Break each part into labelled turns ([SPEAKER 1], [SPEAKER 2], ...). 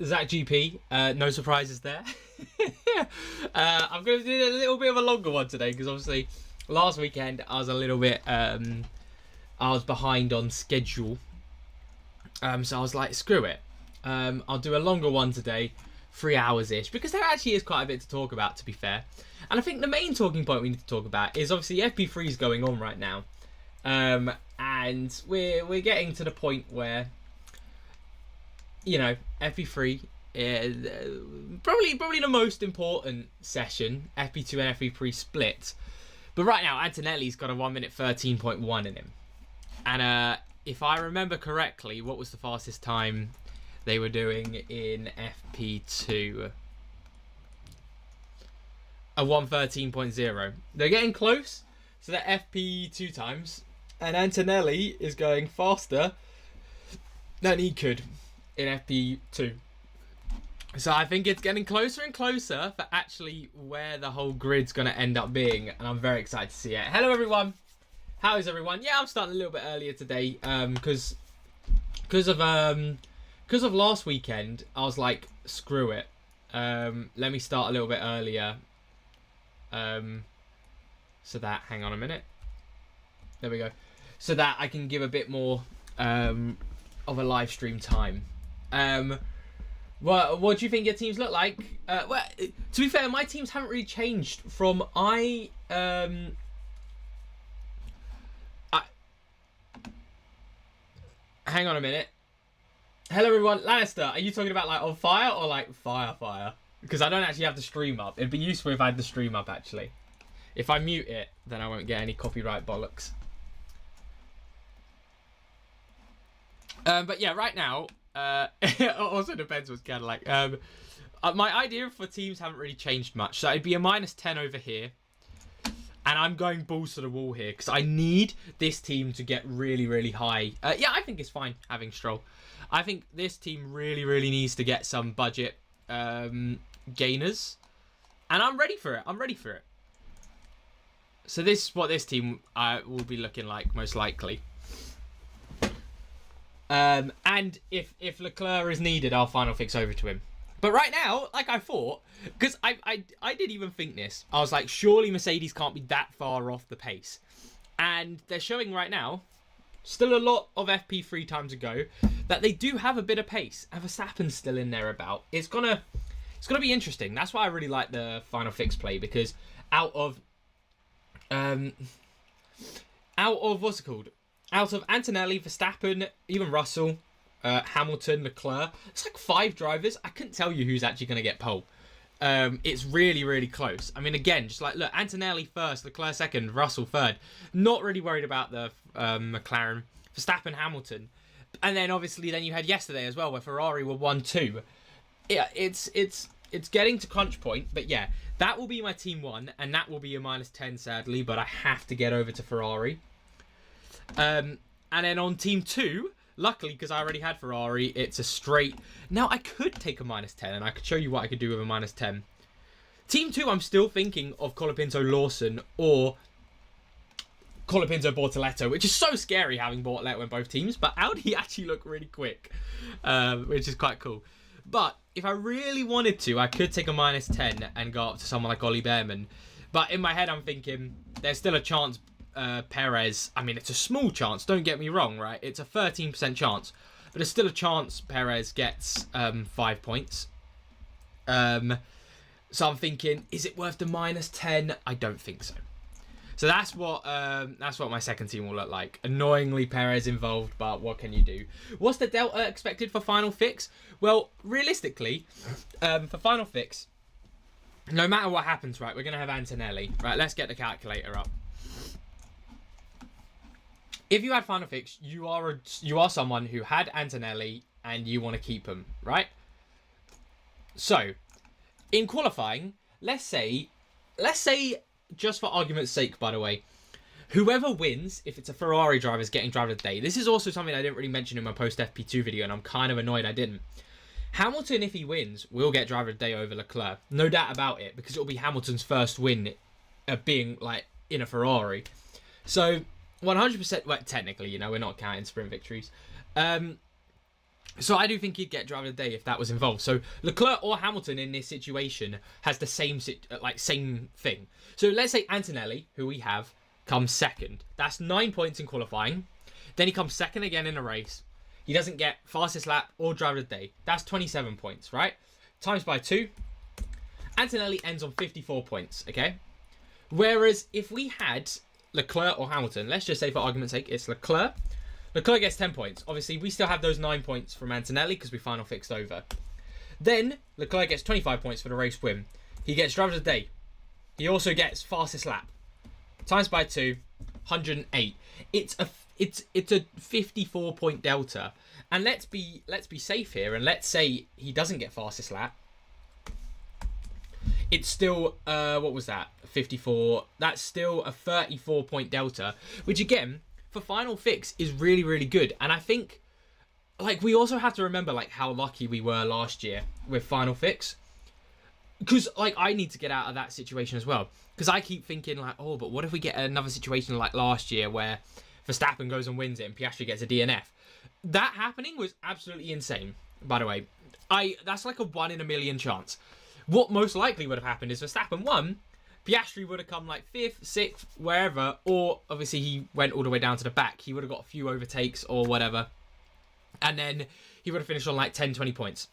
[SPEAKER 1] Zach GP. No surprises there. I'm going to do a little bit of a longer one today because obviously last weekend I was a little bit I was behind on schedule. So I was like, screw it. I'll do a longer one today, 3 hours ish, because there actually is quite a bit to talk about, to be fair. And I think the main talking point we need to talk about is obviously FP3 is going on right now, and we're getting to the point where, you know, FP3 is probably the most important session. FP2 and FP3 split, but right now Antonelli's got a 1 minute 13.1 in him, and if I remember correctly, what was the fastest time they were doing in FP2? A 1:13.0. They're getting close to the FP2 times, and Antonelli is going faster than he could in FP2. So I think it's getting closer and closer for actually where the whole grid's going to end up being, and I'm very excited to see it. Hello everyone. How is everyone? Yeah, I'm starting a little bit earlier today because of last weekend. I was like, screw it. Let me start a little bit earlier. So that, hang on a minute. There we go. So that I can give a bit more of a live stream time. What do you think your teams look like? Well, to be fair, my teams haven't really changed from hang on a minute. Hello everyone. Lannister, are you talking about like on fire or like fire? Because I don't actually have the stream up. It'd be useful if I had the stream up actually. If I mute it, then I won't get any copyright bollocks. But yeah, right now, it also depends what's kind of like. My idea for teams haven't really changed much. So it'd be a -10 over here. And I'm going balls to the wall here because I need this team to get really, really high. Yeah, I think it's fine having Stroll. I think this team really, really needs to get some budget gainers. And I'm ready for it. So this is what this team will be looking like, most likely. And if Leclerc is needed, I'll final fix over to him. But right now, like I thought, because I didn't even think this. I was like, surely Mercedes can't be that far off the pace. And they're showing right now, still a lot of FP3 time to go, that they do have a bit of pace. And Verstappen's still in there about. It's gonna be interesting. That's why I really like the final fix play, because out of what's it called? Out of Antonelli, Verstappen, even Russell, Hamilton, Leclerc, it's like 5 drivers. I couldn't tell you who's actually going to get pole. It's really, really close. I mean, again, just like, look, Antonelli first, Leclerc second, Russell third. Not really worried about the McLaren. Verstappen, Hamilton. And then, obviously, then you had yesterday as well, where Ferrari were 1-2. Yeah, it's getting to crunch point. But yeah, that will be my team 1, and that will be a -10, sadly. But I have to get over to Ferrari. And then on team 2, luckily, because I already had Ferrari, it's a straight. Now, I could take a -10, and I could show you what I could do with a -10. Team 2, I'm still thinking of Colapinto Lawson or Colapinto Bortoletto, which is so scary having Bortoletto in both teams, but Audi actually look really quick, which is quite cool. But if I really wanted to, I could take a -10 and go up to someone like Ollie Behrman. But in my head, I'm thinking there's still a chance Perez, I mean, it's a small chance, don't get me wrong, right? It's a 13% chance, but there's still a chance Perez gets 5 points. So I'm thinking, is it worth the -10? I don't think so. So that's what my second team will look like. Annoyingly, Perez involved, but what can you do? What's the delta expected for final fix? Well, realistically, for final fix, no matter what happens, right, we're going to have Antonelli. Right, let's get the calculator up. If you had final fix, you are someone who had Antonelli and you want to keep him, right? So, in qualifying, let's say, just for argument's sake, by the way, whoever wins, if it's a Ferrari driver, is getting driver of the day. This is also something I didn't really mention in my post FP2 video, and I'm kind of annoyed I didn't. Hamilton, if he wins, will get driver of the day over Leclerc. No doubt about it, because it'll be Hamilton's first win being like in a Ferrari. So 100%, well, technically, you know, we're not counting sprint victories. So I do think he'd get driver of the day if that was involved. So Leclerc or Hamilton in this situation has the same thing. So let's say Antonelli, who we have, comes second. That's 9 points in qualifying. Then he comes second again in a race. He doesn't get fastest lap or driver of the day. That's 27 points, right? Times by 2. Antonelli ends on 54 points, okay? Whereas if we had Leclerc or Hamilton, let's just say for argument's sake, it's Leclerc. Leclerc gets 10 points. Obviously, we still have those 9 points from Antonelli because we final fixed over. Then, Leclerc gets 25 points for the race win. He gets driver of the day. He also gets fastest lap. Times by 2, 108. It's a 54-point delta. And let's be safe here, and let's say he doesn't get fastest lap. It's still, what was that? 54. That's still a 34-point delta, which again, for final fix is really, really good. And I think, like, we also have to remember, like, how lucky we were last year with final fix. Because, like, I need to get out of that situation as well. Because I keep thinking, like, oh, but what if we get another situation like last year where Verstappen goes and wins it and Piastri gets a DNF? That happening was absolutely insane, by the way. That's like a 1 in a million chance. What most likely would have happened is Verstappen won, Piastri would have come like 5th, 6th, wherever, or obviously he went all the way down to the back. He would have got a few overtakes or whatever. And then he would have finished on like 10, 20 points.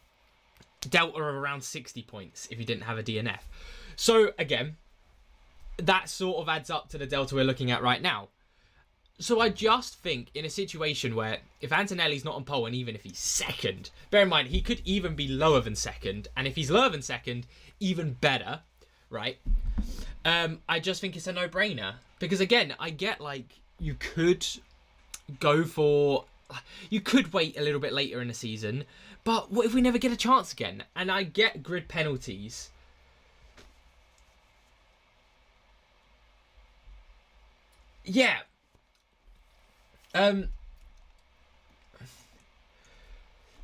[SPEAKER 1] Delta of around 60 points if he didn't have a DNF. So again, that sort of adds up to the delta we're looking at right now. So I just think in a situation where if Antonelli's not on pole and even if he's second, bear in mind he could even be lower than second, and if he's lower than second, even better, right? I just think it's a no-brainer because again, I get like you could wait a little bit later in the season, but what if we never get a chance again? And I get grid penalties. Yeah.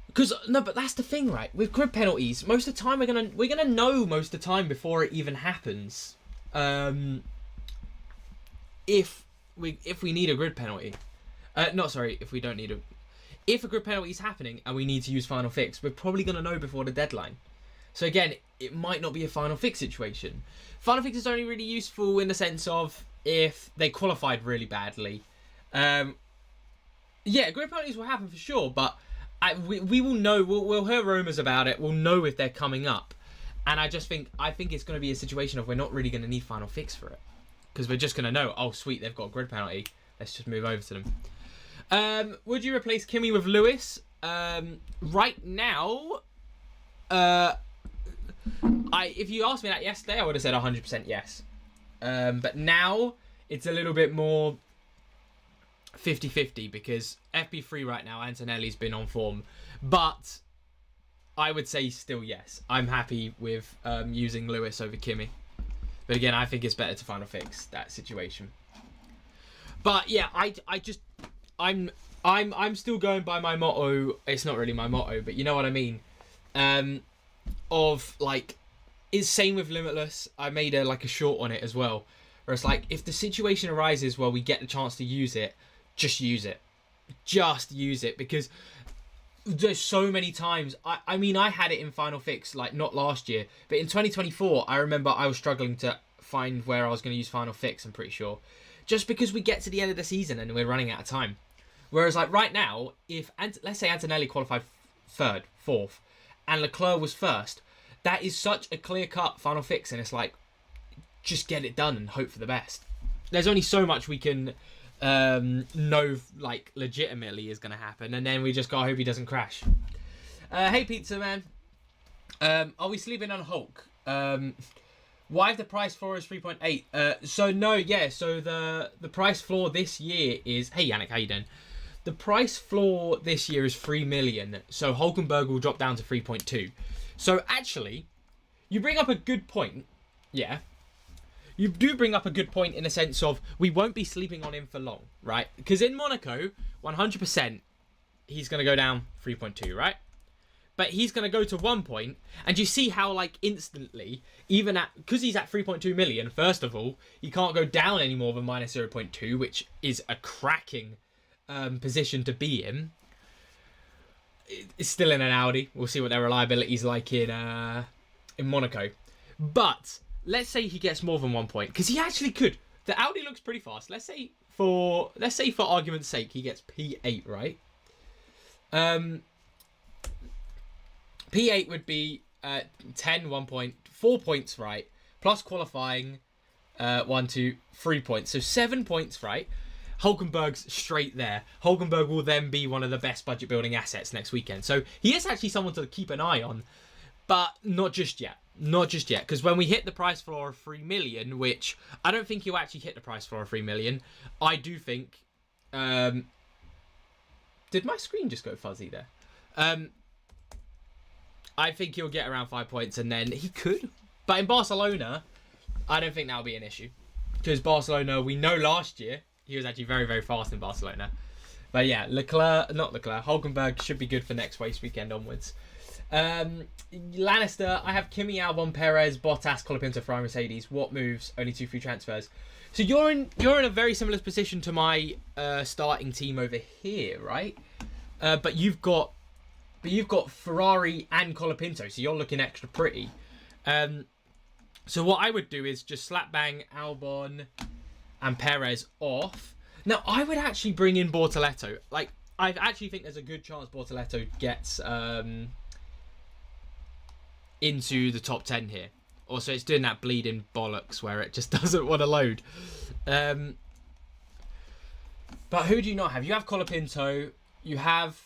[SPEAKER 1] Because no, but that's the thing, right? With grid penalties, most of the time we're gonna know most of the time before it even happens. If we need a grid penalty, if we don't need if a grid penalty is happening and we need to use final fix, we're probably gonna know before the deadline. So again, it might not be a final fix situation. Final fix is only really useful in the sense of if they qualified really badly. Yeah, grid penalties will happen for sure, but we will know. We'll hear rumours about it. We'll know if they're coming up, and I think it's going to be a situation of we're not really going to need final fix for it because we're just going to know. Oh, sweet, they've got a grid penalty. Let's just move over to them. Would you replace Kimi with Lewis? Right now, if you asked me that yesterday, I would have said 100% yes. But now it's a little bit more 50-50 because FP3 right now, Antonelli's been on form, but I would say still yes. I'm happy with using Lewis over Kimi, but again, I think it's better to final fix that situation. But yeah, I'm still going by my motto. It's not really my motto, but you know what I mean. Of like, it's same with Limitless. I made a short on it as well, where it's like if the situation arises where we get the chance to use it. Just use it. Just use it because there's so many times. I mean, I had it in Final Fix, like not last year, but in 2024, I remember I was struggling to find where I was going to use Final Fix, I'm pretty sure. Just because we get to the end of the season and we're running out of time. Whereas like right now, let's say Antonelli qualified 3rd, 4th, and Leclerc was 1st, that is such a clear-cut Final Fix, and it's like, just get it done and hope for the best. There's only so much we can know like legitimately is going to happen, and then we just gotta hope he doesn't crash. Hey Pizza Man, are we sleeping on Hulk? Why if the price floor is 3.8? So the price floor this year is, hey Yannick, how you doing? The price floor this year is 3 million, so Hulkenberg will drop down to 3.2. So actually, you bring up a good point. Yeah, you do bring up a good point in the sense of we won't be sleeping on him for long, right? Because in Monaco, 100%, he's going to go down 3.2, right? But he's going to go to 1 point, and you see how, like, instantly, even because he's at 3.2 million, first of all, he can't go down any more than minus 0.2, which is a cracking position to be in. it's still in an Audi. We'll see what their reliability's like in Monaco. But let's say he gets more than 1 point, because he actually could. The Audi looks pretty fast. Let's say for argument's sake he gets P8, right? P8 would be 10, 1 point, 4 points, right? Plus qualifying, 1, 2, 3 points. So 7 points, right? Hulkenberg's straight there. Hulkenberg will then be one of the best budget building assets next weekend. So he is actually someone to keep an eye on, but not just yet. Not just yet, because when we hit the price floor of 3 million, which I don't think he'll actually hit the price floor of 3 million, I do think... did my screen just go fuzzy there? I think he'll get around 5 points, and then he could. But in Barcelona, I don't think that'll be an issue. Because Barcelona, we know last year, he was actually very, very fast in Barcelona. But yeah, Hulkenberg should be good for next race weekend onwards. Lannister, I have Kimi, Albon, Perez, Bottas, Colapinto, Ferrari, Mercedes. What moves? Only 2 free transfers. So you're in a very similar position to my starting team over here, right? But you've got Ferrari and Colapinto, so you're looking extra pretty. So what I would do is just slap bang Albon and Perez off. Now I would actually bring in Bortoleto. Like, I actually think there's a good chance Bortoleto gets into the top 10 here. Also, it's doing that bleeding bollocks where it just doesn't want to load. But who do you not have? You have Colapinto. You have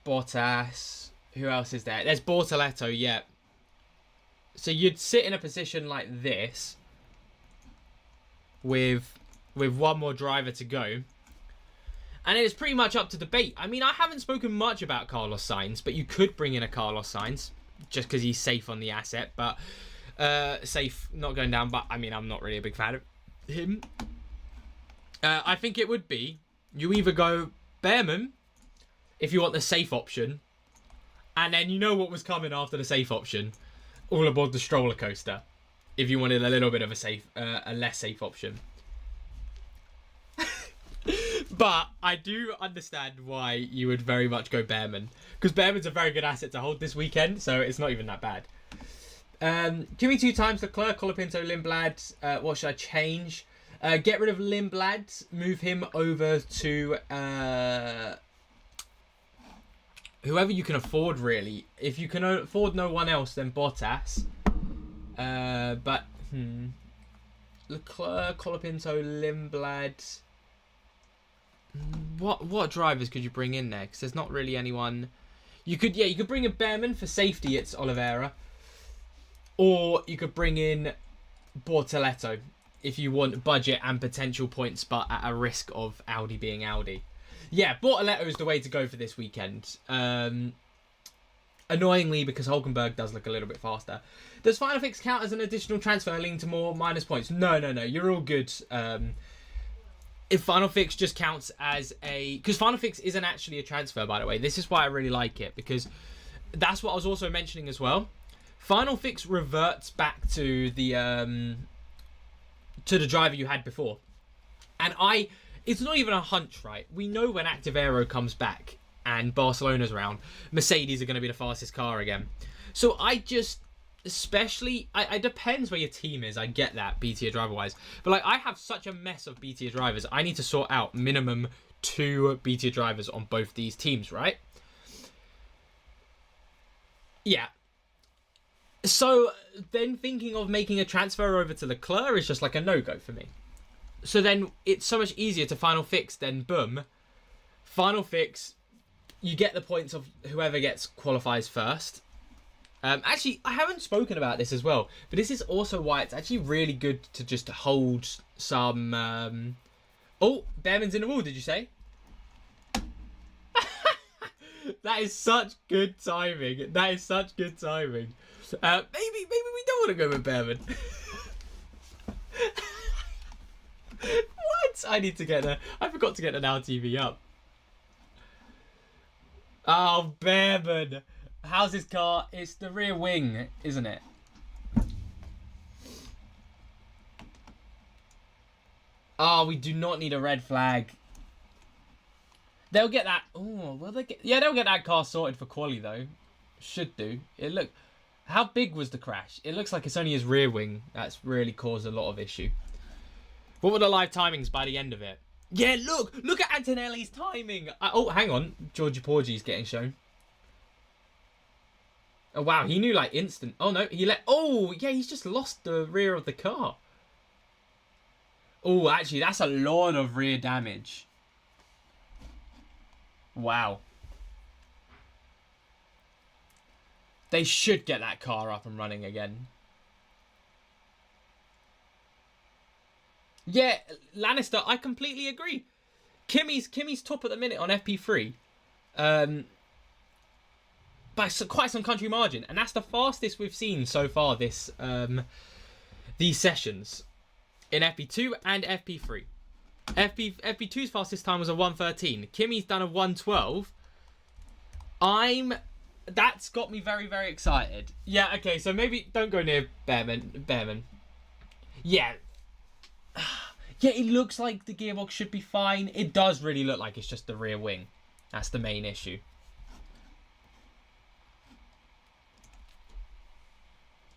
[SPEAKER 1] Bottas. Who else is there? There's Bortoleto, yeah. So you'd sit in a position like this with one more driver to go. And it's pretty much up to debate. I mean, I haven't spoken much about Carlos Sainz, but you could bring in a Carlos Sainz just because he's safe on the asset. But safe, not going down. But I mean, I'm not really a big fan of him. I think it would be, you either go Behrman if you want the safe option, and then you know what was coming after the safe option, all aboard the stroller coaster, if you wanted a little bit of a less safe option. But I do understand why you would very much go Behrman, because Behrman's a very good asset to hold this weekend, so it's not even that bad. Give me 2 times Leclerc, Colapinto, Lindblad. What should I change? Get rid of Lindblad, move him over to whoever you can afford, really. If you can afford no one else, then Bottas. Leclerc, Colapinto, Lindblad. What drivers could you bring in there? Because there's not really anyone. You could bring in Behrman for safety. It's Oliveira, or you could bring in Bortoleto if you want budget and potential points, but at a risk of Audi being Audi. Yeah, Bortoleto is the way to go for this weekend. Annoyingly, because Hulkenberg does look a little bit faster. Does Final Fix count as an additional transfer leading to more minus points? No. You're all good. If Final Fix just counts as because Final Fix isn't actually a transfer, by the way. This is why I really like it, because that's what I was also mentioning as well. Final Fix reverts back to the driver you had before. And it's not even a hunch, right? We know when Active Aero comes back and Barcelona's around, Mercedes are going to be the fastest car again. So it depends where your team is. I get that, B tier driver wise, but like, I have such a mess of B tier drivers. I need to sort out minimum 2 B tier drivers on both these teams, right? Yeah. So then thinking of making a transfer over to Leclerc is just like a no-go for me. So then it's so much easier to Final Fix, then boom, Final Fix, you get the points of whoever qualifies first. Actually, I haven't spoken about this as well, but this is also why it's actually really good to just hold some... Oh, Behrman's in the wall, did you say? That is such good timing. Maybe we don't want to go with Behrman. What? I forgot to get the Now TV up. Oh, Behrman. How's his car? It's the rear wing, isn't it? Oh, we do not need a red flag. They'll get that. Oh, will they get? Yeah, they'll get that car sorted for quali though. Should do. It look. How big was the crash? It looks like it's only his rear wing that's really caused a lot of issue. What were the live timings by the end of it? Yeah, look at Antonelli's timing. Oh, hang on, Georgie Porgy's getting shown. Oh wow, he knew like instant. Oh no, he let. Oh yeah, he's just lost the rear of the car. Oh, actually, that's a lot of rear damage. Wow. They should get that car up and running again. Yeah, Lannister, I completely agree. Kimmy's top at the minute on FP3. By quite some country margin. And that's the fastest we've seen so far this these sessions. In FP2 and FP3. FP2's fastest time was a 1:13. Kimmy's done a 1:12. That's got me very, very excited. Yeah, okay, so maybe don't go near Behrman. Yeah. Yeah, it looks like the gearbox should be fine. It does really look like it's just the rear wing. That's the main issue.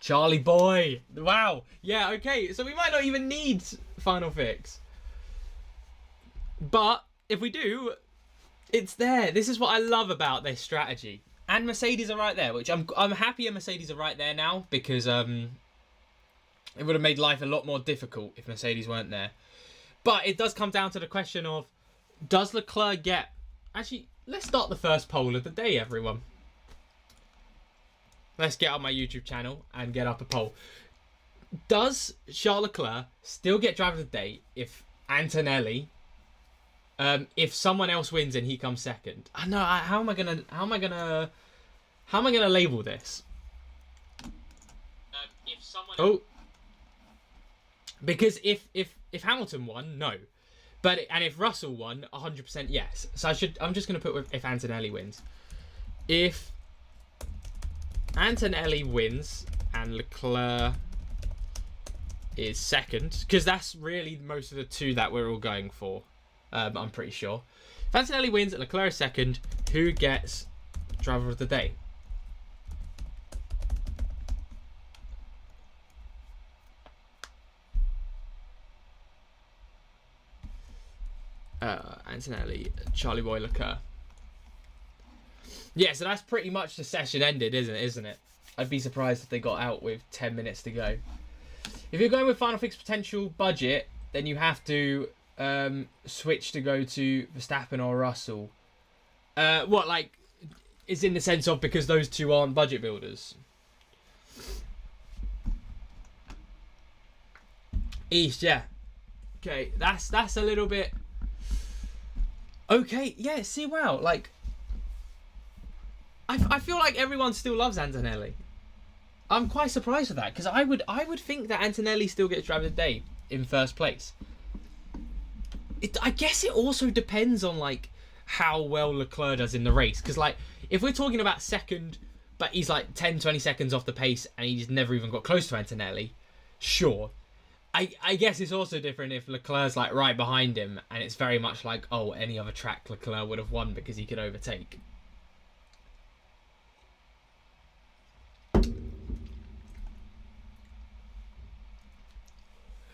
[SPEAKER 1] Charlie boy. Wow. Yeah, okay, so we might not even need final fix. But if we do, it's there. This is what I love about this strategy. And Mercedes are right there, which I'm happy Mercedes are right there now, because it would have made life a lot more difficult if Mercedes weren't there. But it does come down to the question of, does Leclerc get... Actually, let's start the first poll of the day, everyone. Let's get on my YouTube channel and get up a poll. Does Charles Leclerc still get driver of the day if Antonelli... if someone else wins and he comes second? I know. How am I gonna label this? Because if Hamilton won, no, and if Russell won, 100% yes. So I'm just gonna put if Antonelli wins. If Antonelli wins and Leclerc is second, because that's really most of the two that we're all going for. I'm pretty sure. If Antonelli wins and Leclerc is second, who gets driver of the day? Antonelli, Charlie Boy, Leclerc. Yeah, so that's pretty much the session ended, isn't it? I'd be surprised if they got out with 10 minutes to go. If you're going with final fix potential budget, then you have to switch to go to Verstappen or Russell. What, like, is in the sense of because those two aren't budget builders? East, yeah. Okay, that's a little bit... Okay, yeah, see, wow, like... I feel like everyone still loves Antonelli. I'm quite surprised with that, because I would think that Antonelli still gets driver of the day in first place. I guess it also depends on, like, how well Leclerc does in the race. Because, like, if we're talking about second, but he's, like, 10, 20 seconds off the pace and he's never even got close to Antonelli, sure. I guess it's also different if Leclerc's, like, right behind him and it's very much like, oh, any other track Leclerc would have won because he could overtake.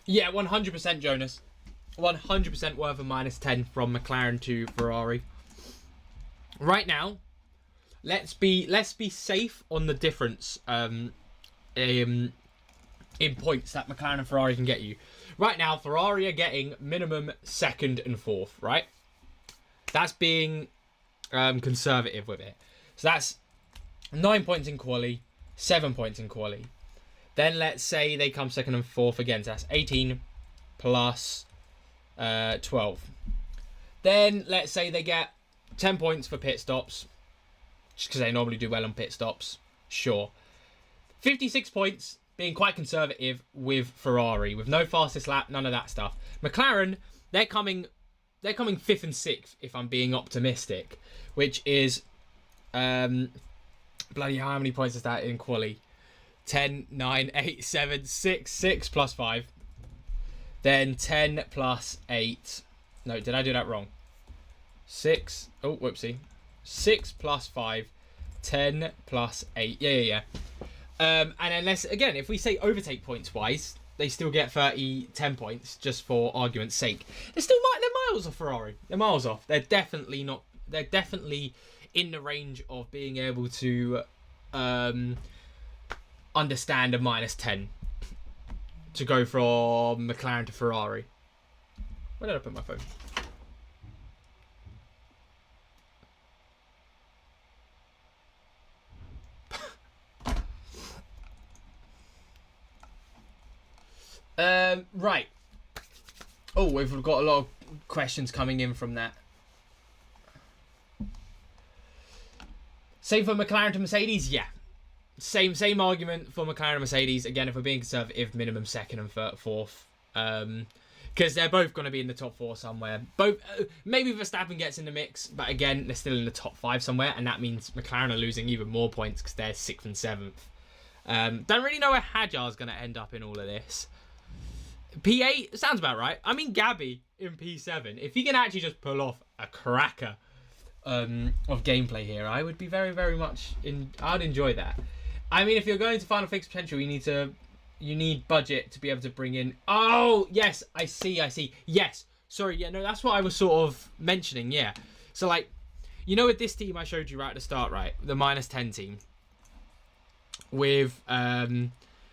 [SPEAKER 1] Yeah, 100% Jonas. 100% worth a -10 from McLaren to Ferrari. Right now, let's be safe on the difference in points that McLaren and Ferrari can get you. Right now, Ferrari are getting minimum second and fourth, right? That's being conservative with it. So that's 9 points in quali, 7 points in quali. Then let's say they come second and fourth again. So that's 18 plus 12. Then let's say they get 10 points for pit stops, just because they normally do well on pit stops. Sure. 56 points, being quite conservative with Ferrari, with no fastest lap, none of that stuff. McLaren, they're coming 5th and 6th, if I'm being optimistic, which is bloody how many points is that in quali? 10, 9, 8, 7, 6, 6 plus 5. Then 10 plus 8. No, did I do that wrong? 6. Oh, whoopsie. 6 plus 5. 10 plus 8. Yeah. And unless, again, if we say overtake points wise, they still get 10 points just for argument's sake. They're miles off Ferrari. They're miles off. They're definitely not. They're definitely in the range of being able to understand a -10 to go from McLaren to Ferrari. Where did I put my phone? Right. Oh, we've got a lot of questions coming in from that. Same for McLaren to Mercedes? Yeah. Same argument for McLaren and Mercedes. Again, if we're being conservative, minimum second and fourth. Because they're both going to be in the top 4 somewhere. Both, maybe Verstappen gets in the mix, but again, they're still in the top 5 somewhere, and that means McLaren are losing even more points because they're 6th and 7th. Don't really know where Hadjar's going to end up in all of this. P8 sounds about right. I mean, Gabby in P7. If he can actually just pull off a cracker of gameplay here, I would be very, very much I'd enjoy that. I mean, if you're going to Final Fix potential, you need budget to be able to bring in. Oh yes, I see. Yes, sorry. Yeah, no, that's what I was sort of mentioning. Yeah, so like, with this team I showed you right at the start, right, the -10 team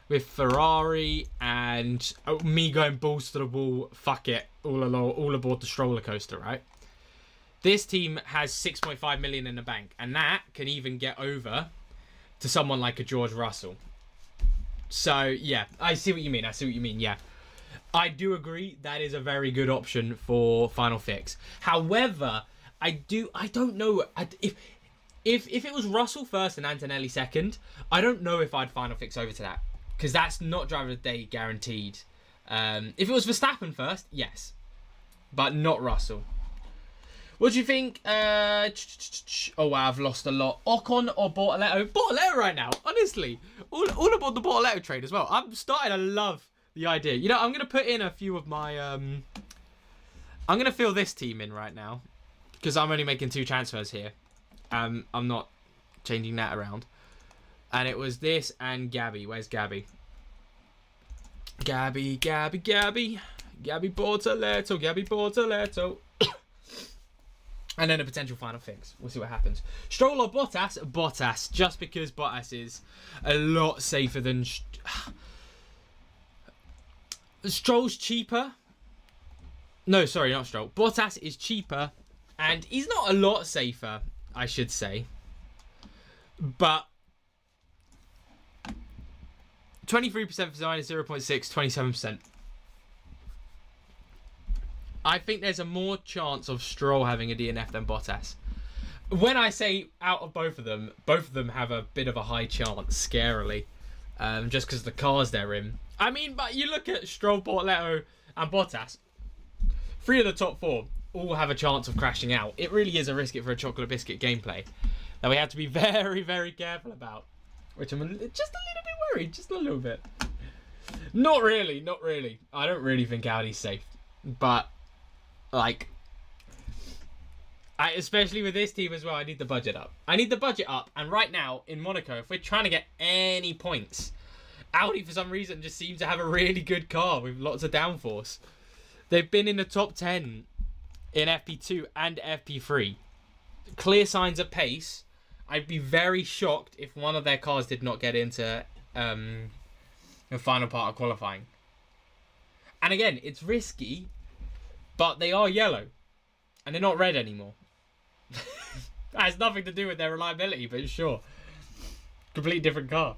[SPEAKER 1] with Ferrari and me going balls to the wall, fuck it, all aboard the stroller coaster, right? This team has 6.5 million in the bank, and that can even get over to someone like a George Russell. So, yeah, I see what you mean. Yeah. I do agree that is a very good option for Final Fix. However, I don't know if it was Russell first and Antonelli second, I don't know if I'd Final Fix over to that. Because that's not driver of the day guaranteed. If it was Verstappen first, yes. But not Russell. What do you think? Oh, wow, I've lost a lot. Ocon or Bortoletto? Bortoletto right now, honestly. All aboard the Bortoletto trade as well. I'm starting to love the idea. I'm going to put in a few of my... I'm going to fill this team in right now. Because I'm only making 2 transfers here. I'm not changing that around. And it was this and Gabby. Where's Gabby? Gabby Bortoletto. And then a potential Final Fix. We'll see what happens. Stroll or Bottas? Bottas. Just because Bottas is a lot safer than... Stroll's cheaper. No, sorry, not Stroll. Bottas is cheaper. And he's not a lot safer, I should say. But... 23% for design is 0.6, 27%. I think there's a more chance of Stroll having a DNF than Bottas. When I say out of both of them have a bit of a high chance, scarily. Just because the cars they're in. I mean, but you look at Stroll, Bortoletto and Bottas. 3 of the top 4 all have a chance of crashing out. It really is a risk it for a chocolate biscuit gameplay that we have to be very, very careful about. Which I'm just a little bit worried, just a little bit. Not really. I don't really think Audi's safe. But, like, especially with this team as well, I need the budget up. And right now, in Monaco, if we're trying to get any points, Audi, for some reason, just seems to have a really good car with lots of downforce. They've been in the top 10 in FP2 and FP3. Clear signs of pace. I'd be very shocked if one of their cars did not get into the final part of qualifying. And again, it's risky, but they are yellow. And they're not red anymore. That has nothing to do with their reliability, but sure. Completely different car.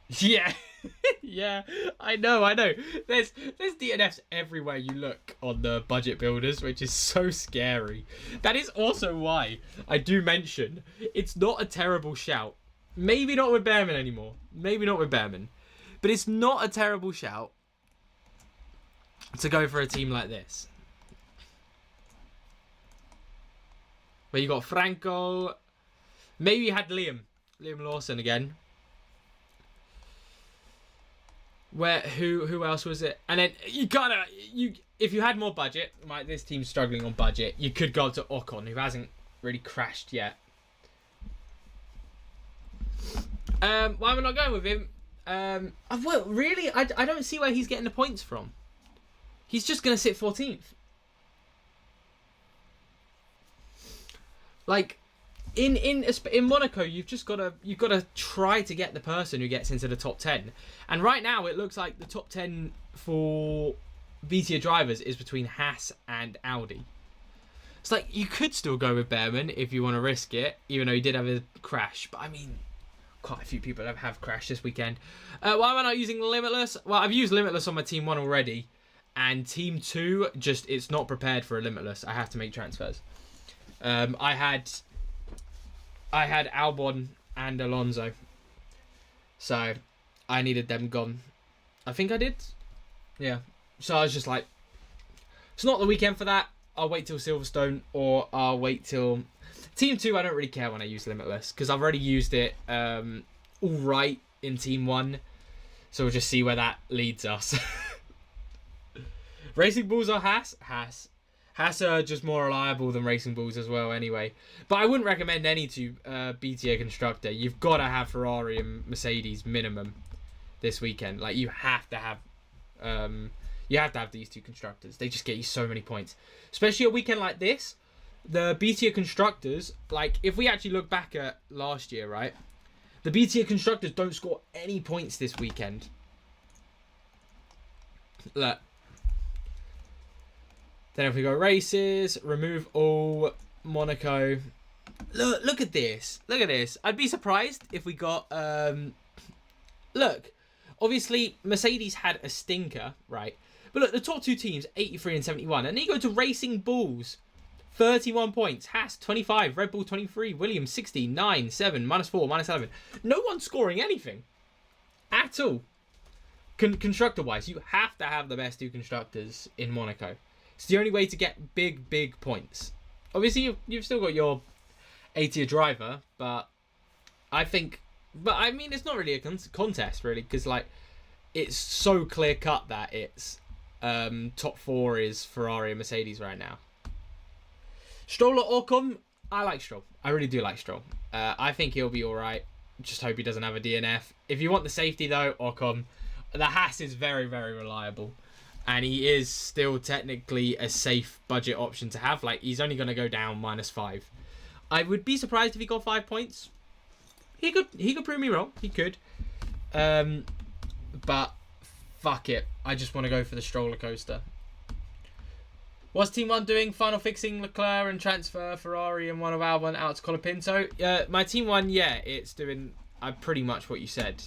[SPEAKER 1] Yeah. Yeah, I know. There's DNFs everywhere you look on the budget builders, which is so scary. That is also why I do mention it's not a terrible shout. Maybe not with Behrman anymore. But it's not a terrible shout to go for a team like this. Where you got Franco. Maybe you had Liam Lawson again. Who else was it? And then if you had more budget, like this team's struggling on budget, you could go up to Ocon, who hasn't really crashed yet. Why am I not going with him? Well, really, I don't see where he's getting the points from. He's just gonna sit 14th. Like, in Monaco, you've got to try to get the person who gets into the top 10. And right now, it looks like the top 10 for B-tier drivers is between Haas and Audi. It's like, you could still go with Behrman if you want to risk it, even though he did have a crash. But I mean, quite a few people have crashed this weekend. Why am I not using Limitless? Well, I've used Limitless on my Team 1 already. And Team 2, it's not prepared for a Limitless. I have to make transfers. I had Albon and Alonso, so I needed them gone. I think I did. Yeah. So I was just like, it's not the weekend for that. I'll wait till Silverstone, or I'll wait till Team 2. I don't really care when I use Limitless because I've already used it all right in Team 1. So we'll just see where that leads us. Racing Bulls or Haas? Haas. Haas are just more reliable than Racing Bulls as well anyway. But I wouldn't recommend any to B-tier constructor. You've got to have Ferrari and Mercedes minimum this weekend. Like, you have to have these two constructors. They just get you so many points. Especially a weekend like this. The B-tier constructors, like, if we actually look back at last year, right? The B-tier constructors don't score any points this weekend. Look. Then if we go races, remove all, Monaco. Look at this. Look at this. I'd be surprised if we got... look, obviously Mercedes had a stinker, right? But look, the top two teams, 83 and 71. And then you go to Racing Bulls, 31 points. Haas, 25. Red Bull, 23. Williams, 60. 9, 7, -4, -11. No one's scoring anything at all. Constructor-wise, you have to have the best two constructors in Monaco. It's the only way to get big points. Obviously, you've still got your A-tier driver, but I mean, it's not really a contest, really, because, like, it's so clear-cut that it's top 4 is Ferrari and Mercedes right now. Stroll or Ocon? I like Stroll. I really do like Stroll. I think he'll be all right. Just hope he doesn't have a DNF. If you want the safety, though, Ocon. The Haas is very, very reliable. And he is still technically a safe budget option to have. Like, he's only going to go down -5. I would be surprised if he got 5 points. He could prove me wrong. He could. But fuck it. I just want to go for the stroller coaster. What's Team 1 doing? Final fixing Leclerc and transfer Ferrari and one of Albon out to Colapinto. My Team 1, yeah, it's doing pretty much what you said.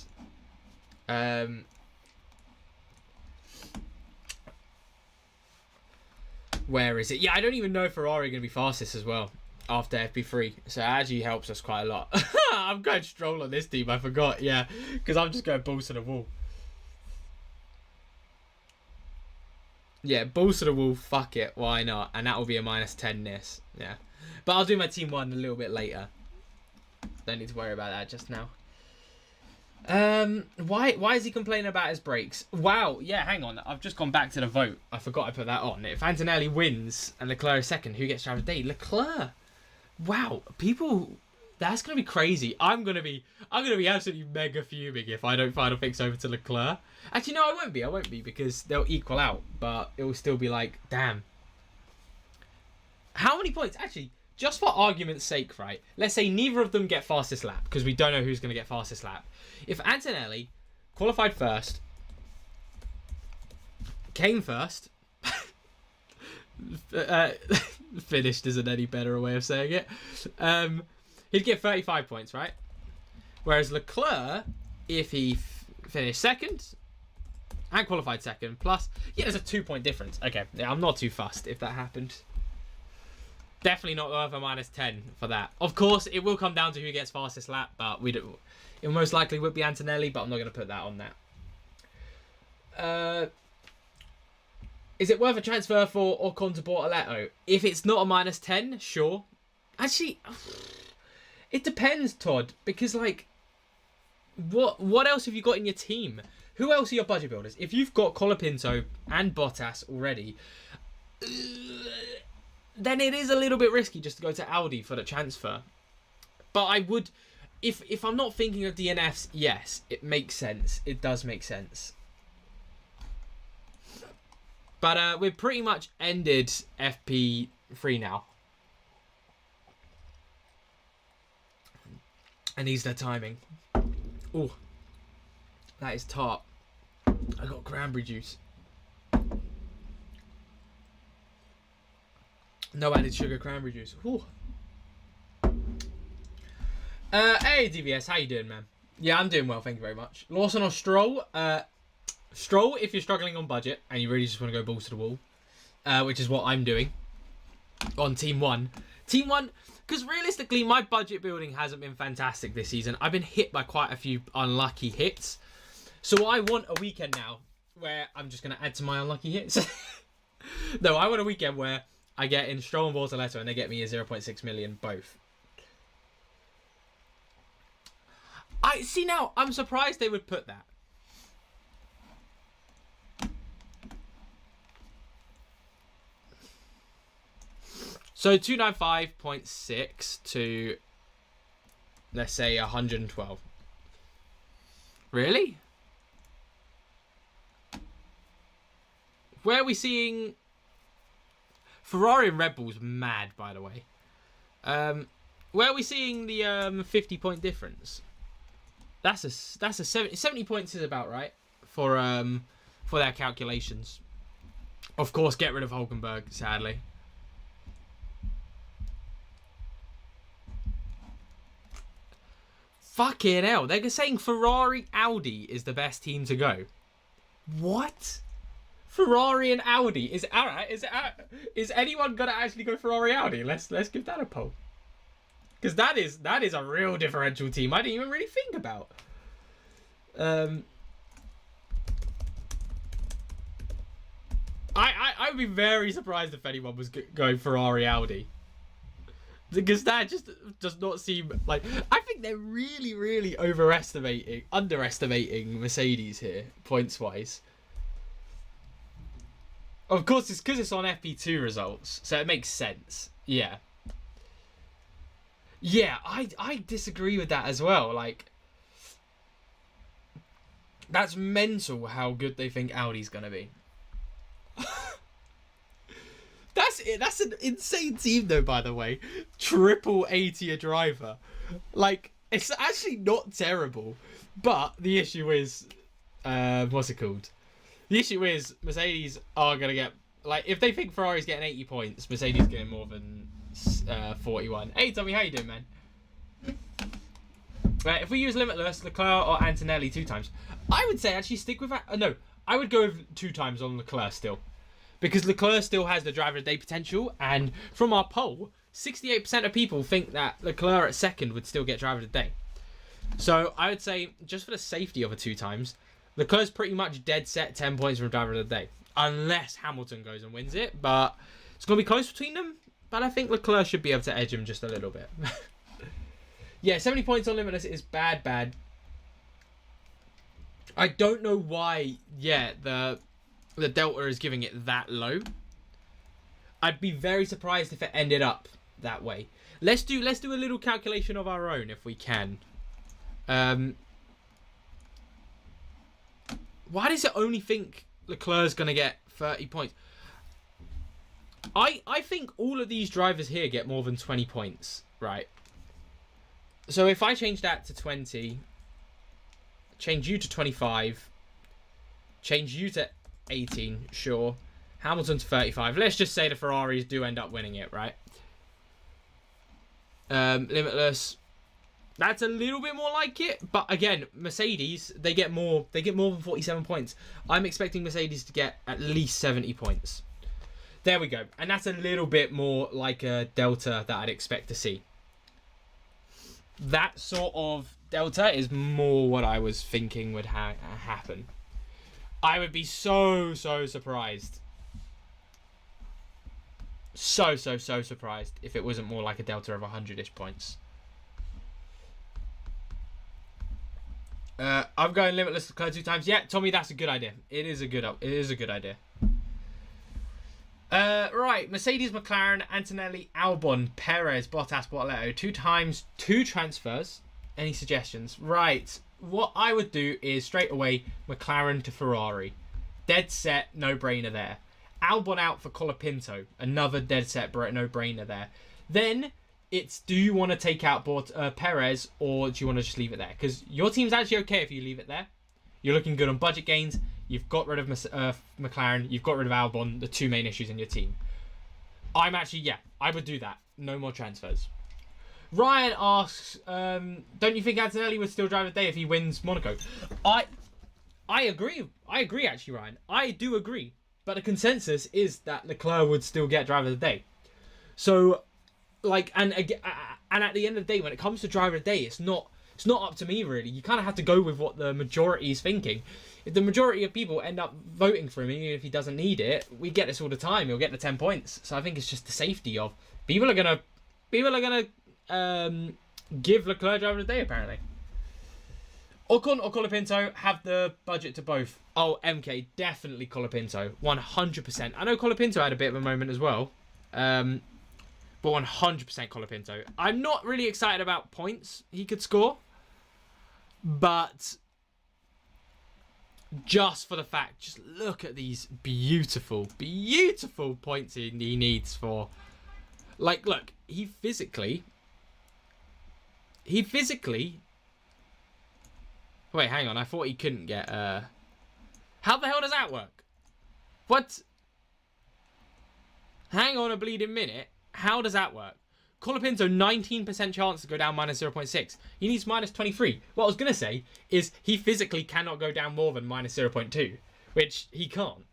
[SPEAKER 1] Where is it? Yeah, I don't even know if Ferrari are going to be fastest as well after FP3. So it actually helps us quite a lot. I'm going Stroll on this team. I forgot. Yeah, because I'm just going balls to the wall. Yeah, balls to the wall. Fuck it. Why not? And that will be a -10 this. Yeah. But I'll do my Team 1 a little bit later. Don't need to worry about that just now. Why is he complaining about his brakes? Wow, yeah, hang on. I've just gone back to the vote. I forgot I put that on. If Antonelli wins and Leclerc is second, who gets driver of the day? Leclerc. Wow, people, that's gonna be crazy. I'm gonna be absolutely mega fuming if I don't final fix over to Leclerc. Actually, no, I won't be because they'll equal out, but it will still be like, damn. How many points? Actually, just for argument's sake, right? Let's say neither of them get fastest lap because we don't know who's going to get fastest lap. If Antonelli qualified first, came first, finished isn't any better way of saying it, he'd get 35 points, right? Whereas Leclerc, if he finished second and qualified second, plus, yeah, there's a 2-point difference. Okay, yeah, I'm not too fussed if that happened. Definitely not worth a -10 for that. Of course, it will come down to who gets fastest lap, but it most likely would be Antonelli, but I'm not going to put that on that. Is it worth a transfer for Ocon to Bortoletto? If it's not a -10, sure. Actually, it depends, Todd, because, like, what else have you got in your team? Who else are your budget builders? If you've got Colapinto and Bottas already, then it is a little bit risky just to go to Audi for the transfer. But I would, if I'm not thinking of DNFs, yes, it makes sense. It does make sense. But we've pretty much ended FP3 now. And he's the timing. Oh, that is tart. I got cranberry juice. No added sugar cranberry juice. Ooh. Hey DVS, how you doing, man? Yeah, I'm doing well, thank you very much. Lawson or Stroll? Stroll if you're struggling on budget and you really just want to go balls to the wall, which is what I'm doing on Team 1. Team 1, because realistically, my budget building hasn't been fantastic this season. I've been hit by quite a few unlucky hits. So I want a weekend now where I'm just going to add to my unlucky hits. No, I want a weekend where I get in Stroll and Bortoletto and they get me a 0.6 million both. I see now, I'm surprised they would put that. So 295.6 to, let's say, 112. Really? Where are we seeing... Ferrari and Red Bull's mad, by the way. Where are we seeing the 50-point difference? That's a 70 points is about right for their calculations. Of course, get rid of Hulkenberg, sadly. Fucking hell, they're saying Ferrari Audi is the best team to go. What? Ferrari and Audi is is anyone gonna actually go Ferrari Audi? Let's give that a poll. Because that is a real differential team I didn't even really think about. I would be very surprised if anyone was going Ferrari Audi. Because that just does not seem like... I think they're really underestimating Mercedes here, points-wise. Of course, it's because it's on FP2 results, so it makes sense. Yeah. Yeah, I disagree with that as well. Like, that's mental how good they think Audi's going to be. That's an insane team, though, by the way. Triple 80 a driver. Like, it's actually not terrible. But the issue is... what's it called? The issue is Mercedes are going to get... Like, if they think Ferrari's getting 80 points, Mercedes getting more than 41. Hey, Tommy, how you doing, man? Right, if we use Limitless, Leclerc or Antonelli 2 times, I would say actually stick with... no, I would go with 2 times on Leclerc still. Because Leclerc still has the driver of the day potential, and from our poll, 68% of people think that Leclerc at second would still get driver of the day. So I would say, just for the safety of a 2 times, Leclerc's pretty much dead set 10 points from driver of the day. Unless Hamilton goes and wins it, but it's going to be close between them. But I think Leclerc should be able to edge him just a little bit. Yeah, 70 points on Limitless is bad. I don't know why, yeah, the Delta is giving it that low. I'd be very surprised if it ended up that way. Let's do a little calculation of our own if we can. Why does it only think Leclerc's going to get 30 points? I think all of these drivers here get more than 20 points, right? So if I change that to 20, change you to 25, change you to 18, sure. Hamilton to 35. Let's just say the Ferraris do end up winning it, right? Limitless. That's a little bit more like it, but again, Mercedes, they get more than 47 points. I'm expecting Mercedes to get at least 70 points. There we go. And that's a little bit more like a Delta that I'd expect to see. That sort of Delta is more what I was thinking would happen. I would be so surprised. So surprised if it wasn't more like a Delta of 100-ish points. I'm going limitless Leclerc 2 times. Yeah, Tommy, that's a good idea. It is a good idea. Right, Mercedes, McLaren, Antonelli, Albon, Perez, Bottas, Bortoleto. 2 times, 2 transfers. Any suggestions? Right, what I would do is straight away McLaren to Ferrari. Dead set, no-brainer there. Albon out for Colapinto. Another dead set, no-brainer there. Then it's, do you want to take out Perez, or do you want to just leave it there? Because your team's actually okay if you leave it there. You're looking good on budget gains. You've got rid of McLaren. You've got rid of Albon, the 2 main issues in your team. I would do that. No more transfers. Ryan asks, don't you think Antonelli would still drive the day if he wins Monaco? I agree. I agree, actually, Ryan. I do agree. But the consensus is that Leclerc would still get driver of the day. So, like, and at the end of the day, when it comes to driver of the day, it's not up to me, really. You kind of have to go with what the majority is thinking. If the majority of people end up voting for him, even if he doesn't need it, we get this all the time. He'll get the 10 points. So I think it's just the safety of people are gonna give Leclerc driver of the day, apparently. Ocon or Colapinto have the budget to both. Oh, MK, definitely Colapinto. 100%. I know Colapinto had a bit of a moment as well. But 100% Colapinto. I'm not really excited about points he could score. But just for the fact, just look at these beautiful, beautiful points he needs for... Like, look, he physically... Wait, hang on. I thought he couldn't get... How the hell does that work? What? Hang on a bleeding minute. How does that work? Colapinto, 19% chance to go down minus 0.6. He needs minus 23. What I was going to say is he physically cannot go down more than minus 0.2, which he can't.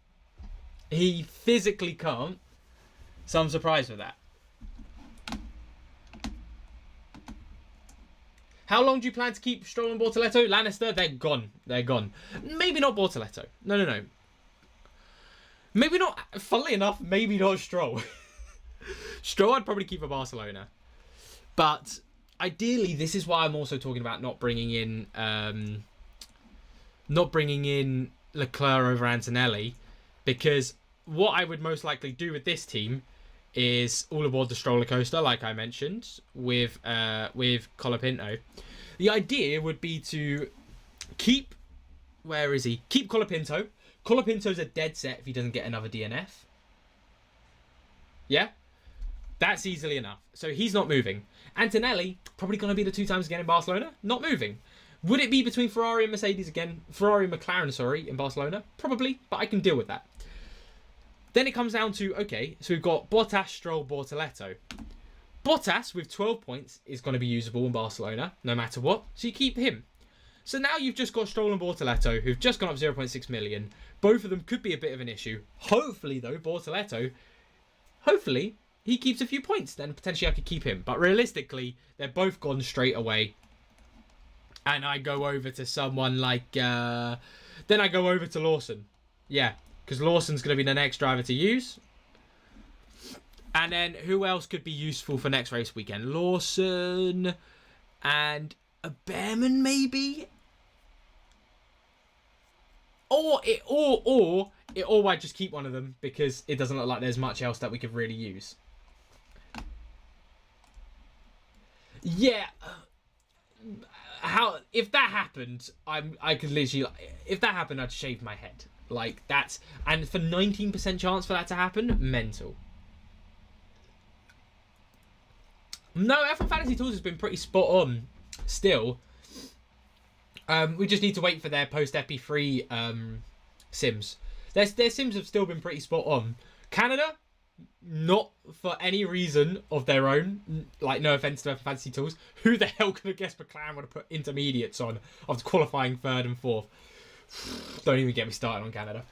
[SPEAKER 1] He physically can't. So I'm surprised with that. How long do you plan to keep Stroll and Bortoleto? Lannister, they're gone. They're gone. Maybe not Bortoleto. No. Maybe not, funnily enough, maybe not Stroll. Stroll I'd probably keep for Barcelona. But ideally, this is why I'm also talking about not bringing in Leclerc over Antonelli. Because what I would most likely do with this team is all aboard the stroller coaster, like I mentioned, with Colapinto. The idea would be to keep... Where is he? Keep Colapinto. Colapinto's a dead set if he doesn't get another DNF. Yeah? That's easily enough. So he's not moving. Antonelli, probably going to be the 2 times again in Barcelona. Not moving. Would it be between Ferrari and Mercedes again? Ferrari and McLaren, sorry, in Barcelona? Probably, but I can deal with that. Then it comes down to, okay, so we've got Bottas, Stroll, Bortoleto. Bottas, with 12 points, is going to be usable in Barcelona, no matter what. So you keep him. So now you've just got Stroll and Bortoleto, who've just gone up 0.6 million. Both of them could be a bit of an issue. Hopefully, though, Bortoleto, hopefully, he keeps a few points. Then potentially I could keep him. But realistically, they're both gone straight away. And I go over to someone like... then I go over to Lawson. Yeah. Because Lawson's going to be the next driver to use. And then who else could be useful for next race weekend? Lawson and a Behrman, maybe? Or I just keep one of them because it doesn't look like there's much else that we could really use. Yeah. If that happened, I could literally... If that happened, I'd shave my head. Like, that's... And for 19% chance for that to happen, mental. No, F1 Fantasy Tools has been pretty spot on still. We just need to wait for their post-Epi 3 sims. Their sims have still been pretty spot on. Canada, not for any reason of their own. Like, no offence to F1 Fantasy Tools. Who the hell could have guessed McLaren would have put intermediates on after qualifying 3rd and 4th? Don't even get me started on Canada.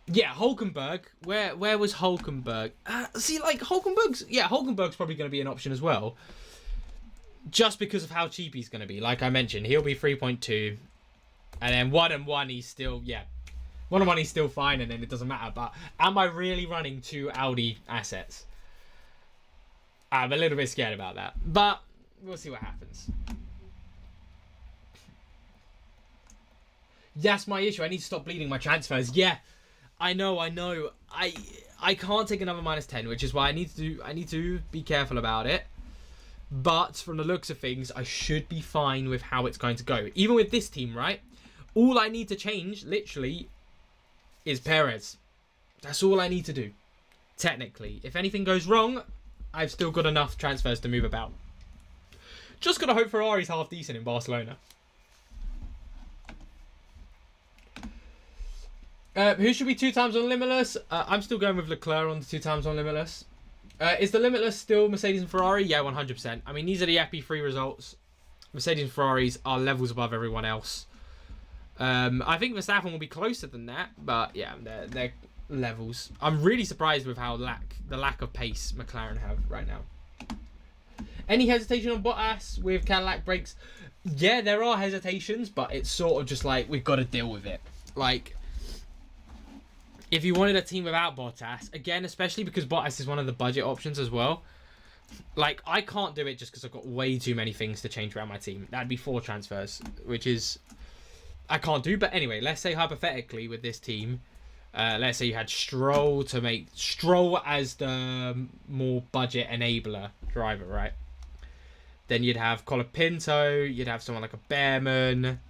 [SPEAKER 1] Yeah, Hulkenberg. Where was Hulkenberg? See, like, Hulkenberg's probably going to be an option as well. Just because of how cheap he's going to be. Like I mentioned, he'll be 3.2. And then 1 and 1, he's still, 1 and 1, he's still fine, and then it doesn't matter. But am I really running 2 Audi assets? I'm a little bit scared about that. But We'll see what happens. That's my issue. I need to stop bleeding my transfers. Yeah, I know. I can't take another -10, which is why I need to be careful about it. But from the looks of things, I should be fine with how it's going to go. Even with this team, right? All I need to change, literally, is Perez. That's all I need to do. Technically. If anything goes wrong, I've still got enough transfers to move about. Just got to hope Ferrari's half decent in Barcelona. Who should be 2 times on Limitless? I'm still going with Leclerc on the 2 times on Limitless. Is the Limitless still Mercedes and Ferrari? Yeah, 100%. I mean, these are the FP3 results. Mercedes and Ferraris are levels above everyone else. I think Verstappen will be closer than that, but yeah, they're levels. I'm really surprised with how the lack of pace McLaren have right now. Any hesitation on Bottas with Cadillac brakes? Yeah, there are hesitations, but it's sort of just like, we've got to deal with it. Like, if you wanted a team without Bottas, again, especially because Bottas is one of the budget options as well, like, I can't do it just because I've got way too many things to change around my team. That'd be 4 transfers, which is, I can't do. But anyway, let's say hypothetically with this team, let's say you had Stroll to make Stroll as the more budget enabler driver, right? Then you'd have Colapinto, you'd have someone like a Behrman.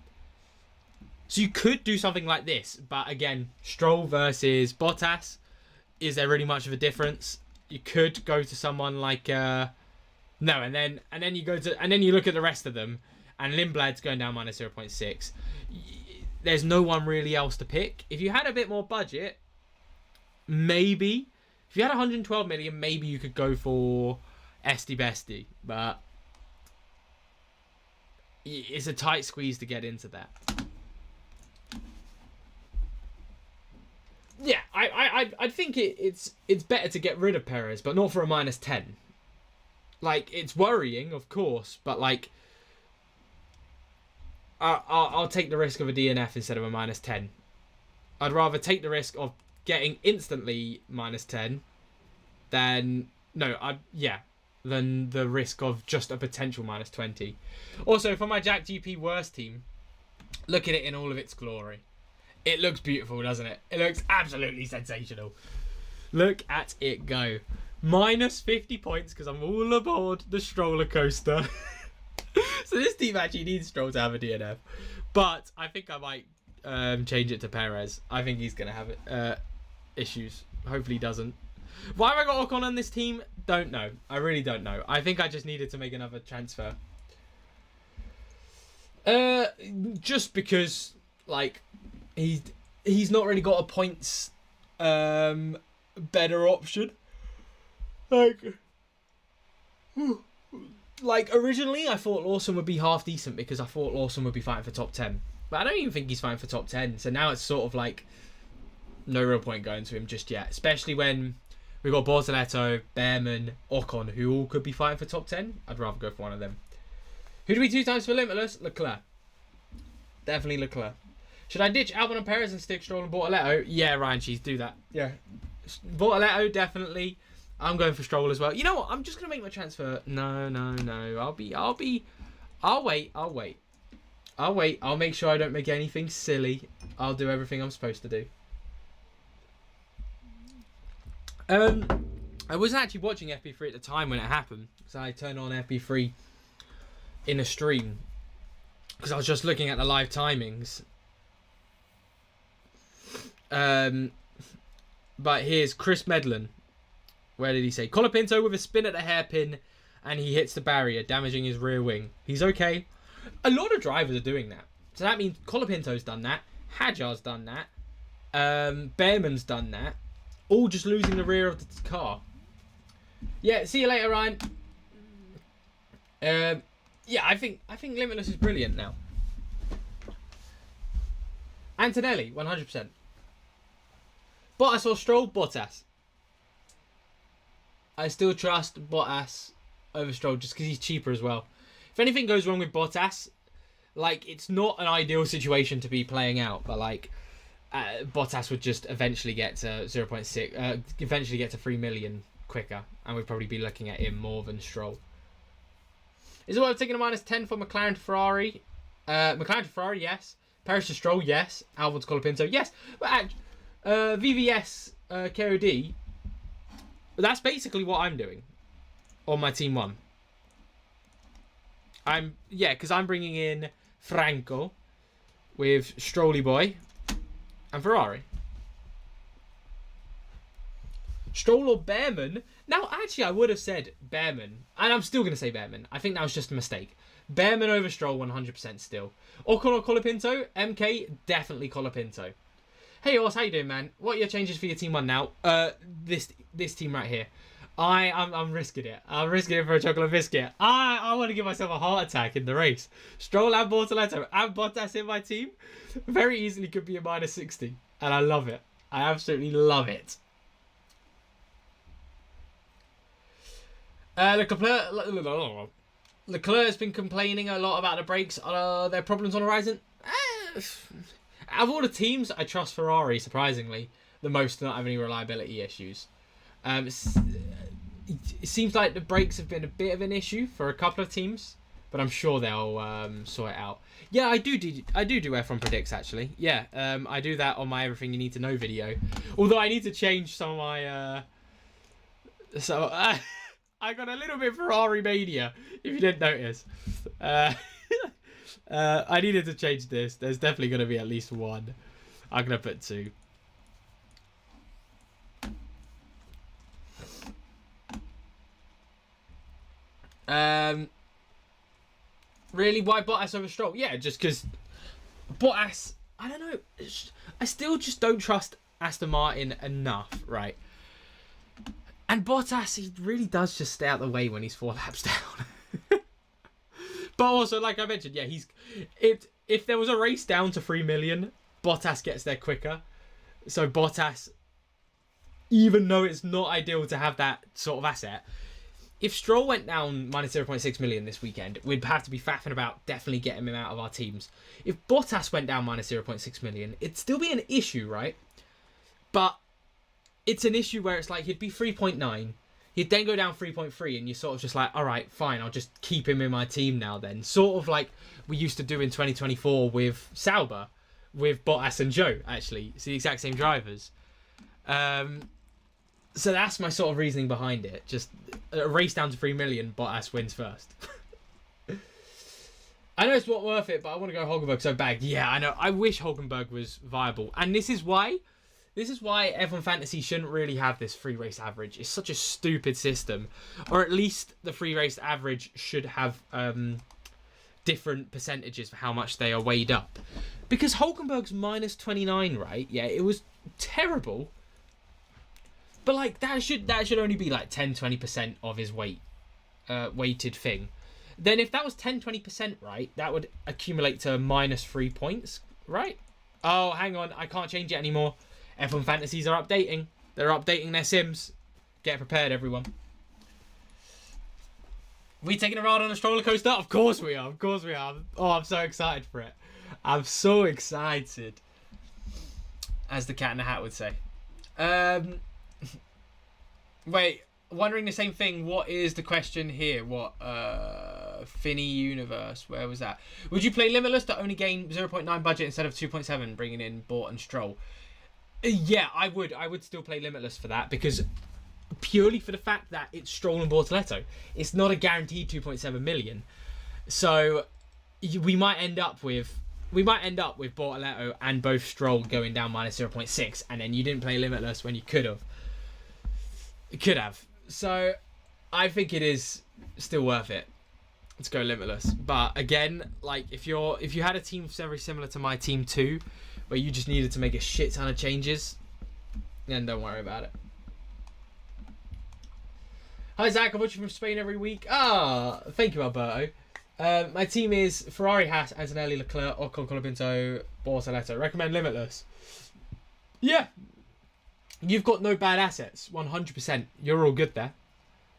[SPEAKER 1] So you could do something like this, but again, Stroll versus Bottas, is there really much of a difference? You could go to someone like no, and then you look at the rest of them, and Lindblad's going down -0.6. There's no one really else to pick. If you had a bit more budget, maybe if you had 112 million, maybe you could go for Esti Besti, but it's a tight squeeze to get into that. Yeah, I think it's better to get rid of Perez, but not for a -10. Like, it's worrying, of course, but like, I'll take the risk of a DNF instead of a -10. I'd rather take the risk of getting instantly -10 than than the risk of just a potential -20. Also, for my Jack GP worst team, look at it in all of its glory. It looks beautiful, doesn't it? It looks absolutely sensational. Look at it go. -50 points because I'm all aboard the stroller coaster. So this team actually needs Stroll to have a DNF. But I think I might change it to Perez. I think he's going to have issues. Hopefully he doesn't. Why have I got Ocon on this team? Don't know. I really don't know. I think I just needed to make another transfer. Just because, like, he's not really got a points better option. Like originally I thought Lawson would be half decent because I thought Lawson would be fighting for top 10. But I don't even think he's fighting for top 10. So now it's sort of like no real point going to him just yet. Especially when we've got Bortoletto, Behrman, Ocon, who all could be fighting for top 10. I'd rather go for one of them. Who do we 2 times for Limitless? Leclerc. Definitely Leclerc. Should I ditch Albon and Perez and stick Stroll and Bortoletto? Yeah, Ryan Cheese, do that. Yeah. Bortoletto, definitely. I'm going for Stroll as well. You know what? I'm just going to make my transfer. No. I'll wait. I'll make sure I don't make anything silly. I'll do everything I'm supposed to do. I wasn't actually watching FP3 at the time when it happened. So I turned on FP3 in a stream. Because I was just looking at the live timings. But here's Chris Medlin. Where did he say? Colapinto with a spin at the hairpin and he hits the barrier, damaging his rear wing. He's okay. A lot of drivers are doing that. So that means Colapinto's done that. Hadjar's done that. Behrman's done that. All just losing the rear of the car. Yeah, see you later, Ryan. Yeah, I think Limitless is brilliant now. Antonelli, 100%. Bottas or Stroll? Bottas. I still trust Bottas over Stroll just because he's cheaper as well. If anything goes wrong with Bottas, like, it's not an ideal situation to be playing out, but like, Bottas would just eventually get to 0.6, eventually get to 3 million quicker, and we'd probably be looking at him more than Stroll. Is it worth taking a -10 for McLaren to Ferrari? McLaren to Ferrari, yes. Paris to Stroll, yes. Albon to Colapinto, yes. But VVS KOD, that's basically what I'm doing on my team 1. Because I'm bringing in Franco with Strolly Boy and Ferrari. Stroll or Behrman? Now, actually, I would have said Behrman. And I'm still going to say Behrman. I think that was just a mistake. Behrman over Stroll, 100% still. Ocon or Colapinto? MK, definitely Colapinto. Hey, Ors, how you doing, man? What are your changes for your Team 1 now? This team right here. I'm risking it. I'm risking it for a chocolate biscuit. I want to give myself a heart attack in the race. Stroll and Bortoletto and Bottas in my team very easily could be a -60. And I love it. I absolutely love it. Leclerc has been complaining a lot about the brakes. Their problems on the horizon. Out of all the teams, I trust Ferrari, surprisingly, the most to not have any reliability issues. It seems like the brakes have been a bit of an issue for a couple of teams, but I'm sure they'll sort it out. Yeah, I do F1 Predicts, actually. Yeah, I do that on my Everything You Need to Know video. Although I need to change some of my... I got a little bit Ferrari mania, if you didn't notice. I needed to change this. There's definitely going to be at least one. I'm going to put 2. Really? Why Bottas over Stroll? Yeah, just because Bottas... I don't know. I still just don't trust Aston Martin enough, right? And Bottas, he really does just stay out the way when he's 4 laps down. But also, like I mentioned, yeah, if there was a race down to 3 million, Bottas gets there quicker. So Bottas, even though it's not ideal to have that sort of asset, if Stroll went down -0.6 million this weekend, we'd have to be faffing about definitely getting him out of our teams. If Bottas went down -0.6 million, it'd still be an issue, right? But it's an issue where it's like he'd be 3.9. He'd then go down 3.3 and you're sort of just like, all right, fine, I'll just keep him in my team now then. Sort of like we used to do in 2024 with Sauber, with Bottas and Joe, actually. It's the exact same drivers. So that's my sort of reasoning behind it. Just a race down to 3 million, Bottas wins first. I know it's not worth it, but I want to go Hulkenberg so bad. Yeah, I know. I wish Hulkenberg was viable. And this is why F1 Fantasy shouldn't really have this free race average. It's such a stupid system. Or at least the free race average should have different percentages for how much they are weighed up. Because Hulkenberg's -29, right? Yeah, it was terrible. But like that should only be like 10-20% of his weighted thing. Then if that was 10-20%, right, that would accumulate to -3 points, right? Oh, hang on, I can't change it anymore. F1 Fantasies are updating. They're updating their sims. Get prepared, everyone. We taking a ride on a roller coaster? Of course we are. Of course we are. Oh, I'm so excited for it. I'm so excited. As the cat in the hat would say. Wait, wondering the same thing. What is the question here? What? Finny Universe. Where was that? Would you play Limitless to only gain 0.9 budget instead of 2.7, bringing in Bort and Stroll? Yeah, I would. I would still play Limitless for that because purely for the fact that it's Stroll and Bortoletto. It's not a guaranteed 2.7 million. So we might end up with Bortoletto and both Stroll going down -0.6, and then you didn't play Limitless when you could have. So I think it is still worth it. Let's go Limitless. But again, like if you had a team very similar to my team 2, where you just needed to make a shit ton of changes, then don't worry about it. Hi Zach, I watch you from Spain every week. Thank you, Alberto. My team is Ferrari, Haas, Antonelli, Leclerc, Ocon, Colapinto, Bortoletto. Recommend Limitless. Yeah. You've got no bad assets. 100%. You're all good there.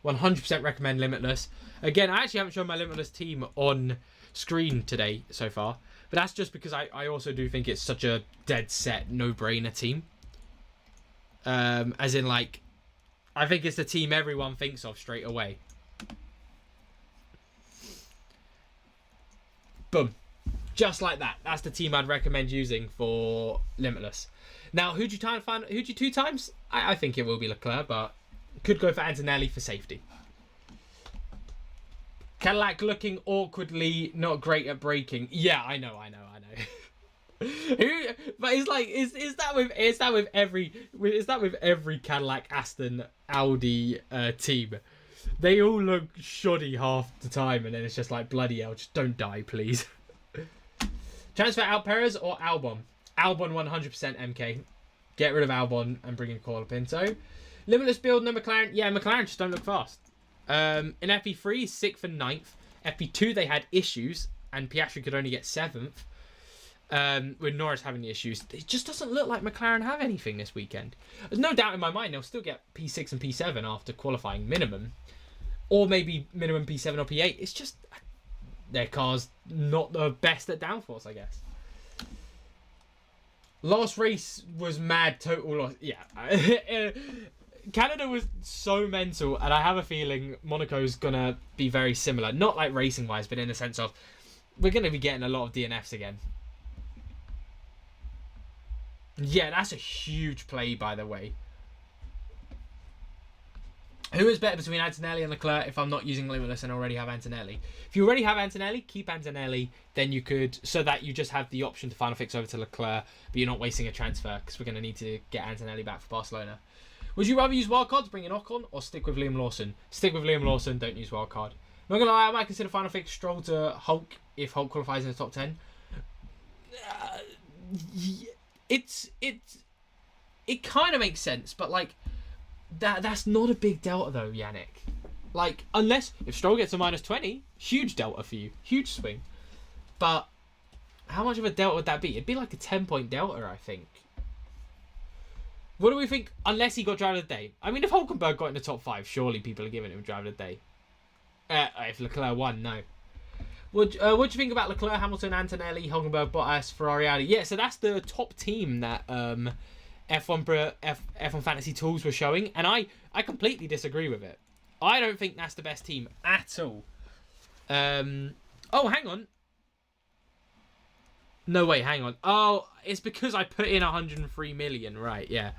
[SPEAKER 1] 100% recommend Limitless. Again, I actually haven't shown my Limitless team on screen today so far. But that's just because I also do think it's such a dead set, no-brainer team. As in, like, I think it's the team everyone thinks of straight away. Boom. Just like that. That's the team I'd recommend using for Limitless. Now, who'd you two times? I think it will be Leclerc, but could go for Antonelli for safety. Cadillac looking awkwardly not great at braking. Yeah, I know. But it's like is that with every Cadillac, Aston, Audi team? They all look shoddy half the time, and then it's just like, bloody hell, just don't die, please. Transfer out Perez or Albon? Albon 100% MK. Get rid of Albon and bring in Colapinto. Limitless build, no McLaren. Yeah, McLaren just don't look fast. In FP3, 6th and 9th. FP2, they had issues, and Piastri could only get 7th. With Norris having the issues. It just doesn't look like McLaren have anything this weekend. There's no doubt in my mind they'll still get P6 and P7 after qualifying minimum. Or maybe minimum P7 or P8. It's just their car's not the best at downforce, I guess. Last race was mad, total loss. Yeah. Canada was so mental, and I have a feeling Monaco's going to be very similar. Not like racing-wise, but in the sense of we're going to be getting a lot of DNFs again. Yeah, that's a huge play, by the way. Who is better between Antonelli and Leclerc if I'm not using Limitless and already have Antonelli? If you already have Antonelli, keep Antonelli. Then you could, so that you just have the option to final fix over to Leclerc, but you're not wasting a transfer because we're going to need to get Antonelli back for Barcelona. Would you rather use wildcard to bring in Ocon or stick with Liam Lawson? Stick with Liam Lawson, don't use wildcard. I'm not going to lie, I might consider final fix Stroll to Hulk if Hulk qualifies in the top 10. It kind of makes sense, but like that's not a big delta though, Yannick. Like, unless if Stroll gets a -20, huge delta for you, huge swing. But how much of a delta would that be? It'd be like a 10-point delta, I think. What do we think? Unless he got driver of the day. I mean, if Hulkenberg got in the top 5, surely people are giving him driver of the day. If Leclerc won, no. What do you think about Leclerc, Hamilton, Antonelli, Hulkenberg, Bottas, Ferrari, Audi? Yeah, so that's the top team that F1 Fantasy Tools were showing, and I completely disagree with it. I don't think that's the best team at all. Oh, hang on. No, wait, hang on. Oh, it's because I put in 103 million, right? Yeah.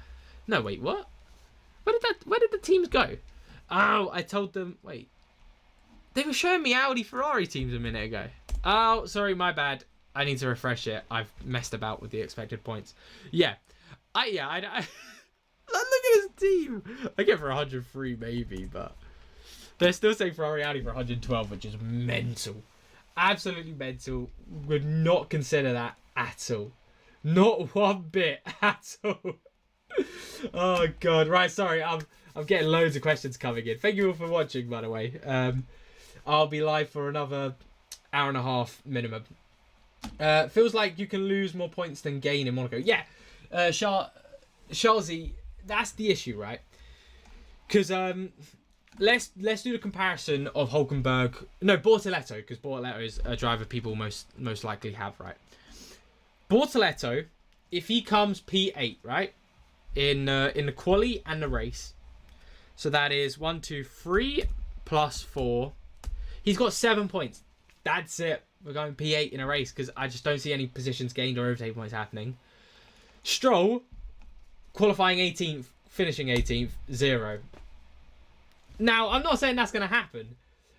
[SPEAKER 1] No, wait, what? Where did the teams go? Oh, I told them. Wait. They were showing me Audi Ferrari teams a minute ago. Oh, sorry, my bad. I need to refresh it. I've messed about with the expected points. Yeah. I look at his team. I get for 103 maybe, but they're still saying Ferrari Audi for 112, which is mental. Absolutely mental. Would not consider that at all. Not one bit at all. Oh god. Right, sorry. I'm getting loads of questions coming in. Thank you all for watching, by the way. I'll be live for another hour and a half minimum. Feels like you can lose more points than gain in Monaco. Yeah. Charlesy, that's the issue, right? Because let's do the comparison of Hulkenberg. No, Bortoletto, because Bortoletto is a driver people most likely have, right? Bortoletto, if he comes P8, right, in the quali and the race, so that is 1, 2, 3 plus 4. He's got 7 points. That's it. We're going P8 in a race because I just don't see any positions gained or overtake points happening. Stroll, qualifying 18th, finishing 18th, 0. Now, I'm not saying that's going to happen,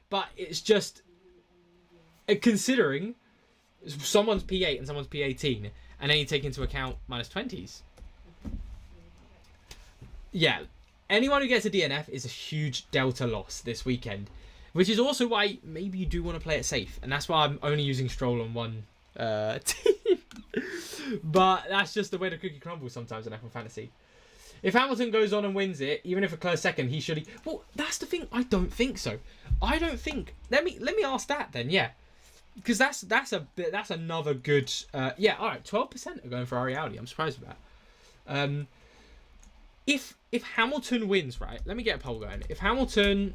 [SPEAKER 1] but it's just considering someone's P8 and someone's P18, and then you take into account -20s. Yeah, anyone who gets a DNF is a huge delta loss this weekend, which is also why maybe you do want to play it safe, and that's why I'm only using Stroll on one team. But that's just the way the cookie crumbles sometimes in F1 Fantasy. If Hamilton goes on and wins it, even if Leclerc's second, he should. Well, that's the thing. I don't think so. I don't think. Let me ask that then. Yeah, because that's another good. Yeah. All right. 12% are going for Ferrari Audi. I'm surprised with that. If Hamilton wins, right? Let me get a poll going. If Hamilton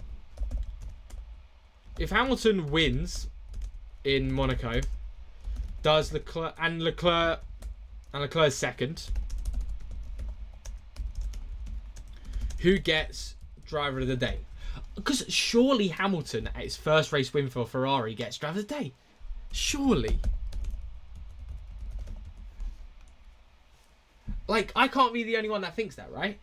[SPEAKER 1] wins in Monaco, does Leclerc's second? Who gets driver of the day? Because surely Hamilton, at his first race win for Ferrari, gets driver of the day. Surely. Like, I can't be the only one that thinks that, right?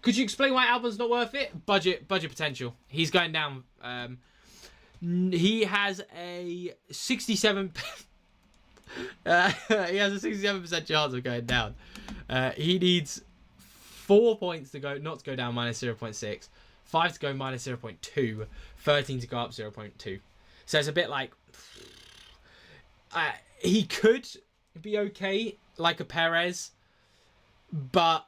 [SPEAKER 1] Could you explain why Albon's not worth it? Budget potential. He's going down. He has a 67. He has a 67% chance of going down. He needs 4 points to go, not to go down minus 0.6, 5 to go minus 0.2, 13 to go up 0.2. So it's a bit like he could be okay, like a Perez, but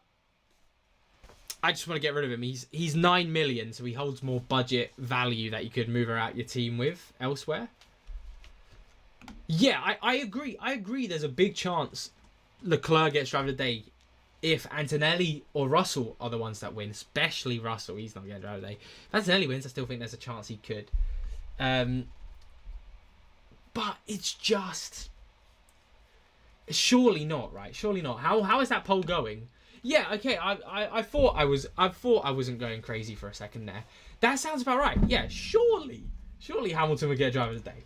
[SPEAKER 1] I just want to get rid of him. He's 9 million, so he holds more budget value that you could move out your team with elsewhere. Yeah, I agree. I agree. There's a big chance Leclerc gets driver of the day if Antonelli or Russell are the ones that win. Especially Russell. He's not getting driver of the day. If Antonelli wins, I still think there's a chance he could. But it's just surely not, right? Surely not. How is that poll going? Yeah, okay. I thought I wasn't going crazy for a second there. That sounds about right. Yeah, surely Hamilton would get driver of the day.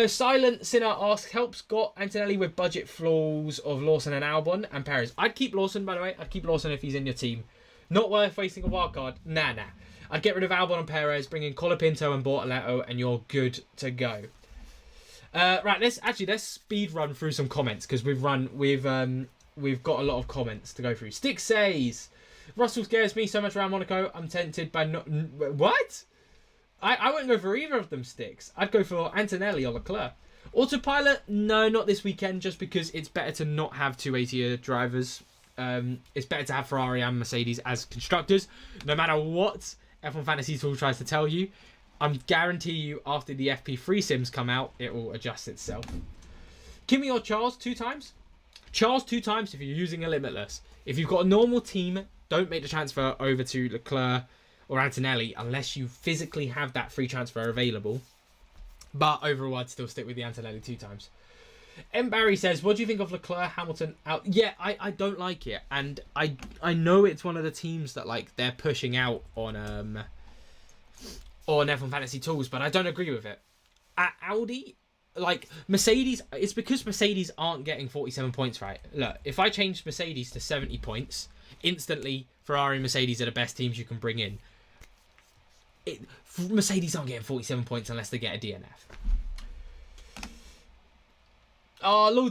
[SPEAKER 1] Silent Sinner asks, helps got Antonelli with budget flaws of Lawson and Albon and Perez. I'd keep Lawson, by the way. I'd keep Lawson if he's in your team. Not worth wasting a wild card. Nah. I'd get rid of Albon and Perez, bring in Colapinto and Bortoletto, and you're good to go. Right, let's speed run through some comments because we've got a lot of comments to go through. Stick says, Russell scares me so much around Monaco. I'm tempted by not. What? I wouldn't go for either of them, Sticks. I'd go for Antonelli or Leclerc. Autopilot, no, not this weekend, just because it's better to not have two 8-year drivers. It's better to have Ferrari and Mercedes as constructors. No matter what F1 Fantasy Tool tries to tell you, I guarantee you after the FP3 sims come out, it will adjust itself. Kimi or Charles 2 times? Charles 2 times if you're using a Limitless. If you've got a normal team, don't make the transfer over to Leclerc or Antonelli unless you physically have that free transfer available. But overall, I'd still stick with the Antonelli 2 times. M. Barry says, what do you think of Leclerc, Hamilton out? Yeah, I don't like it. And I know it's one of the teams that like they're pushing out on F1 Fantasy Tools, but I don't agree with it. At Audi, like Mercedes, it's because Mercedes aren't getting 47 points right. Look, if I change Mercedes to 70 points, instantly Ferrari and Mercedes are the best teams you can bring in. Mercedes aren't getting 47 points unless they get a DNF.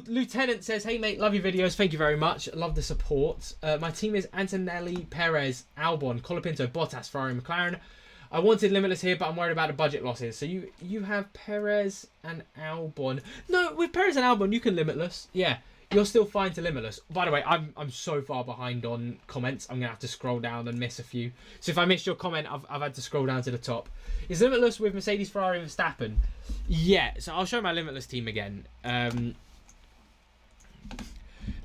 [SPEAKER 1] Lieutenant says, hey mate, love your videos, thank you very much, love the support. My team is Antonelli, Perez, Albon, Colapinto, Bottas, Ferrari, McLaren. I wanted Limitless here, but I'm worried about the budget losses. So you have Perez and Albon. No, with Perez and Albon, you can Limitless. Yeah, you're still fine to Limitless. By the way, I'm so far behind on comments. I'm going to have to scroll down and miss a few. So if I missed your comment, I've had to scroll down to the top. Is Limitless with Mercedes, Ferrari, and Verstappen? Yeah, so I'll show my Limitless team again.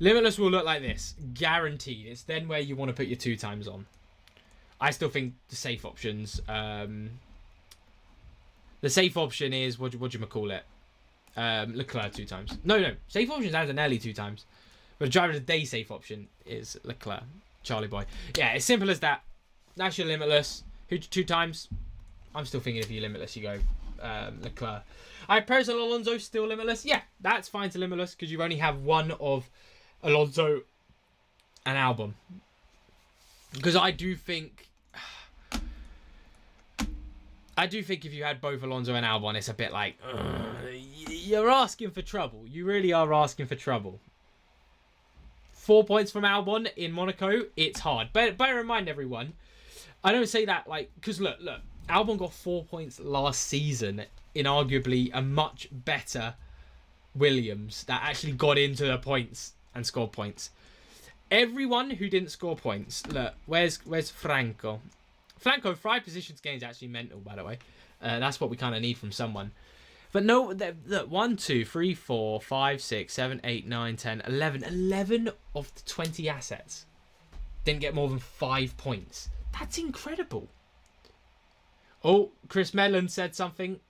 [SPEAKER 1] Limitless will look like this. Guaranteed. It's then where you want to put your 2 times on. I still think the safe options. The safe option is what do you call it? Leclerc 2 times. No. Safe option is Antonelli 2 times, but the driver of the day safe option is Leclerc. Charlie boy. Yeah, it's simple as that. That's your Limitless. Who 2 times? I'm still thinking if you Limitless, you go Leclerc. Perez and Alonso still Limitless. Yeah, that's fine to Limitless because you only have one of Alonso and Albon. Because I do think if you had both Alonso and Albon, it's a bit like you're asking for trouble. You really are asking for trouble. 4 points from Albon in Monaco, it's hard. But bear in mind, everyone, I don't say that like because look, Albon got 4 points last season in arguably a much better Williams that actually got into the points and scored points. Everyone who didn't score points, look, where's Franco? Franco, 5 positions gained is actually mental, by the way. That's what we kind of need from someone. But no, look, 1, 2, 3, 4, 5, 6, 7, 8, 9, 10, 11. 11 of the 20 assets didn't get more than 5 points. That's incredible. Oh, Chris Mellon said something.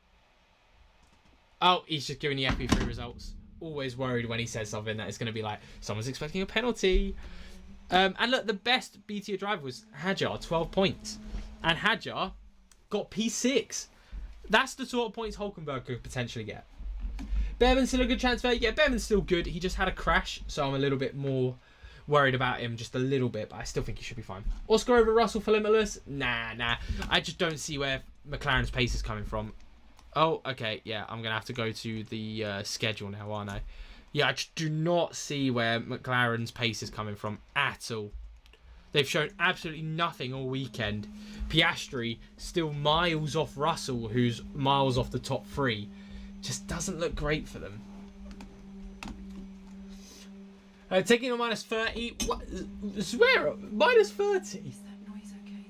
[SPEAKER 1] Oh, he's just giving the FP3 results. Always worried when he says something that it's going to be like someone's expecting a penalty. And look, the best B-tier driver was Hadjar, 12 points, and Hadjar got P6. That's the sort of points Hulkenberg could potentially get. Behrman's still a good transfer. Yeah, Behrman's still good. He just had a crash, so I'm a little bit more worried about him, just a little bit, but I still think he should be fine. Oscar over Russell for limitless? Nah. I just don't see where McLaren's pace is coming from. Oh, okay, yeah, I'm going to have to go to the schedule now, aren't I? Yeah, I just do not see where McLaren's pace is coming from at all. They've shown absolutely nothing all weekend. Piastri still miles off Russell, who's miles off the top 3. Just doesn't look great for them. Taking a minus 30. What? Swear up. Minus 30.
[SPEAKER 2] Is that noise okay,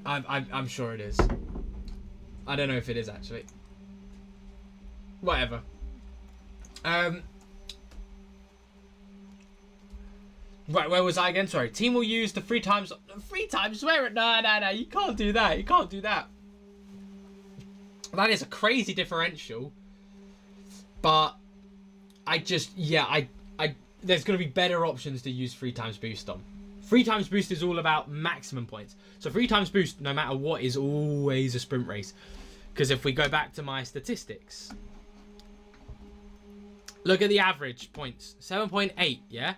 [SPEAKER 2] Zach?
[SPEAKER 1] I'm sure it is. I don't know if it is actually. Whatever. Right, where was I again? Sorry. Team will use the 3 times. 3 times? Swear it. No. You can't do that. You can't do that. That is a crazy differential. But I just, there's going to be better options to use 3 times boost on. 3 times boost is all about maximum points. So 3 times boost, no matter what, is always a sprint race. Because if we go back to my statistics, look at the average points, 7.8, yeah?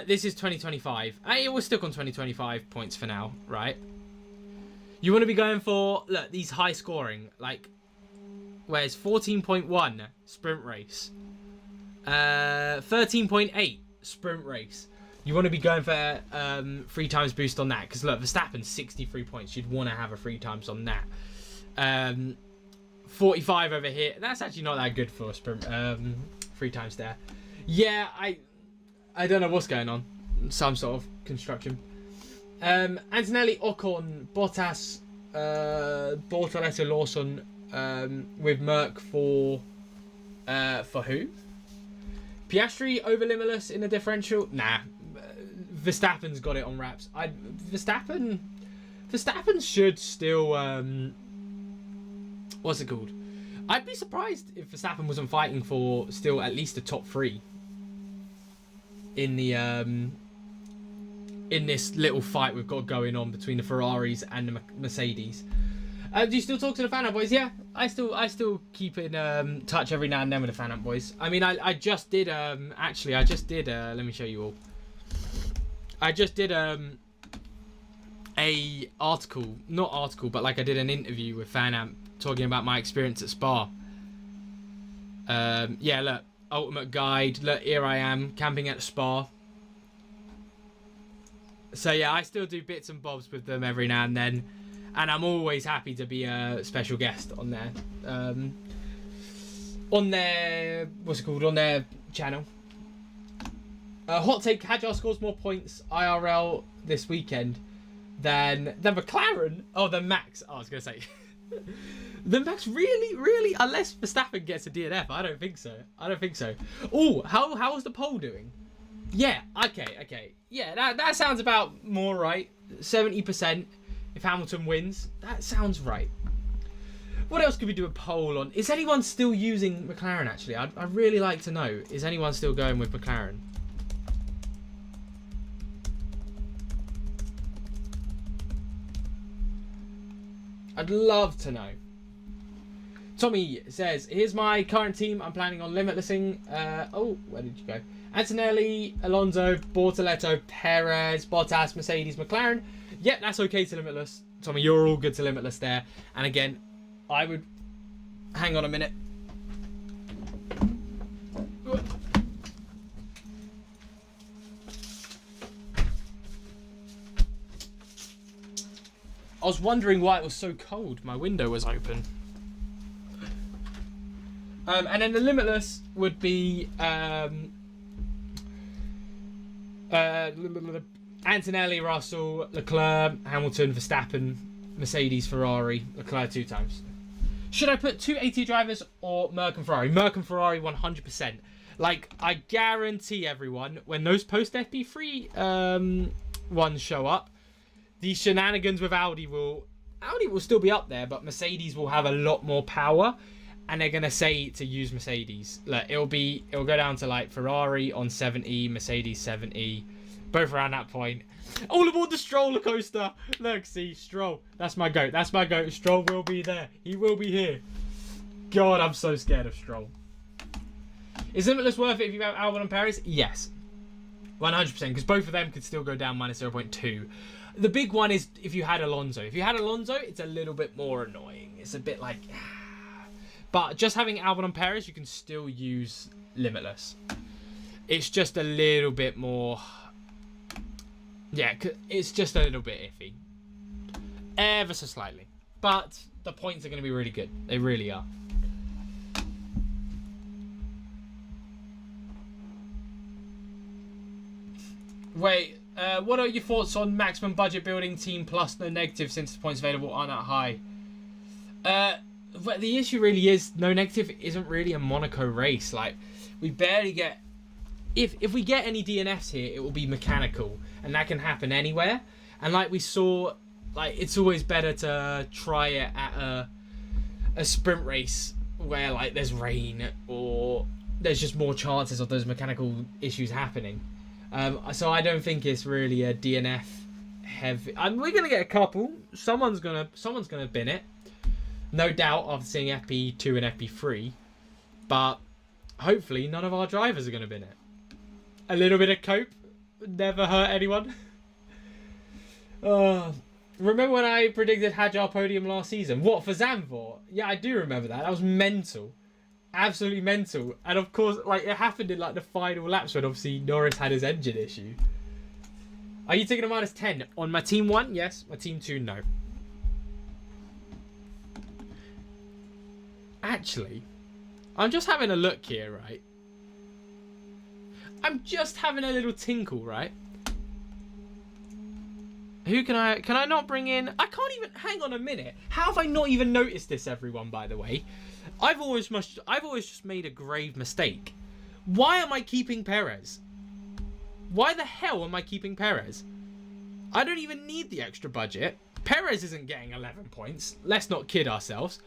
[SPEAKER 1] This is 2025. We'll stick on 2025 points for now, right? You want to be going for, look, these high scoring, like, where's 14.1 sprint race, 13.8 sprint race. You want to be going for 3 times boost on that, because look, Verstappen's 63 points. You'd want to have a 3 times on that. 45 over here. That's actually not that good for a sprint. 3 times there. Yeah, I don't know what's going on. Some sort of construction. Antonelli, Ocon, Bottas, Bortoleto, Lawson, with Merck for who? Piastri over Limitless in the differential? Nah. Verstappen's got it on wraps. Verstappen should still what's it called? I'd be surprised if Verstappen wasn't fighting for still at least a top 3 in the in this little fight we've got going on between the Ferraris and the Mercedes. Do you still talk to the fan up boys? Yeah, I still keep in touch every now and then with the fan up boys. I mean, I just did actually I just did let me show you all. I just did a article, not article, but like I did an interview with FanAmp talking about my experience at Spa. Yeah, look, ultimate guide. Look, here I am camping at Spa. So yeah, I still do bits and bobs with them every now and then, and I'm always happy to be a special guest on their what's it called, on their channel. Hot take: Hadjar scores more points IRL this weekend than McLaren. Oh, than Max. Oh, I was gonna say the Max, really, unless Verstappen gets a DNF. I don't think so. Oh, how was the poll doing? Yeah, okay. Yeah, that sounds about more right. 70% if Hamilton wins. That sounds right. What else could we do a poll on? Is anyone still using McLaren, actually? I'd really like to know. Is anyone still going with McLaren? I'd love to know. Tommy says, here's my current team. I'm planning on limitlessing. Oh, where did you go? Antonelli, Alonso, Bortoleto, Perez, Bottas, Mercedes, McLaren. Yep, that's okay to limitless. Tommy, you're all good to limitless there. And again, I would... Hang on a minute. I was wondering why it was so cold. My window was open. And then the limitless would be Antonelli, Russell, Leclerc, Hamilton, Verstappen, Mercedes, Ferrari, Leclerc 2 times. Should I put 2 AT drivers or Merck and Ferrari? Merck and Ferrari 100%. Like, I guarantee everyone, when those post-FP3 ones show up, these shenanigans with Audi will still be up there, but Mercedes will have a lot more power, and they're gonna say to use Mercedes. Like, it'll go down to like Ferrari on 70, Mercedes 70, Both around that point. All aboard the stroller coaster. Look, see, Stroll. That's my goat. That's my goat. Stroll will be there. He will be here. God, I'm so scared of Stroll. Is Limitless worth it if you have Albon and Perez? Yes. 100%, because both of them could still go down minus 0.2. The big one is if you had Alonso. If you had Alonso, it's a little bit more annoying. It's a bit like... But just having Albon and Perez, you can still use Limitless. It's just a little bit more... Yeah, it's just a little bit iffy. Ever so slightly. But the points are going to be really good. They really are. Wait, what are your thoughts on maximum budget building team plus no negative since the points available aren't that high? But the issue really is no negative isn't really a Monaco race. Like, we barely get... If we get any DNFs here, it will be mechanical. And that can happen anywhere. And like we saw, like it's always better to try it at a sprint race where like there's rain or there's just more chances of those mechanical issues happening. So I don't think it's really a DNF heavy. We're gonna get a couple. Someone's gonna bin it. No doubt after seeing FP2 and FP3, but hopefully none of our drivers are gonna bin it. A little bit of cope never hurt anyone. Remember when I predicted Hadjar podium last season? What, for Zandvoort? Yeah, I do remember that. That was mental. Absolutely mental. And of course, like, it happened in like the final laps when obviously Norris had his engine issue. Are you taking a minus 10? On my team 1, yes. My team 2, no. Actually, I'm just having a look here, right? I'm just having a little tinkle, right? Who can I not bring in? I can't even, hang on a minute. How have I not even noticed this, everyone, by the way? I've always just made a grave mistake. Why am I keeping Perez? Why the hell am I keeping Perez? I don't even need the extra budget. Perez isn't getting 11 points. Let's not kid ourselves.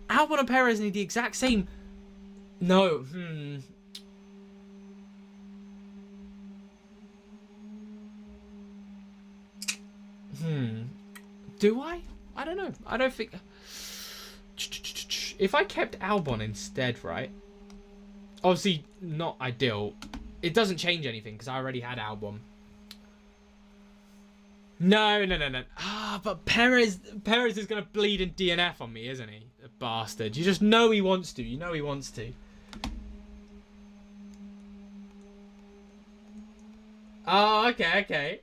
[SPEAKER 1] Albon and Perez need the exact same... No, Do I? I don't know. I don't think... If I kept Albon instead, right? Obviously, not ideal. It doesn't change anything because I already had Albon. No. But Perez is going to bleed in DNF on me, isn't he? A bastard. You just know he wants to. You know he wants to. Oh, okay.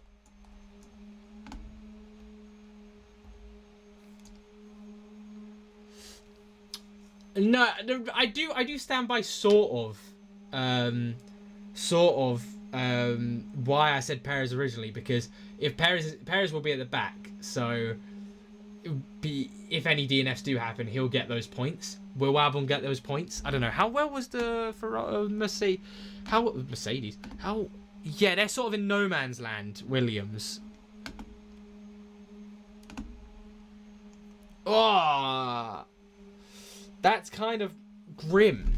[SPEAKER 1] No, I do stand by sort of why I said Perez originally, because if Perez will be at the back, so if any DNFs do happen, he'll get those points. Will Albon get those points? I don't know. How well was the Mercedes? Yeah, they're sort of in no man's land, Williams. Oh, that's kind of grim.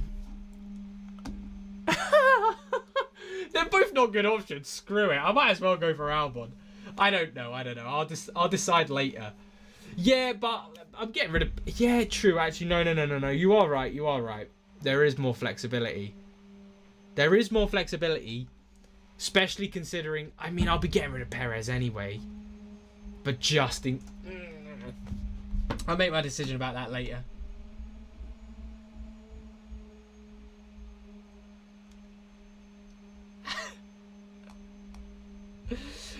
[SPEAKER 1] They're both not good options. Screw it. I might as well go for Albon. I don't know. I'll decide later. Yeah, but I'm getting rid of... Yeah, true. Actually, no. You are right. There is more flexibility. Especially considering... I mean, I'll be getting rid of Perez anyway. But just in... I'll make my decision about that later.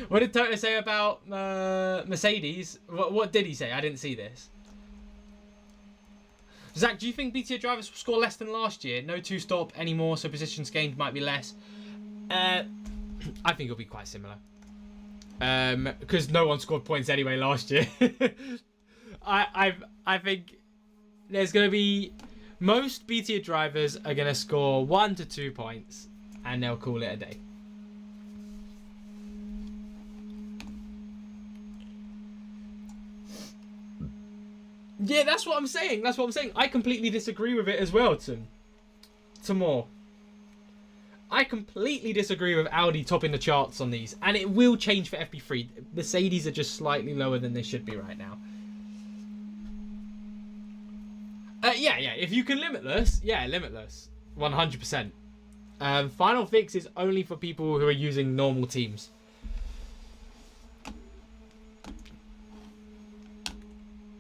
[SPEAKER 1] What did Toto say about Mercedes? What did he say? I didn't see this. Zach, do you think BTA drivers will score less than last year? No two-stop anymore, so positions gained might be less. I think it'll be quite similar. Because no one scored points anyway last year. I think there's going to be... Most BTA drivers are going to score 1 to 2 points, and they'll call it a day. Yeah, that's what I'm saying. I completely disagree with it as well, Tim. More. I completely disagree with Audi topping the charts on these, and it will change for FP3. Mercedes are just slightly lower than they should be right now. Yeah. If you can limitless, yeah, limitless, 100%. Final fix is only for people who are using normal teams.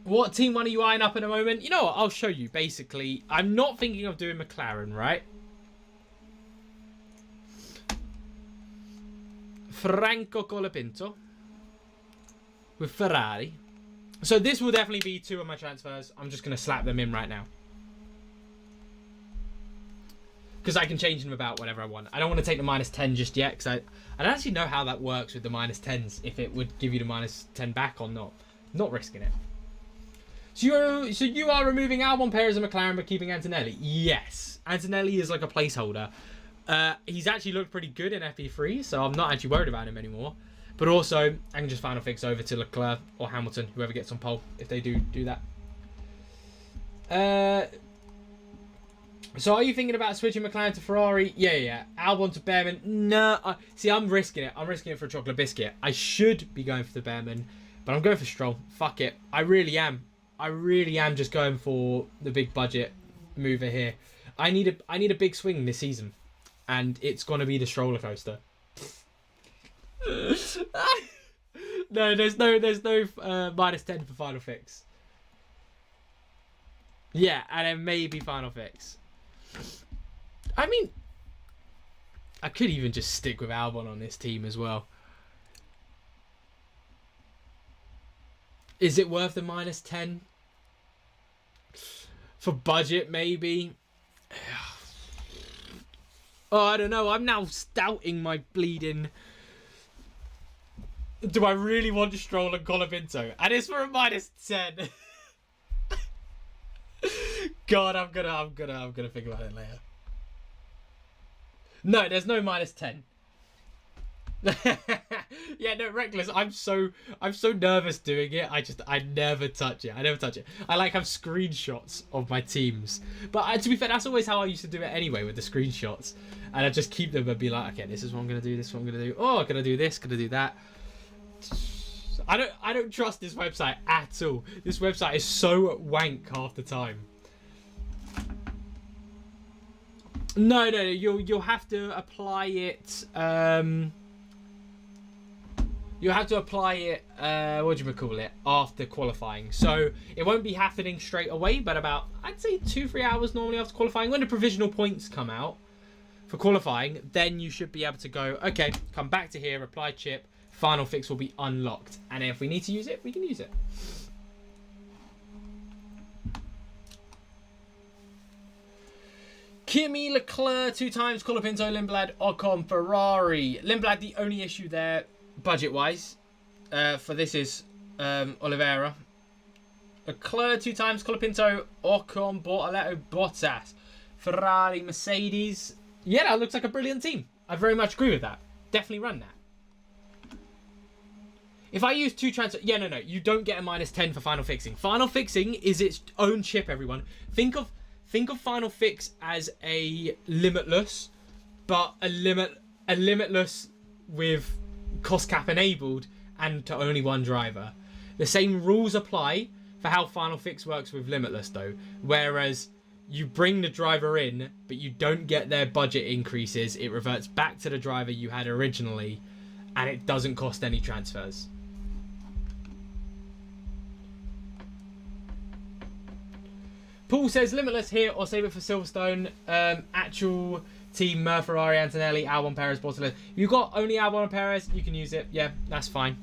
[SPEAKER 1] What team one are you eyeing up at the moment? You know what? I'll show you. Basically, I'm not thinking of doing McLaren, right? Franco Colapinto with Ferrari. So this will definitely be 2 of my transfers. I'm just going to slap them in right now. Because I can change them about whatever I want. I don't want to take the -10 just yet. Because I don't actually know how that works with the -10s. If it would give you the -10 back or not. Not risking it. So you are removing Albon, Perez and McLaren but keeping Antonelli? Yes. Antonelli is like a placeholder. He's actually looked pretty good in FP3, so I'm not actually worried about him anymore. But also, I can just final fix over to Leclerc or Hamilton, whoever gets on pole, if they do that. So are you thinking about switching McLaren to Ferrari? Yeah. Albon to Behrman? No. See, I'm risking it. I'm risking it for a chocolate biscuit. I should be going for the Behrman, but I'm going for Stroll. Fuck it. I really am. I really am just going for the big budget mover here. I need a big swing this season, and it's gonna be the stroller coaster. No, there's no -10 for final fix. Yeah, and then maybe final fix. I mean, I could even just stick with Albon on this team as well. Is it worth the -10? For budget, maybe. Oh, I don't know. I'm now doubting my bleeding. Do I really want to Stroll and Colapinto? And it's for a -10. God, I'm gonna think about it later. No, there's no -10. Yeah, no, reckless. I'm so nervous doing it. I never touch it. I like have screenshots of my teams, but to be fair, that's always how I used to do it anyway with the screenshots, and I just keep them and be like, okay, this is what I'm gonna do. This is what I'm gonna do. Oh, gonna do this. Gonna do that. I don't trust this website at all. This website is so wank half the time. No, you'll have to apply it. You'll have to apply it, what do you call it, after qualifying. So it won't be happening straight away, but about, I'd say 2-3 hours normally after qualifying. When the provisional points come out for qualifying, then you should be able to go, okay, come back to here, apply chip, final fix will be unlocked. And if we need to use it, we can use it. Kimi, Leclerc, 2 times, Colapinto, Lindblad, Ocon, Ferrari. Lindblad, the only issue there, budget-wise, for this is Oliveira. Leclerc 2 times, Colapinto, Ocon, Bortoletto, Bottas, Ferrari, Mercedes. Yeah, that looks like a brilliant team. I very much agree with that. Definitely run that. If I use 2 transfers... Yeah, no. You don't get a -10 for final fixing. Final fixing is its own chip, everyone. Think of final fix as a limitless, but a limitless with cost cap enabled and to only 1 driver. The same rules apply for how final fix works with limitless though, whereas you bring the driver in but you don't get their budget increases. It reverts back to the driver you had originally and it doesn't cost any transfers. Paul says limitless here or save it for Silverstone. Actual team Ferrari, Antonelli, Albon, Perez, Bortoletto. If you've got only Albon and Perez, you can use it. Yeah, that's fine.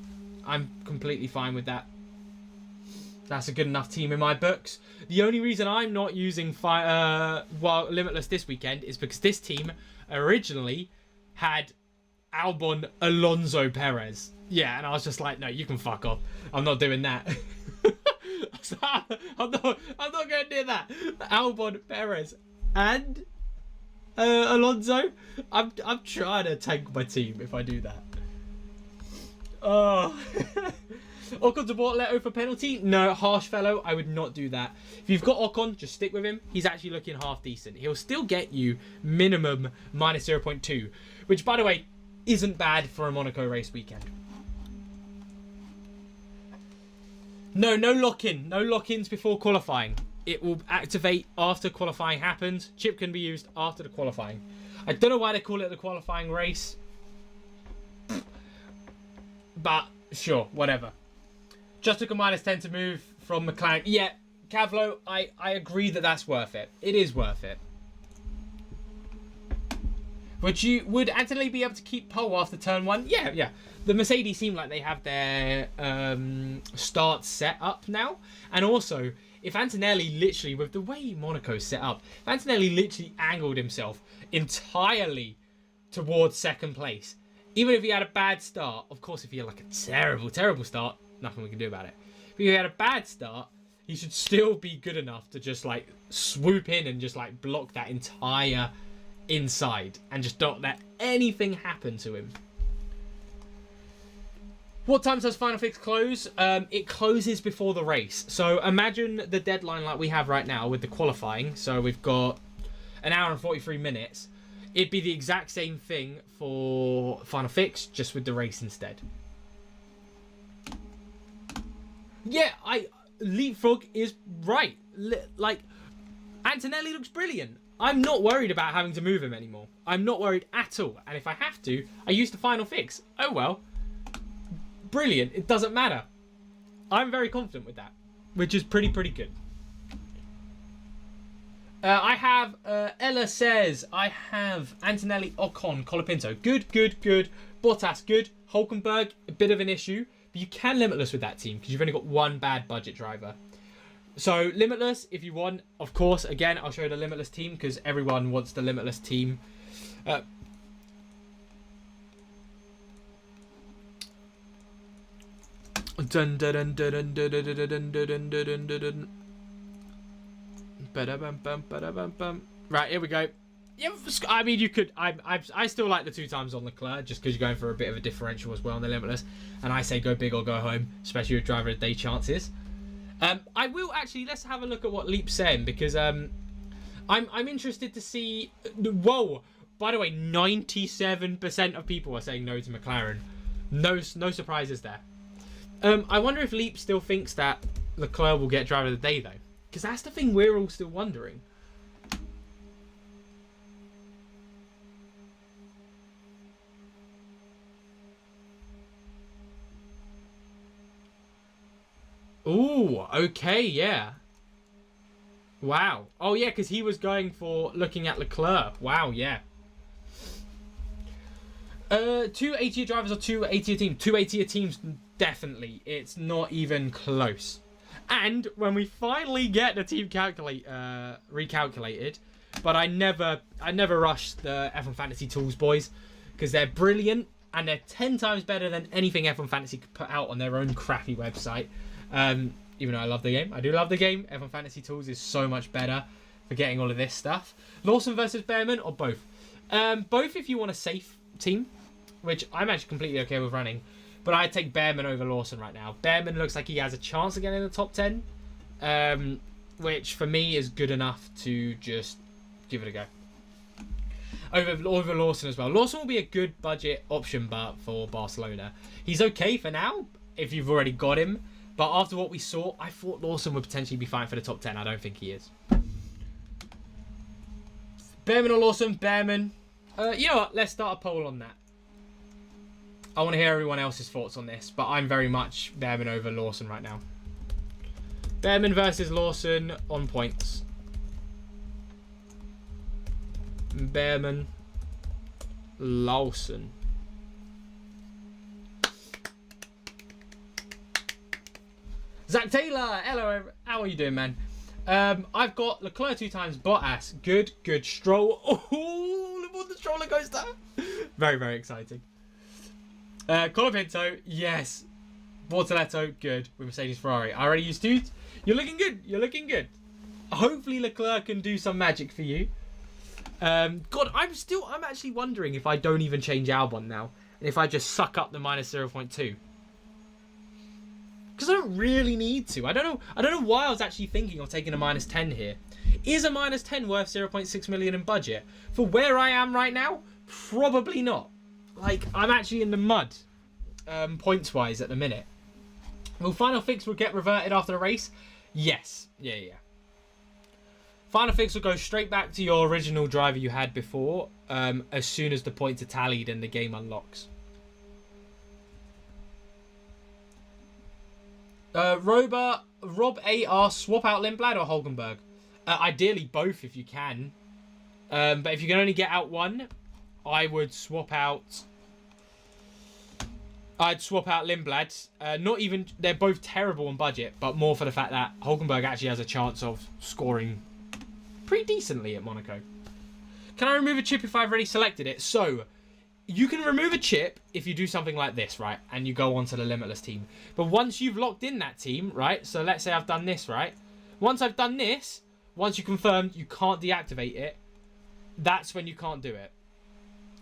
[SPEAKER 1] I'm completely fine with that. That's a good enough team in my books. The only reason I'm not using limitless this weekend is because this team originally had Albon, Alonso, Perez. Yeah, and I was just like, no, you can fuck off. I'm not doing that. I'm not going near that. Albon, Perez, and Alonso. I'm trying to tank my team if I do that. Oh. Ocon to Bortoletto for penalty? No, harsh fellow. I would not do that. If you've got Ocon, just stick with him. He's actually looking half decent. He'll still get you minimum minus 0.2, which, by the way, isn't bad for a Monaco race weekend. No lock-in. No lock-ins before qualifying. It will activate after qualifying happens. Chip can be used after the qualifying. I don't know why they call it the qualifying race. But, sure, whatever. Just took a minus 10 to move from McLaren. Yeah, Cavlo, I agree that that's worth it. It is worth it. Would Antonelli be able to keep pole after turn 1? Yeah. The Mercedes seem like they have their start set up now. And also, if Antonelli literally, with the way Monaco's set up, if Antonelli literally angled himself entirely towards second place, even if he had a bad start, of course, if he had like a terrible start, nothing we can do about it. But if he had a bad start, he should still be good enough to just like swoop in and just like block that entire inside and just don't let anything happen to him. What time does Final Fix close? It closes before the race. So imagine the deadline like we have right now with the qualifying. So we've got an hour and 43 minutes. It'd be the exact same thing for Final Fix, just with the race instead. Yeah, Leapfrog is right. Like, Antonelli looks brilliant. I'm not worried about having to move him anymore. I'm not worried at all. And if I have to, I use the Final Fix. Oh well. Brilliant. It doesn't matter. I'm very confident with that, which is pretty good. I have, Ella says, I have Antonelli, Ocon, Colapinto. Good. Bottas, good. Hulkenberg, a bit of an issue. But you can Limitless with that team because you've only got one bad budget driver. So, Limitless, if you want, of course, again, I'll show you the Limitless team because everyone wants the Limitless team. Right, here we go. Yeah, I mean, you could. I still like the 2 times on Leclerc just because you're going for a bit of a differential as well on the Limitless. And I say go big or go home, especially with driver of the day chances. I will actually. Let's have a look at what Leap's saying because I'm interested to see. Whoa! By the way, 97% of people are saying no to McLaren. No surprises there. I wonder if Leap still thinks that Leclerc will get driver of the day though, because that's the thing we're all still wondering. Ooh, okay, yeah. Wow. Oh, yeah, because he was going for looking at Leclerc. Wow, yeah. 2 80 drivers or 2 80 teams? 2 80 teams, definitely. It's not even close. And when we finally get the team recalculated, but I never rush the F1 Fantasy Tools boys because they're brilliant and they're 10 times better than anything F1 Fantasy could put out on their own crappy website. Even though I love the game. I do love the game. F1 Fantasy Tools is so much better for getting all of this stuff. Lawson versus Behrman or both? Both if you want a safe team, which I'm actually completely okay with running. But I'd take Behrman over Lawson right now. Behrman looks like he has a chance to get in the top 10. Which for me is good enough to just give it a go. Over Lawson as well. Lawson will be a good budget option but for Barcelona. He's okay for now if you've already got him. But after what we saw, I thought Lawson would potentially be fine for the top 10. I don't think he is. Behrman or Lawson? Behrman. You know what? Let's start a poll on that. I want to hear everyone else's thoughts on this. But I'm very much Behrman over Lawson right now. Behrman versus Lawson on points. Behrman. Lawson. Zach Taylor, hello, how are you doing, man? I've got Leclerc 2 times, Bottas, good, Stroll, oh, look at the stroller coaster. Very exciting. Colapinto, yes. Bortoletto, good, with Mercedes Ferrari. I already used 2. You're looking good. Hopefully Leclerc can do some magic for you. God, I'm actually wondering if I don't even change Albon now, and if I just suck up the minus 0.2. Because don't really need to. I don't know why I was actually thinking of taking a -10 here. Is a -10 worth 0.6 million in budget? For where I am right now, probably not. Like, I'm actually in the mud, points-wise at the minute. Will final fix will get reverted after the race? Yes. Yeah. Final fix will go straight back to your original driver you had before, as soon as the points are tallied and the game unlocks. Rob AR, swap out Lindblad or Hulkenberg? Ideally both if you can. But if you can only get out one, I'd swap out Lindblad. Not even, they're both terrible on budget, but more for the fact that Hulkenberg actually has a chance of scoring pretty decently at Monaco. Can I remove a chip if I've already selected it? So, you can remove a chip if you do something like this, right? And you go onto the Limitless team. But once you've locked in that team, right? So let's say I've done this, right? Once I've done this, once you confirmed you can't deactivate it, that's when you can't do it.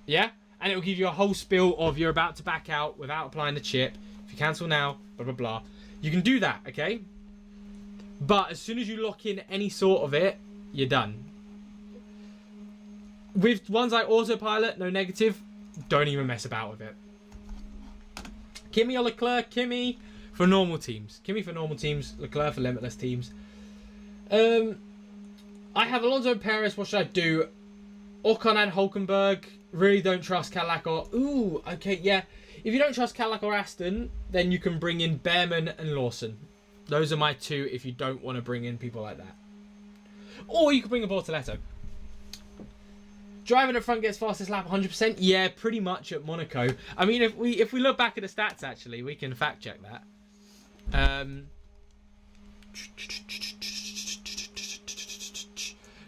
[SPEAKER 1] Yeah? And it will give you a whole spiel of you're about to back out without applying the chip. If you cancel now, blah, blah, blah. You can do that, okay? But as soon as you lock in any sort of it, you're done. With ones like autopilot, no negative, don't even mess about with it. Kimi or Leclerc? Kimi for normal teams. Kimi for normal teams. Leclerc for limitless teams. I have Alonso and Perez. What should I do? Ocon and Hulkenberg. Really don't trust Cadillac or... Ooh, okay, yeah. If you don't trust Cadillac or Aston, then you can bring in Behrman and Lawson. Those are my two if you don't want to bring in people like that. Or you could bring in Bortoletto. Driving at front gets fastest lap 100%. Yeah, pretty much at Monaco. I mean, if we look back at the stats, actually, we can fact check that.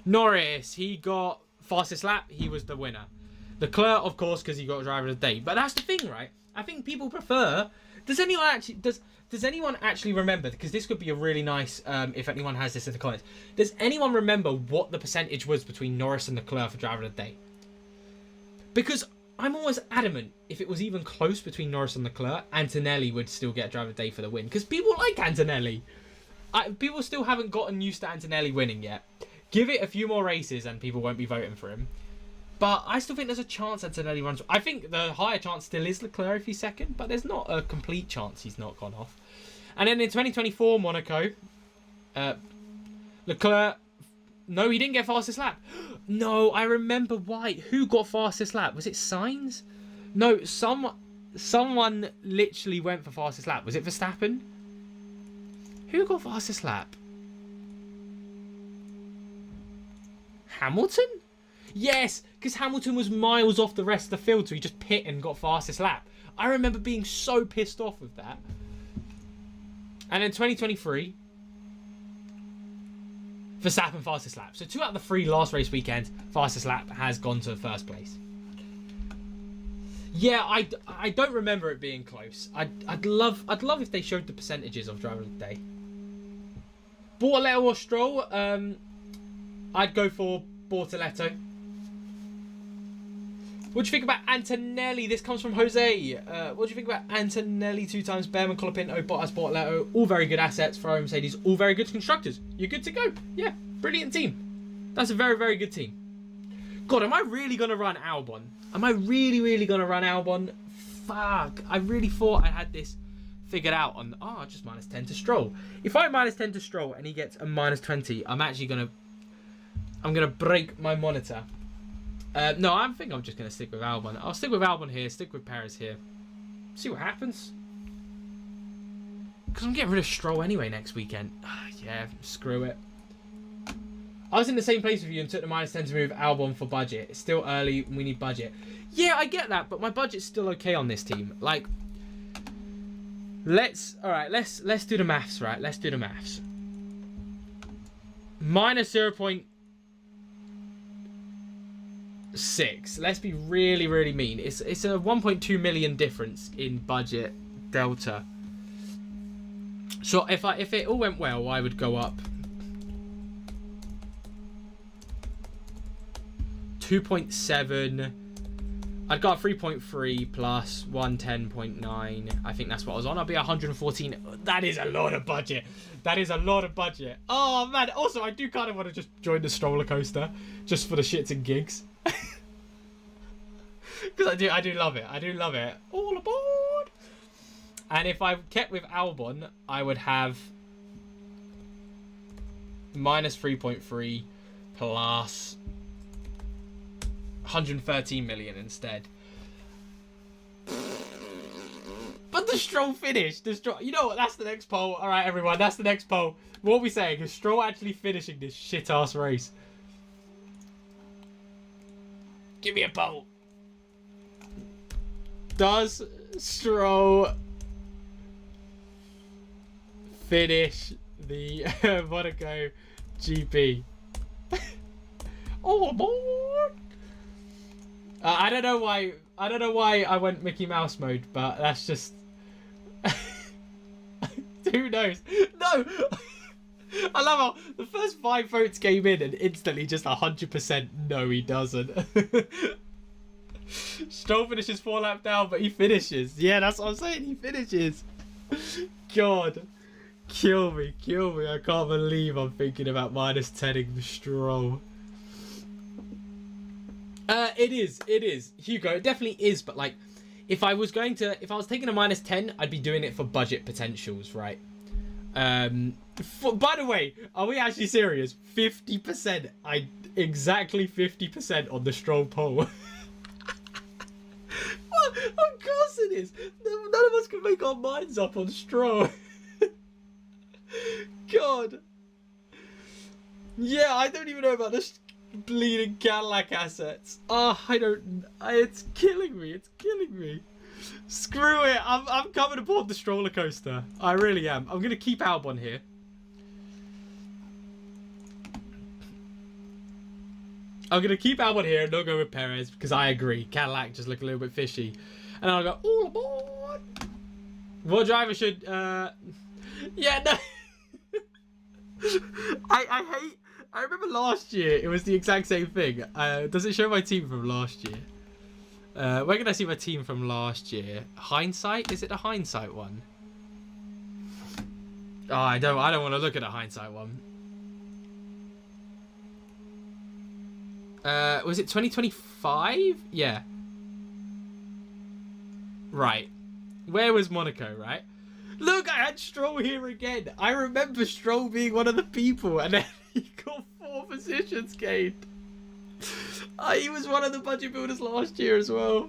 [SPEAKER 1] Norris, he got fastest lap. He was the winner. Leclerc, of course, because he got driver of the day. But that's the thing, right? I think people prefer. Does anyone actually remember? Because this could be a really nice. If anyone has this in the comments, does anyone remember what the percentage was between Norris and Leclerc for driver of the day? Because I'm always adamant, if it was even close between Norris and Leclerc, Antonelli would still get driver of the day for the win. Because people like Antonelli. People still haven't gotten used to Antonelli winning yet. Give it a few more races and people won't be voting for him. But I still think there's a chance Antonelli runs. I think the higher chance still is Leclerc if he's second, but there's not a complete chance he's not gone off. And then in 2024 Monaco, Leclerc, no, he didn't get fastest lap. No, I remember why. Who got fastest lap? Was it Sainz? No, someone literally went for fastest lap. Was it Verstappen? Who got fastest lap? Hamilton? Yes, because Hamilton was miles off the rest of the field, so he just pit and got fastest lap. I remember being so pissed off with that. And in 2023, Verstappen fastest lap. So 2 out of the 3 last race weekend, fastest lap has gone to first place. Yeah, I don't remember it being close. I'd love if they showed the percentages of driver of the day. Bortoletto or Stroll? I'd go for Bortoletto. What do you think about Antonelli? This comes from Jose. What do you think about Antonelli 2 times Behrman, Colapinto, Bottas, Bortoletto? All very good assets. Ferrari, Mercedes, all very good constructors. You're good to go. Yeah, brilliant team. That's a very, very good team. God, am I really going to run Albon? Am I really, really going to run Albon? Fuck. I really thought I had this figured out on... Oh, just -10 to Stroll. If I -10 to Stroll and he gets a -20, I'm actually going to... I'm going to break my monitor. No, I think I'm just going to stick with Albon. I'll stick with Albon here, stick with Perez here. See what happens. Because I'm getting rid of Stroll anyway next weekend. Yeah, screw it. I was in the same place with you and took the -10 to move Albon for budget. It's still early, we need budget. Yeah, I get that, but my budget's still okay on this team. Like, let's do the maths, right? Let's do the maths. -0.6. Let's be really, really mean. It's a 1.2 million difference in budget delta. So if it all went well, I would go up 2.7 I'd got 3.3 plus 110.9. I think that's what I was on. I'll be 114. That is a lot of budget. That is a lot of budget. Oh, man. Also, I do kind of want to just join the stroller coaster just for the shits and gigs. Because I do love it. I do love it. All aboard. And if I kept with Albon, I would have minus 3.3 plus 113 million instead. But the Stroll finished. You know what? That's the next poll. All right, everyone. That's the next poll. What are we saying? Is Stroll actually finishing this shit-ass race? Give me a poll. Does Stroll finish the Monaco GP? All aboard! I don't know why I went Mickey Mouse mode, but that's just who knows? No. I love how the first 5 votes came in and instantly just 100% no, he doesn't. Stroll finishes 4 laps down, but he finishes. Yeah, that's what I'm saying. He finishes. God, kill me. I can't believe I'm thinking about minus 10ing Stroll. It is, Hugo. It definitely is. But like, if I was taking a minus 10, I'd be doing it for budget potentials, right? By the way, are we actually serious? 50%. Exactly 50% on the Stroll poll. What? Of course it is. None of us can make our minds up on Stroll. God. Yeah, I don't even know about this bleeding Cadillac assets. Oh, it's killing me. Screw it. I'm coming aboard the stroller coaster. I really am. I'm gonna keep Albon here. I'm gonna keep Albon here and not go with Perez because I agree. Cadillac just look a little bit fishy. And I'll go all aboard. What driver should yeah, no. I remember last year it was the exact same thing. Does it show my team from last year? Where can I see my team from last year? Hindsight? Is it the hindsight one? Oh, I don't want to look at the hindsight one. Was it 2025? Yeah. Right. Where was Monaco, right? Look, I had Stroll here again. I remember Stroll being one of the people, and then he got 4 positions gained. He was one of the budget builders last year as well.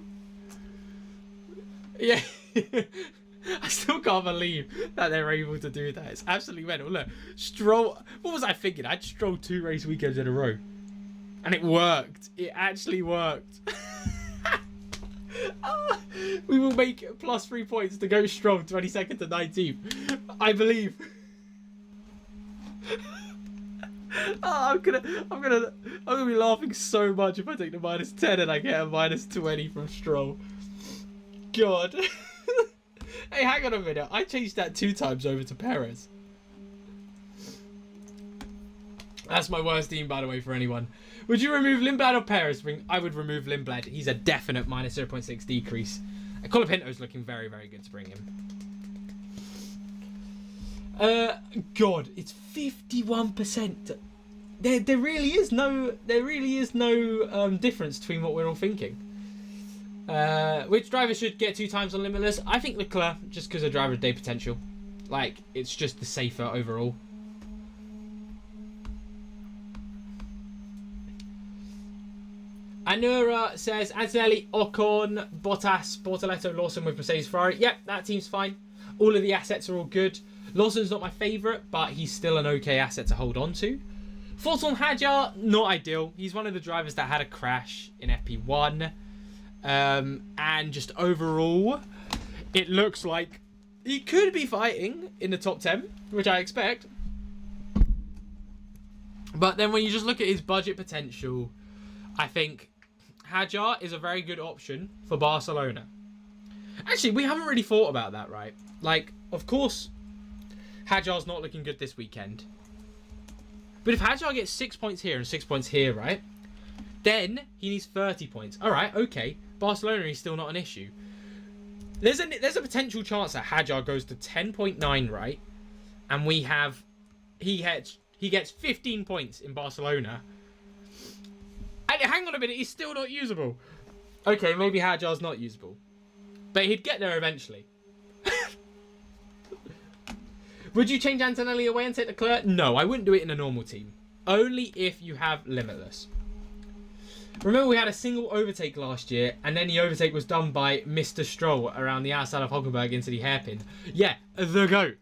[SPEAKER 1] Yeah. I still can't believe that they're able to do that. It's absolutely mental. Look, Stroll. What was I thinking? I'd Stroll 2 race weekends in a row. And it worked. It actually worked. We will make plus 3 points to go strong 22nd to 19th. I believe. I'm gonna be laughing so much if I take the minus 10 and I get a minus 20 from Stroll. God. Hey, hang on a minute. I changed that 2 times over to Perez. That's my worst team, by the way, for anyone. Would you remove Lindblad or Perez? I would remove Lindblad. He's a definite minus 0.6 decrease. Colapinto's looking very, very good to bring him. God, it's 51%. There really is no difference between what we're all thinking. Which driver should get 2 times on Limitless? I think Leclerc, just because of driver day potential. Like, it's just the safer overall. Anura says Antonelli, Ocon, Bottas, Bortoletto, Lawson with Mercedes Ferrari. Yep, that team's fine. All of the assets are all good. Lawson's not my favourite, but he's still an okay asset to hold on to. Forton Hadjar, not ideal. He's one of the drivers that had a crash in FP1. And just overall, it looks like he could be fighting in the top 10, which I expect. But then when you just look at his budget potential, I think Hadjar is a very good option for Barcelona. Actually, we haven't really thought about that, right? Like, of course, Hadjar's not looking good this weekend. But if Hadjar gets 6 points here and 6 points here, right? Then he needs 30 points. All right, okay. Barcelona is still not an issue. There's a potential chance that Hadjar goes to 10.9, right? And he gets 15 points in Barcelona. And hang on a minute, he's still not usable. Okay, maybe Hadjar's not usable. But he'd get there eventually. Would you change Antonelli away and take Leclerc? No, I wouldn't do it in a normal team. Only if you have Limitless. Remember we had a single overtake last year, and then the overtake was done by Mr. Stroll around the outside of Hülkenberg into the hairpin. Yeah, the GOAT.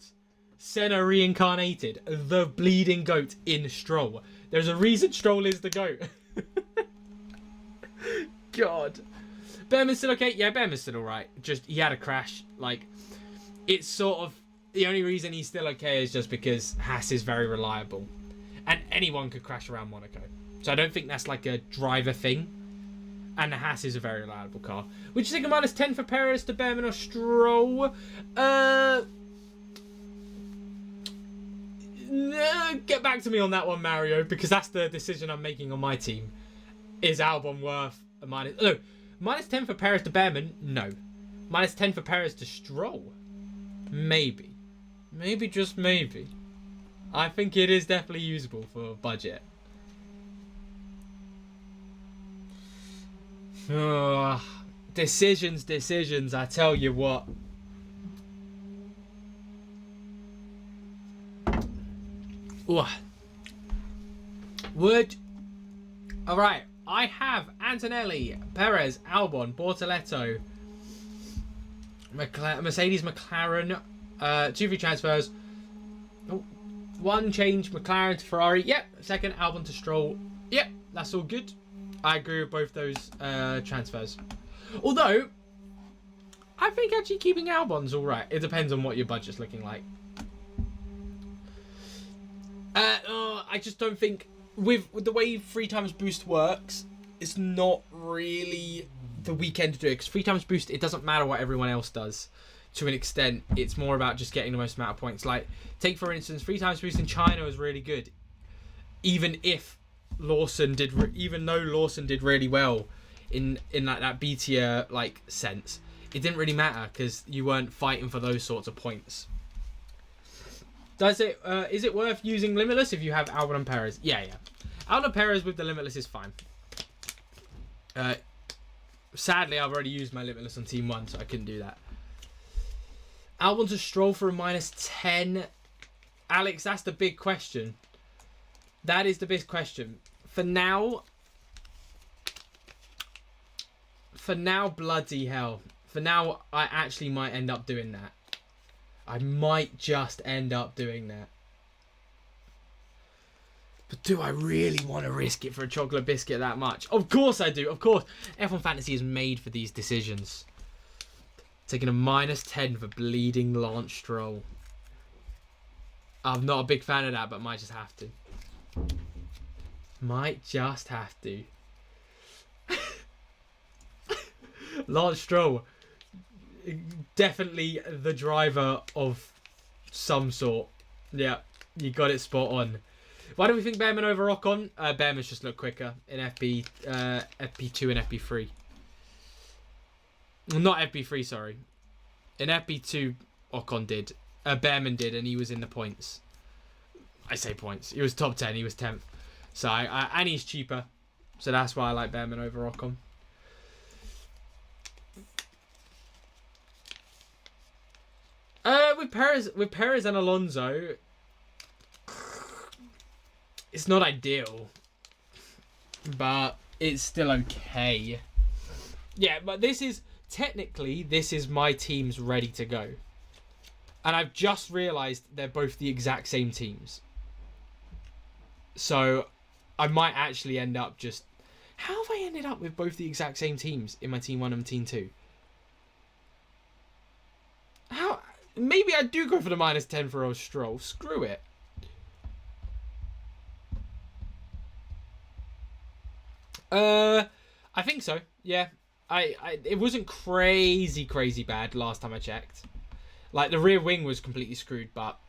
[SPEAKER 1] Senna reincarnated. The bleeding GOAT in Stroll. There's a reason Stroll is the GOAT. God. Behrman's still okay? Yeah, Behrman's still alright. Just, he had a crash. Like, it's sort of... The only reason he's still okay is just because Haas is very reliable. And anyone could crash around Monaco. So I don't think that's like a driver thing. And the Haas is a very reliable car. Would you think a -10 for Perez to Behrman or Stroll? Get back to me on that one, Mario, because that's the decision I'm making on my team. Is Albon worth a minus? No, -10 for Perez to Behrman? No. -10 for Perez to Stroll? Maybe. Maybe, just maybe. I think it is definitely usable for budget. Decisions, I tell you what. Alright, I have Antonelli, Perez, Albon, Bortoletto, Mercedes, McLaren, 2 free transfers. Oh, one change, McLaren to Ferrari. Yep. Second, Albon to Stroll. Yep, that's all good. I agree with both those transfers. Although, I think actually keeping Albon's alright. It depends on what your budget's looking like. I just don't think... With the way 3 times boost works, it's not really the weekend to do it. Because 3 times boost, it doesn't matter what everyone else does. To an extent, it's more about just getting the most amount of points. Like, take for instance, 3 times boost in China was really good. Even though Lawson did really well in like that B tier like sense, it didn't really matter because you weren't fighting for those sorts of points. Is it worth using Limitless if you have Albon and Perez? Yeah. Albon and Perez with the Limitless is fine. Sadly, I've already used my Limitless on Team 1, so I couldn't do that. Albon to Stroll for a -10. Alex, that's the big question. That is the big question. For now, bloody hell. For now, I actually might end up doing that. I might just end up doing that. But do I really want to risk it for a chocolate biscuit that much? Of course I do. Of course. F1 Fantasy is made for these decisions. Taking a -10 for bleeding Lance Stroll. I'm not a big fan of that, but might just have to. Might just have to. Lance Stroll. Definitely the driver of some sort. Yeah, you got it spot on. Why do we think Behrman over Ocon? Behrman's just looked quicker in FP2 and FP3. Well, not FP3, sorry. In FP2, Ocon did. Behrman did, and he was in the points. I say points. He was top 10. He was 10th. So and he's cheaper. So that's why I like Behrman over Ocon. With Perez and Alonso, it's not ideal, but it's still okay. Yeah, but this is my teams ready to go, and I've just realised they're both the exact same teams. So I might actually end up just... How have I ended up with both the exact same teams in my Team 1 and Team 2? How... Maybe I do go for the -10 for Stroll. Screw it. I think so. Yeah. It wasn't crazy bad last time I checked. Like, the rear wing was completely screwed, but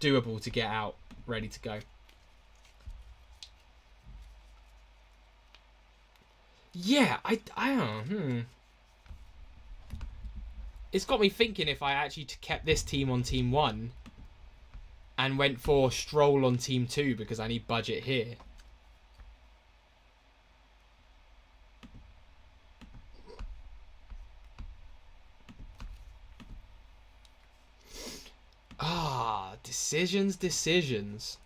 [SPEAKER 1] doable to get out, ready to go. Yeah, I don't know. It's got me thinking if I actually kept this team on team 1 and went for Stroll on team 2 because I need budget here. Decisions.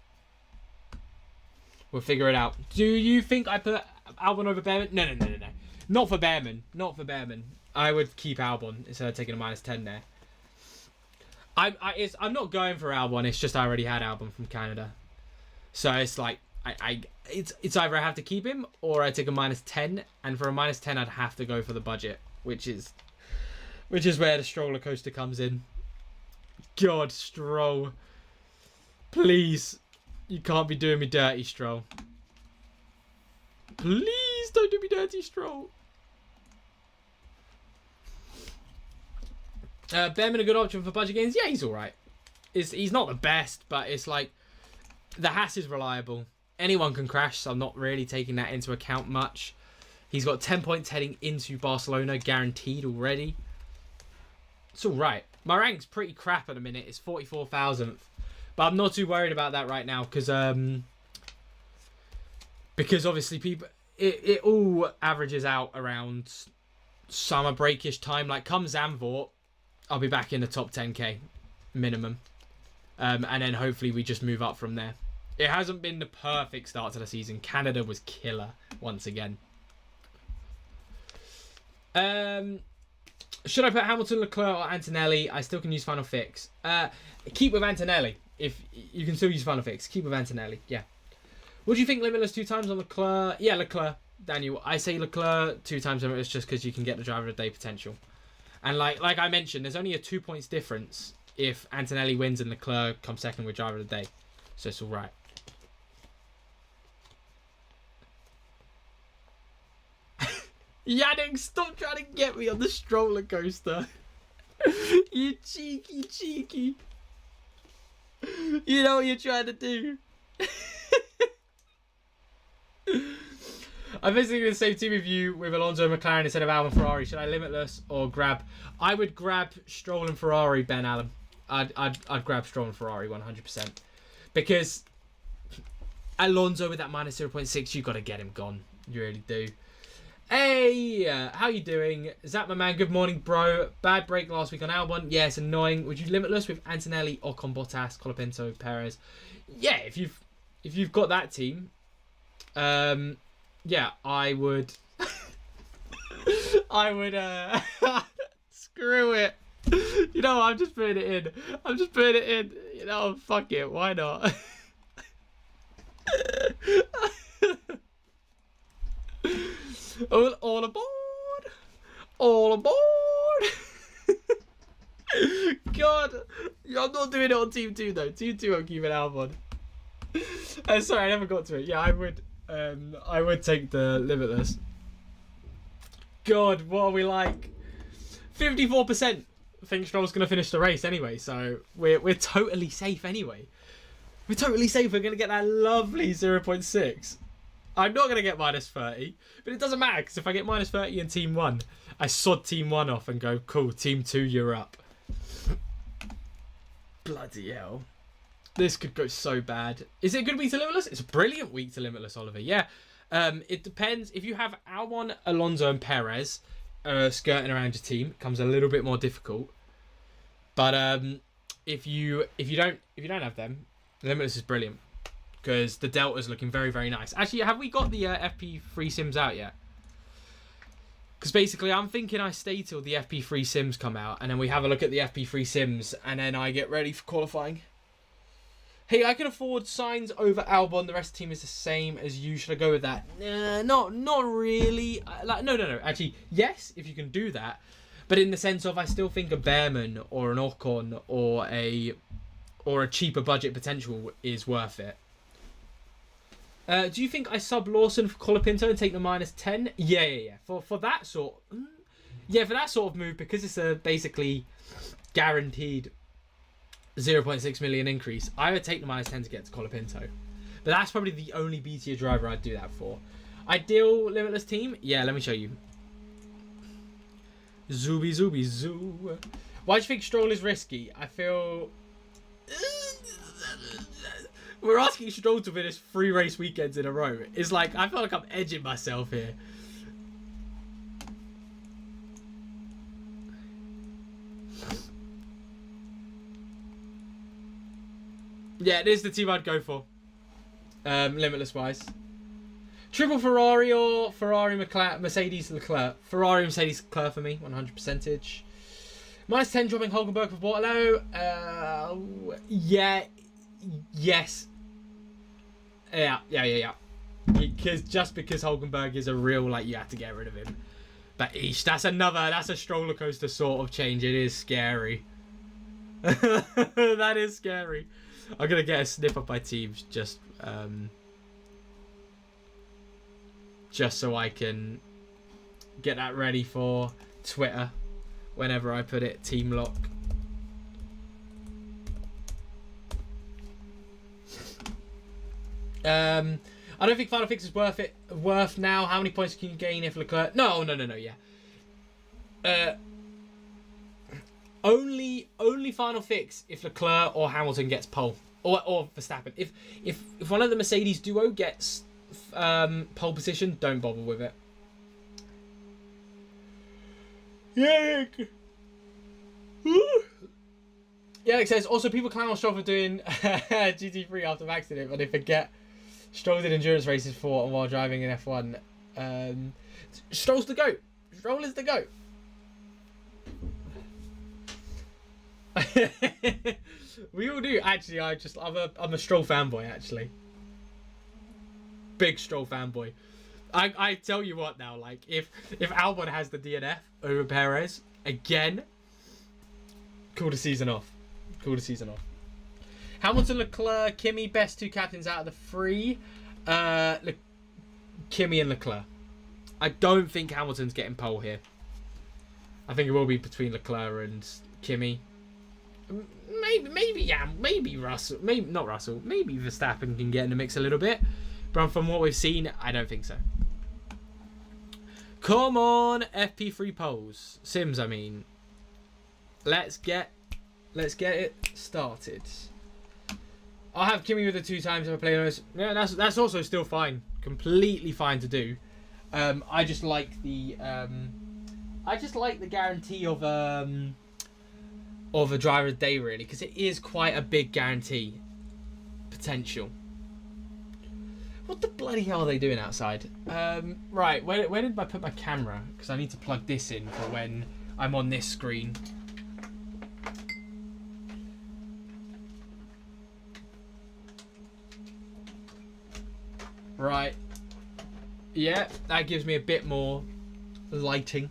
[SPEAKER 1] We'll figure it out. Do you think I put Albon over Behrman? No. Not for Behrman. I would keep Albon instead of taking a -10 there. I'm not going for Albon. It's just I already had Albon from Canada, so it's like it's either I have to keep him or I take a -10, and for a -10 I'd have to go for the budget, which is where the stroller coaster comes in. God, Stroll, please, you can't be doing me dirty, Stroll. Please don't do me dirty, Stroll. Behrman a good option for budget gains? Yeah, he's alright. He's not the best, but it's like the Haas is reliable. Anyone can crash, so I'm not really taking that into account much. He's got 10 points heading into Barcelona, guaranteed already. It's alright. My rank's pretty crap at the minute. It's 44,000th. But I'm not too worried about that right now because obviously people it all averages out around summer breakish time. Like come Zandvoort, I'll be back in the top 10k minimum. And then hopefully we just move up from there. It hasn't been the perfect start to the season. Canada was killer once again. Should I put Hamilton, Leclerc or Antonelli? I still can use Final Fix. Keep with Antonelli. If you can still use Final Fix, keep with Antonelli. Yeah. Would you think limitless 2 times on Leclerc? Yeah, Leclerc. Daniel, I say Leclerc 2 times limitless just because you can get the driver of the day potential. And like I mentioned, there's only a 2 points difference if Antonelli wins and Leclerc comes second with driver of the day. So it's all right. Yannick, stop trying to get me on the stroller coaster. You cheeky. You know what you're trying to do. I'm basically going to save team with you with Alonso and McLaren instead of Albon Ferrari. Should I limitless or grab? I would grab Stroll and Ferrari, Ben Allen. I'd grab Stroll and Ferrari 100%. Because Alonso with that -0.6, you got to get him gone. You really do. Hey, how you doing? Zap, my man, good morning, bro. Bad break last week on Albon. Yeah, it's annoying. Would you limitless with Antonelli, Ocon, Bottas, Colapinto, Perez? Yeah, if you've got that team, yeah, I would. I would. Screw it. You know, I'm just putting it in. You know, fuck it. Why not? All aboard! All aboard! God, I'm not doing it on Team 2 though. Team 2 I'm keeping Albon. Sorry, I never got to it. Yeah, I would take the limitless. God, what are we like? 54% think Stroll's gonna finish the race anyway, so we're totally safe anyway. We're totally safe. We're gonna get that lovely 0.6. I'm not going to get -30, but it doesn't matter because if I get -30 in Team 1, I sod Team 1 off and go, cool, Team 2, you're up. Bloody hell. This could go so bad. Is it a good week to limitless? It's a brilliant week to limitless, Oliver. Yeah. It depends. If you have Albon, Alonso and Perez skirting around your team, it becomes a little bit more difficult. But if you don't have them, limitless is brilliant. Because the Delta's looking very, very nice. Actually, have we got the FP3 sims out yet? Because basically, I'm thinking I stay till the FP3 sims come out. And then we have a look at the FP3 sims. And then I get ready for qualifying. Hey, I can afford Sainz over Albon. The rest of the team is the same as you. Should I go with that? Not really. No. Actually, yes, if you can do that. But in the sense of, I still think a Behrman or an Ocon or a cheaper budget potential is worth it. Do you think I sub Lawson for Colapinto and take the -10? Yeah. For that sort, for that sort of move, because it's a basically guaranteed 0.6 million increase, I would take the -10 to get to Colapinto. But that's probably the only B tier driver I'd do that for. Ideal limitless team? Yeah, let me show you. Zooby zooby zoo. Why do you think Stroll is risky? I feel... We're asking Stroll to finish 3 race weekends in a row. It's like, I feel like I'm edging myself here. Yeah, this is the team I'd go for. Limitless wise. Triple Ferrari or Ferrari Mercedes Leclerc? Ferrari Mercedes Leclerc for me, 100%. Minus 10 dropping Hulkenberg for Bortolo. Yeah. Yes. Yeah. Because Hulkenberg is a real, like, you have to get rid of him. But eesh, that's a stroller coaster sort of change. It is scary. That is scary. I'm gonna get a snip of my teams just so I can get that ready for Twitter whenever I put it team lock. I don't think Final Fix is worth now. How many points can you gain if Leclerc? No, yeah. Only Final Fix if Leclerc or Hamilton gets pole or Verstappen. If one of the Mercedes duo gets pole position, don't bother with it. Yeah. Yeah, it says also people clown on Stroll for doing GT3 after an accident, but they forget Stroll did endurance races for while driving in F1. Stroll's the GOAT. Stroll is the GOAT. We all do. Actually, I'm a Stroll fanboy. Actually, big Stroll fanboy. I tell you what now. Like if Albon has the DNF over Perez again, call the season off. Hamilton, Leclerc, Kimi, best 2 captains out of the 3. Kimi and Leclerc. I don't think Hamilton's getting pole here. I think it will be between Leclerc and Kimi. Maybe Russell. Maybe not Russell. Maybe Verstappen can get in the mix a little bit. But from what we've seen, I don't think so. Come on, FP3 poles. Sims, I mean. Let's get it started. I'll have Kimi with the 2 times if I play those. Yeah, that's also still fine. Completely fine to do. I just like the guarantee of a driver a day, really, because it is quite a big guarantee potential. What the bloody hell are they doing outside? Right, where did I put my camera? Because I need to plug this in for when I'm on this screen. Right. Yeah, that gives me a bit more lighting.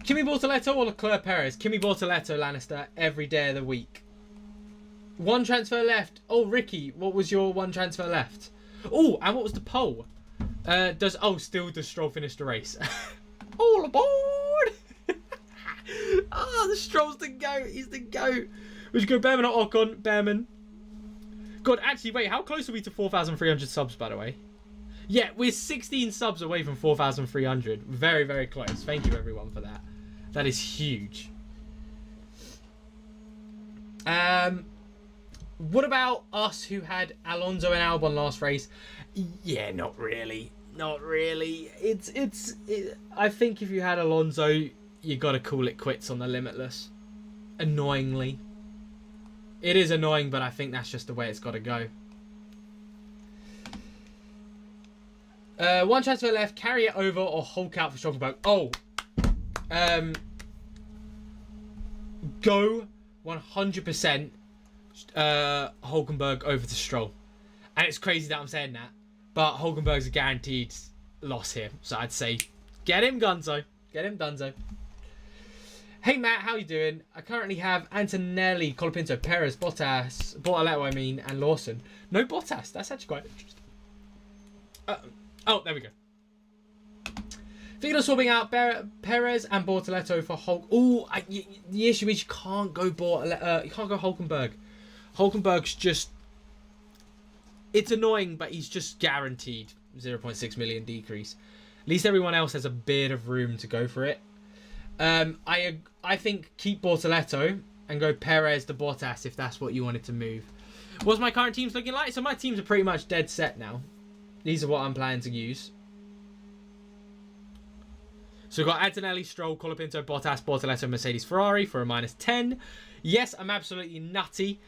[SPEAKER 1] Kimi Bortoletto or Leclerc Perez? Kimi Bortoletto, Lannister, every day of the week. 1 transfer left. Oh, Ricky, what was your 1 transfer left? Oh, and what was the poll? Still does Stroll finish the race? All aboard! The Stroll's the GOAT. He's the GOAT. Would you go Behrman or Ocon? Behrman. God, actually, wait, how close are we to 4,300 subs, by the way? Yeah, we're 16 subs away from 4,300. Very, very close. Thank you, everyone, for that. That is huge. What about us who had Alonso and Albon last race? Yeah, not really. Not really. I think if you had Alonso, you got to call it quits on the Limitless. Annoyingly. It is annoying, but I think that's just the way it's got to go. 1 transfer left. Carry it over or Hulk out for Stoltenberg. Oh. Go 100% Hulkenberg over to Stroll. And it's crazy that I'm saying that. But Hulkenberg's a guaranteed loss here. So I'd say get him Gunzo. Get him Dunzo. Hey Matt, how you doing? I currently have Antonelli, Colapinto, Perez, Bottas, Bortoletto and Lawson. No Bottas. That's actually quite interesting. Oh, there we go. Thinking of swapping out Perez and Bortoletto for Hulk. Oh, the issue is you can't go you can't go Hulkenberg. Hulkenberg's just... It's annoying, but he's just guaranteed 0.6 million decrease. At least everyone else has a bit of room to go for it. I think keep Bortoletto and go Perez to Bottas if that's what you wanted to move. What's my current teams looking like? So my teams are pretty much dead set now. These are what I'm planning to use. So we've got Antonelli, Stroll, Colapinto, Bottas, Bortoletto, Mercedes, Ferrari for a -10. Yes, I'm absolutely nutty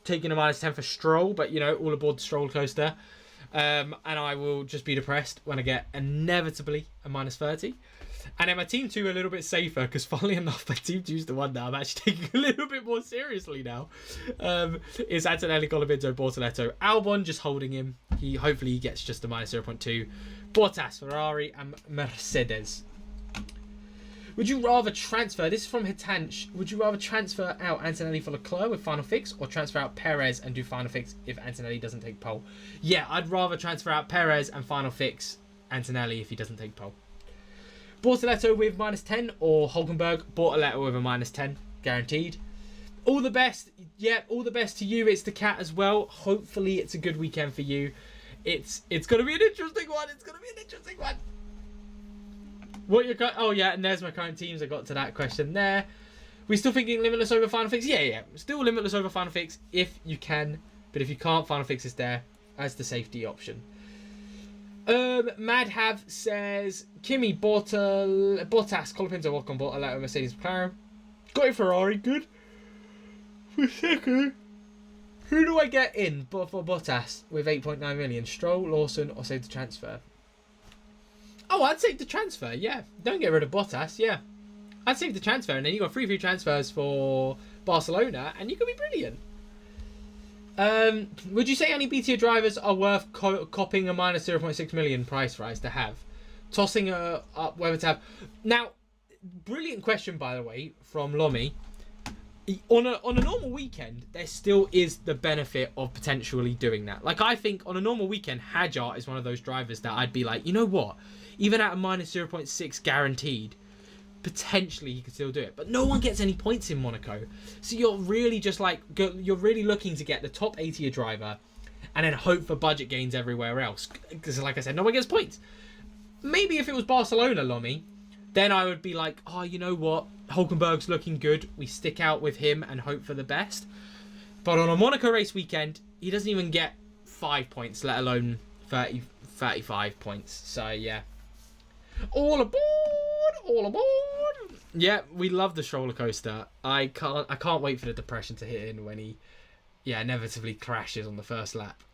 [SPEAKER 1] taking a -10 for Stroll, but, you know, all aboard the Stroll coaster. And I will just be depressed when I get inevitably a -30. And then my team 2 a little bit safer, because funnily enough, my team 2 is the one that I'm actually taking a little bit more seriously now. Is Antonelli, Colapinto, Bortoletto, Albon, just holding him. Hopefully he gets just a -0.2. Bottas, Ferrari, and Mercedes. Would you rather transfer, this is from Hitanch, would you rather transfer out Antonelli for Leclerc with final fix, or transfer out Perez and do final fix if Antonelli doesn't take pole? Yeah, I'd rather transfer out Perez and final fix Antonelli if he doesn't take pole. Bortoletto with -10 or Hulkenberg, Bortoletto with a -10, guaranteed. All the best. Yeah, all the best to you. It's the cat as well. Hopefully it's a good weekend for you. It's going to be an interesting one. It's going to be an interesting one. What your oh yeah, and there's my current teams. I got to that question there. We still thinking limitless over final fix? Yeah. Still limitless over final fix if you can, but if you can't, final fix is there as the safety option. Madhav says Kimi, Bottas, Colapinto, Ocon, Bortoletto, Mercedes, McLaren. Got a Ferrari, good. For second, who do I get in for Bottas with 8.9 million? Stroll, Lawson, or save the transfer? Oh, I'd save the transfer, yeah. Don't get rid of Bottas, yeah. I'd save the transfer, and then you got free transfers for Barcelona, and you could be brilliant. Would you say any B-tier drivers are worth copying a -0.6 million price rise to have? Tossing up whether to have. Now, brilliant question, by the way, from Lomi. On a normal weekend, there still is the benefit of potentially doing that. Like, I think on a normal weekend, Hadjar is one of those drivers that I'd be like, you know what? Even at a -0.6 guaranteed, potentially he could still do it. But no one gets any points in Monaco. So you're really just like, you're really looking to get the top 80 driver and then hope for budget gains everywhere else. Because like I said, no one gets points. Maybe if it was Barcelona, Lomi, then I would be like, oh, you know what? Hulkenberg's looking good. We stick out with him and hope for the best. But on a Monaco race weekend, he doesn't even get 5 points, let alone 35 points. So, yeah. All aboard! All aboard! Yeah, we love the roller coaster. I can't wait for the depression to hit in when he, inevitably crashes on the first lap.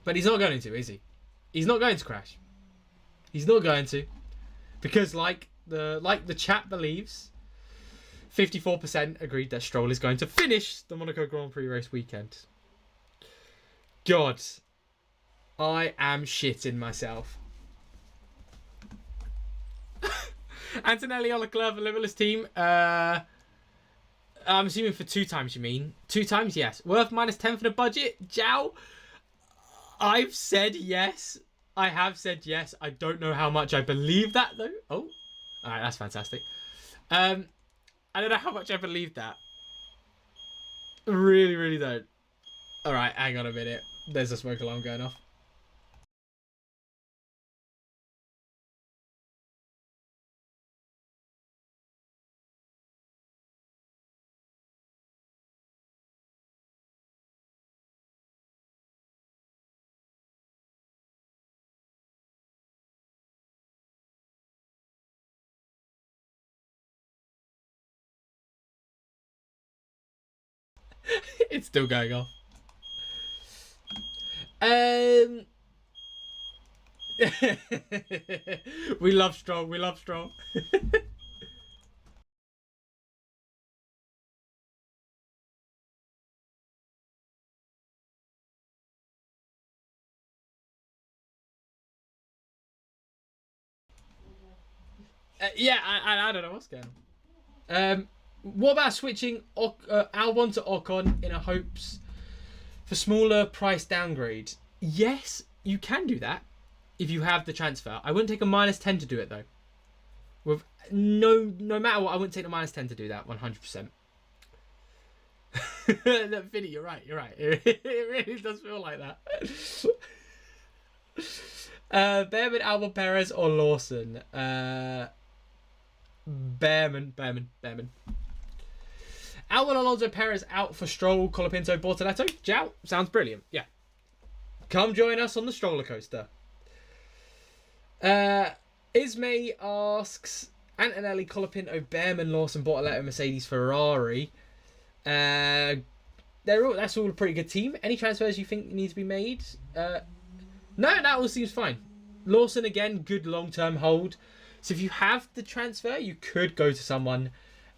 [SPEAKER 1] But he's not going to, is he? He's not going to crash. He's not going to. Because like the chat believes, 54% agreed that Stroll is going to finish the Monaco Grand Prix race weekend. God, I am shitting myself. Antonelli on Leclerc for Limitless team. I'm assuming for 2 times, you mean? 2 times, yes. Worth -10 for the budget. Jow. I've said yes. I have said yes. I don't know how much I believe that, though. Oh. Alright, that's fantastic. I don't know how much I believe that. Really, really don't. Alright, hang on a minute. There's a smoke alarm going off. It's still going off. We love Strong. We love Strong. Yeah, I don't know what's going on. What about switching Albon to Ocon in a hopes for smaller price downgrade? Yes, you can do that if you have the transfer. I wouldn't take a -10 to do it though. With no matter what, I wouldn't take the -10 to do that. 100%. Look, Vinny, you're right. It really does feel like that. Bear with Albon, Perez or Lawson. Bearman. Albon, Alonso, Perez out for Stroll, Colapinto, Bortoletto. Ciao. Sounds brilliant. Yeah. Come join us on the stroller coaster. Ismay asks, Antonelli, Colapinto, Bearman, Lawson, Bortoletto, Mercedes, Ferrari. That's all a pretty good team. Any transfers you think need to be made? No, that all seems fine. Lawson, again, good long-term hold. So if you have the transfer, you could go to someone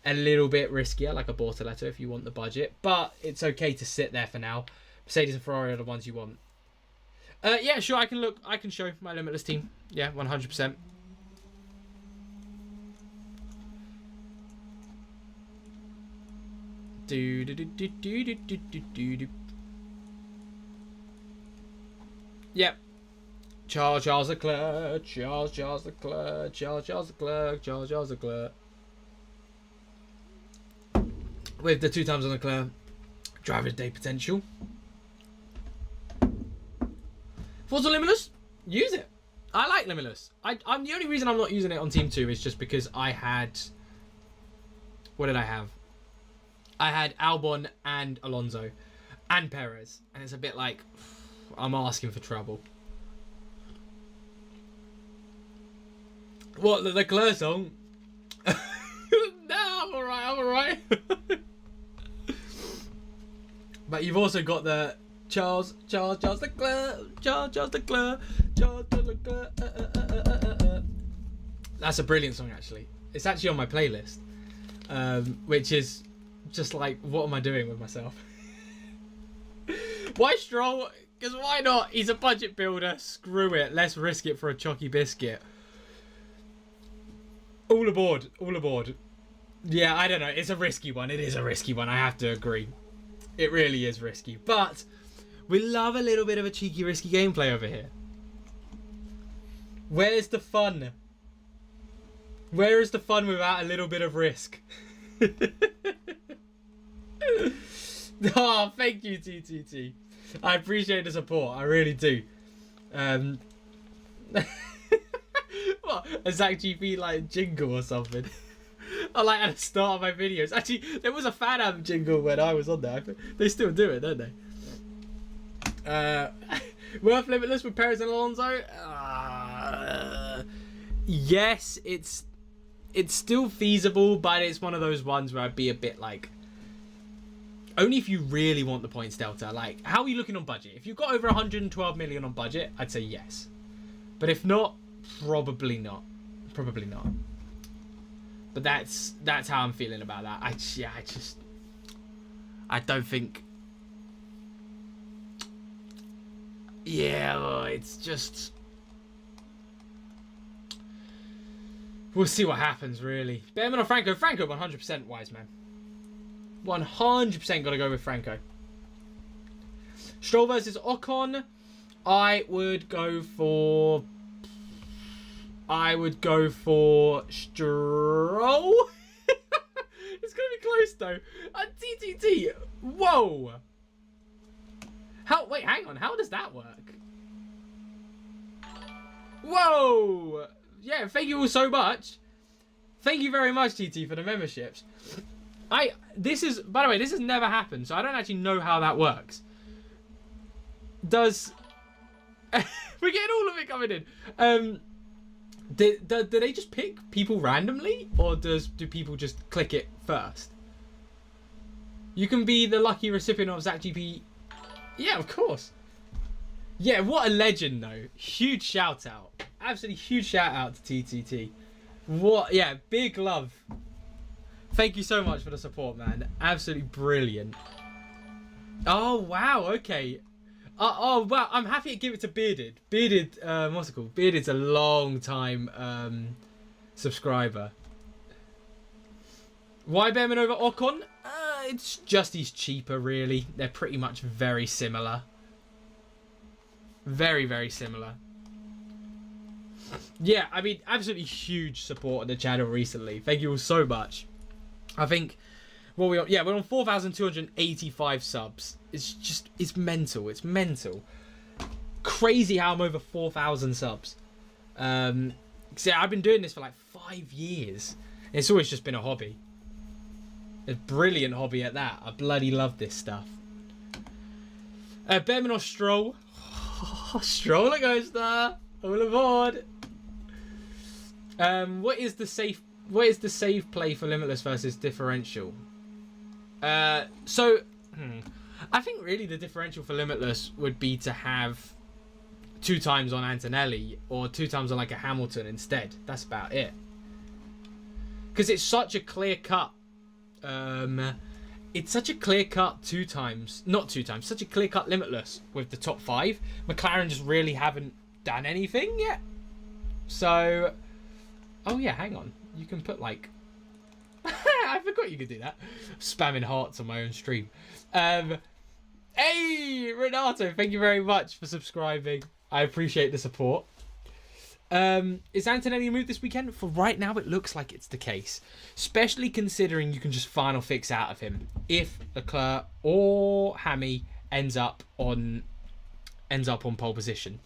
[SPEAKER 1] a little bit riskier, like a Bortoletto if you want the budget. But it's okay to sit there for now. Mercedes and Ferrari are the ones you want. Yeah, sure, I can show my limitless team. Yeah, 100%. Yep. Charles Leclerc. With the 2 times on Leclerc, driver's day potential. Forza Limitless, use it. I like Limitless. I'm the only reason I'm not using it on Team 2 is just because I had... What did I have? I had Albon and Alonso and Perez. And it's a bit like, I'm asking for trouble. What, the Leclerc song? No, I'm alright. But you've also got the Charles Leclerc. That's a brilliant song, actually. It's actually on my playlist. Which is just like, what am I doing with myself? Why Stroll? Because why not? He's a budget builder. Screw it. Let's risk it for a chalky biscuit. All aboard. Yeah, I don't know. It's a risky one. It is a risky one. I have to agree. It really is risky. But we love a little bit of a cheeky, risky gameplay over here. Where's the fun? Where is the fun without a little bit of risk? Oh, thank you, TTT. I appreciate the support. I really do. What? A Zach GP like jingle or something? I like at the start of my videos. Actually, there was a fan album jingle when I was on there. They still do it, don't they? Worth Limitless with Perez and Alonso? Yes, it's still feasible, but it's one of those ones where I'd be a bit like, only if you really want the points delta. Like, how are you looking on budget? If you've got over 112 million on budget, I'd say yes. But if not, probably not. But that's how I'm feeling about that. I don't think. Yeah, it's just. We'll see what happens, really. Bearman or Franco? Franco, 100% wise man. 100% got to go with Franco. Stroll versus Ocon. I would go for Stroll. It's going to be close, though. TTT. Whoa. Wait, hang on. How does that work? Whoa. Yeah, thank you all so much. Thank you very much, TT, for the memberships. By the way, this has never happened, so I don't actually know how that works. We're getting all of it coming in. Do they just pick people randomly, or do people just click it first? You can be the lucky recipient of Zach GP. Yeah, of course. Yeah, what a legend, though. Huge shout out. Absolutely huge shout out to TTT. What? Yeah, big love. Thank you so much for the support, man. Absolutely brilliant. Oh, wow. Okay. Oh, wow. I'm happy to give it to Bearded. Bearded, what's it called? Bearded's a long time subscriber. Why Bearman over Ocon? It's just he's cheaper, really. They're pretty much very similar. Very, very similar. Yeah, I mean, absolutely huge support on the channel recently. Thank you all so much. I think, we're on 4,285 subs. It's mental. It's mental. Crazy how I'm over 4,000 subs. Yeah, I've been doing this for like 5 years. It's always just been a hobby. A brilliant hobby at that. I bloody love this stuff. Behrman or Stroll? Stroller coaster. All aboard. What is the safe play for Limitless versus differential? I think really the differential for Limitless would be to have 2 times on Antonelli or 2 times on like a Hamilton instead. That's about it. Because it's such a clear cut. It's such a clear cut 2 times, not 2 times, such a clear cut Limitless with the top 5. McLaren just really haven't done anything yet. So, oh yeah, hang on. You can put like, I forgot you could do that. Spamming hearts on my own stream. Hey, Renato, thank you very much for subscribing. I appreciate the support. Is Antonelli moved this weekend? For right now, it looks like it's the case. Especially considering you can just final fix out of him if Leclerc or Hammy ends up on pole position.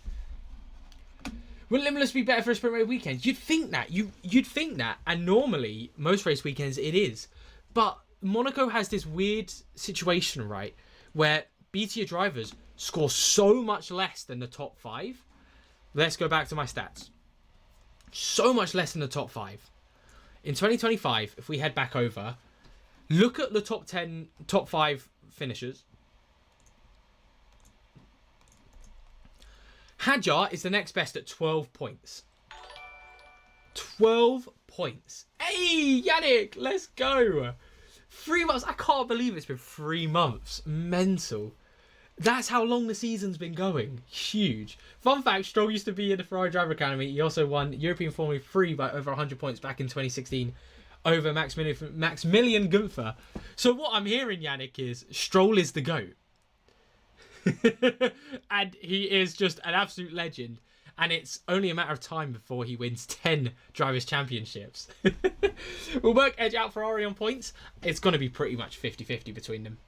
[SPEAKER 1] Will Limitless be better for a sprint race weekend? You'd think that. You'd think that. And normally, most race weekends, it is. But Monaco has this weird situation, right? Where B-tier drivers score so much less than the top 5. Let's go back to my stats. So much less than the top 5. In 2025, if we head back over, look at the top 5 finishers. Hadjar is the next best at 12 points. 12 points. Hey, Yannick, let's go. 3 months. I can't believe it's been 3 months. Mental. That's how long the season's been going. Huge. Fun fact, Stroll used to be in the Ferrari Driver Academy. He also won European Formula 3 by over 100 points back in 2016 over Maximilian Gunther. So what I'm hearing, Yannick, is Stroll is the GOAT. And he is just an absolute legend. And it's only a matter of time before he wins 10 Drivers' Championships. Will Merck edge out Ferrari on points? It's going to be pretty much 50-50 between them.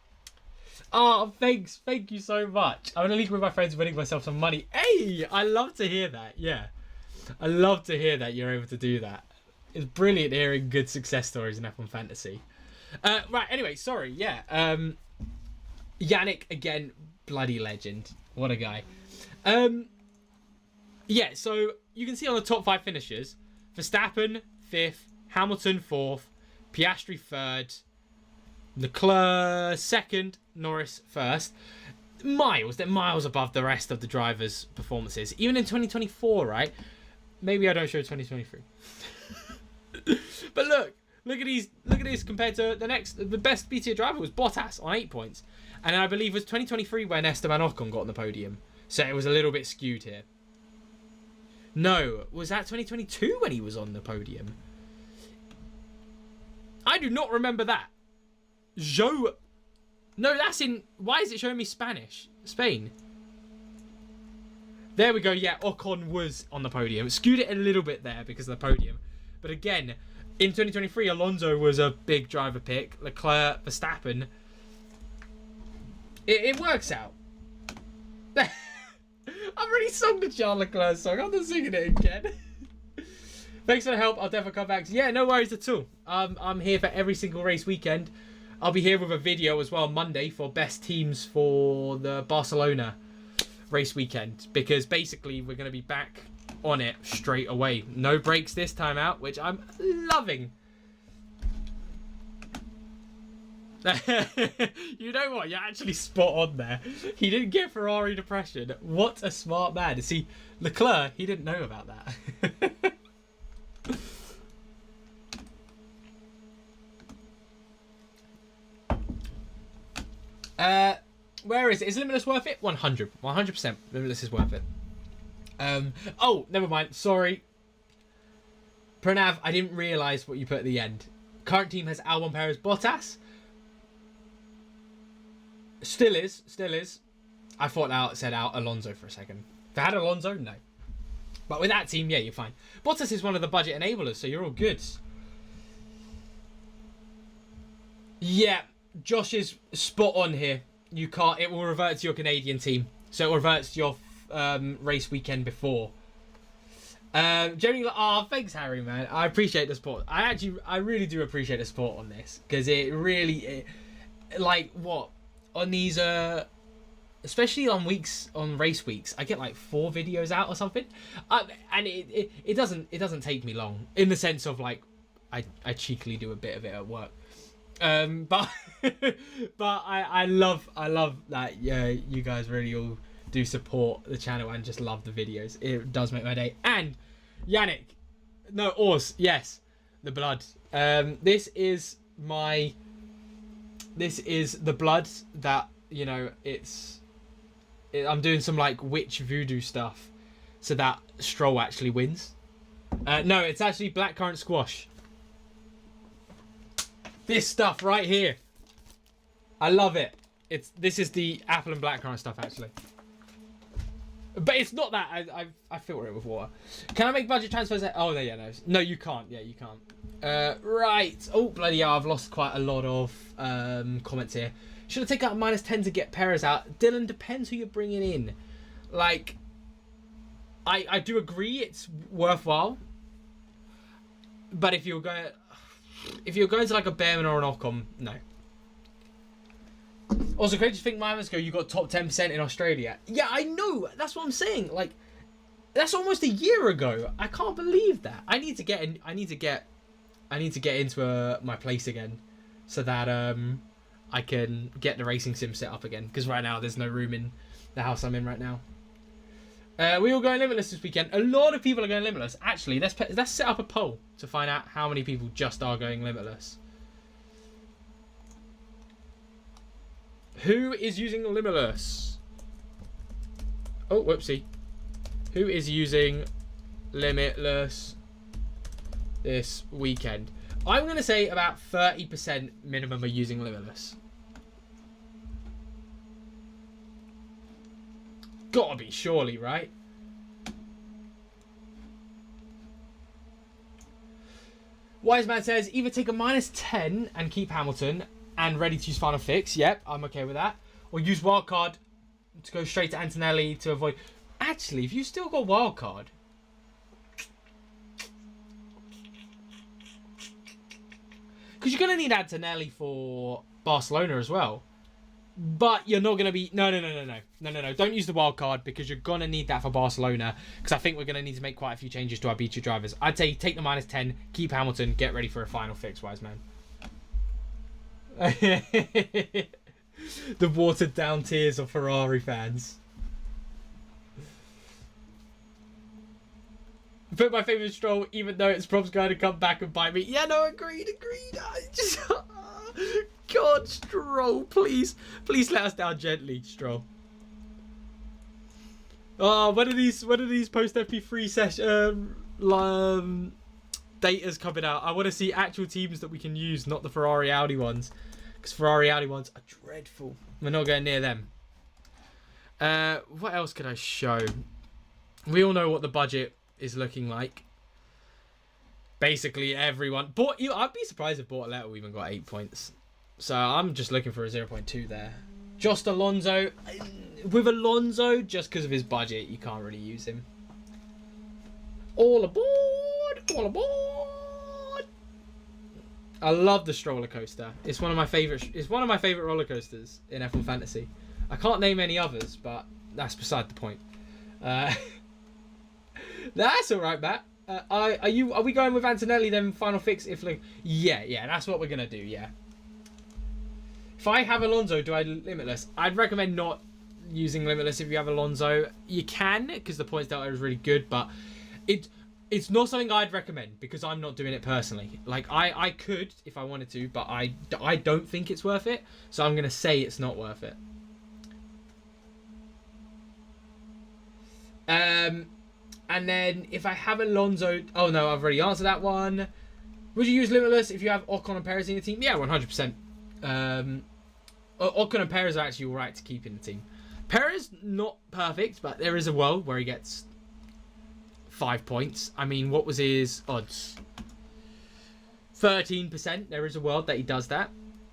[SPEAKER 1] Oh, thanks. Thank you so much. I'm going to leave with my friends winning myself some money. Hey, I love to hear that. Yeah. I love to hear that you're able to do that. It's brilliant hearing good success stories in F1 Fantasy. Right, anyway, sorry. Yeah. Yannick, again, bloody legend. What a guy. Yeah, so you can see on the top 5 finishers, Verstappen 5th, Hamilton 4th, Piastri 3rd, Leclerc 2nd, Norris 1st. They're miles above the rest of the drivers' performances. Even in 2024, right? Maybe I don't show 2023. But look at this compared to the best BTA driver was Bottas on 8 points. And I believe it was 2023 when Esteban Ocon got on the podium. So it was a little bit skewed here. No, was that 2022 when he was on the podium? I do not remember that. No, that's in... Why is it showing me Spanish? Spain. There we go. Yeah, Ocon was on the podium. Skewed it a little bit there because of the podium. But again, in 2023, Alonso was a big driver pick. Leclerc, Verstappen. It works out. I've already sung the Charles Leclerc song. I'm not singing it again. Thanks for the help. I'll definitely come back. Yeah, no worries at all. I'm here for every single race weekend. I'll be here with a video as well Monday for best teams for the Barcelona race weekend. Because basically we're going to be back on it straight away. No breaks this time out, which I'm loving. You know what? You're actually spot on there. He didn't get Ferrari depression. What a smart man. See, Leclerc, he didn't know about that. Where is it? Is Limitless worth it? 100%. Limitless is worth it. Oh, never mind. Sorry. Pranav, I didn't realise what you put at the end. Current team has Albon, Perez, Bottas. Still is. I thought out said out Alonso for a second. If I had Alonso, no. But with that team, yeah, you're fine. Bottas is one of the budget enablers, so you're all good. Yeah, Josh is spot on here. You can't. It will revert to your Canadian team, so it will revert to your race weekend before. Generally, oh, thanks, Harry, man. I appreciate the support. I really do appreciate the support on this because it really, like, what on these, especially on race weeks, I get like 4 videos out or something, and it doesn't take me long in the sense of like, I cheekily do a bit of it at work, but but I love that you guys really all do support the channel and just love the videos. It does make my day. And Yannick, no, Ors, yes, the blood. This is the blood that, you know, I'm doing some like witch voodoo stuff so that Stroll actually wins. No, it's actually blackcurrant squash. This stuff right here. I love it. This is the apple and blackcurrant stuff actually. But it's not that. I filter it with water. Can I make budget transfers? Oh, yeah, no. No, you can't. Yeah, you can't. Right. Oh, bloody hell. I've lost quite a lot of comments here. Should I take out -10 to get Perez out? Dylan, depends who you're bringing in. Like, I do agree it's worthwhile. But if you're going to like a Behrman or an Ocon, no. Also, crazy to think moments ago you got top 10% in Australia. Yeah, I know. That's what I'm saying. Like, that's almost a year ago. I can't believe that. I need to get into my place again, so that I can get the racing sim set up again. Because right now there's no room in the house I'm in right now. We all going limitless this weekend. A lot of people are going limitless. Actually, let's set up a poll to find out how many people just are going limitless. Who is using limitless? Oh, whoopsie. Who is using limitless this weekend? I'm going to say about 30% minimum are using limitless. Gotta be, surely, right? Wise Man says, either take a -10 and keep Hamilton and ready to use final fix. Yep, I'm okay with that. Or use wildcard to go straight to Antonelli to avoid... Actually, if you still got wildcard... Because you're going to need Antonelli for Barcelona as well. But you're not going to be... No. Don't use the wildcard because you're going to need that for Barcelona. Because I think we're going to need to make quite a few changes to our B2 drivers. I'd say take the -10, keep Hamilton, get ready for a final fix, Wise Man. The watered down tears of Ferrari fans. Put my favourite Stroll, even though it's prob's going to come back and bite me. Yeah, no, agreed. I just, God, Stroll, please let us down gently, Stroll. Oh, when are these post FP3 session data's coming out? I want to see actual teams that we can use, not the Ferrari Audi ones, because Ferrari Audi ones are dreadful. We're not going near them. What else could I show? We all know what the budget is looking like. Basically everyone bought you. I'd be surprised if Bortoletto even got 8 points. So I'm just looking for a 0.2 there. Just Alonso. With Alonso, just because of his budget, you can't really use him. All aboard! All aboard! I love the stroller coaster. It's one of my favorite. It's one of my favorite roller coasters in F1 Fantasy. I can't name any others, but that's beside the point. That's all right, Matt. Are we going with Antonelli then? Final fix? If like, yeah, that's what we're gonna do. Yeah. If I have Alonso, do I limitless? I'd recommend not using limitless if you have Alonso. You can, because the points delta is really good, but it's not something I'd recommend because I'm not doing it personally. Like I could if I wanted to, but I don't think it's worth it. So I'm gonna say it's not worth it. And then if I have Alonso, oh no, I've already answered that one. Would you use limitless if you have Ocon and Perez in your team? Yeah, 100%. Ocon and Perez are actually alright to keep in the team. Perez, not perfect, but there is a world where he gets 5 points. I mean, what was his odds? 13%. There is a world that he does that.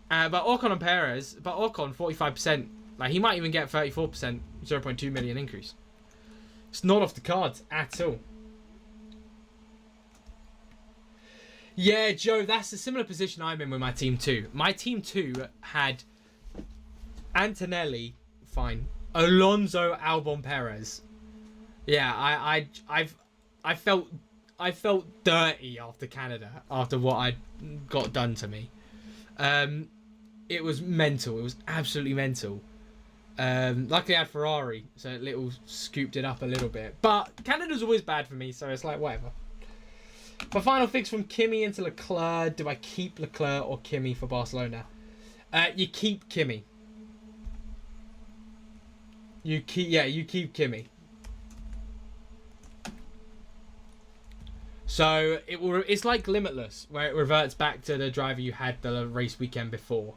[SPEAKER 1] But Ocon and Perez, but Ocon 45%. Like he might even get 34%, 0.2 million increase. It's not off the cards at all. Yeah, Joe, that's a similar position I'm in with my team two. My team two had Antonelli, fine. Alonso, Albon, Perez. Yeah, I felt dirty after Canada, after what I got done to me. It was mental. It was absolutely mental. Luckily I had Ferrari, so it scooped it up a little bit. But Canada's always bad for me, so it's like whatever. My final fix from Kimi into Leclerc. Do I keep Leclerc or Kimi for Barcelona? You keep Kimi. You keep Kimi. So it's like Limitless, where it reverts back to the driver you had the race weekend before.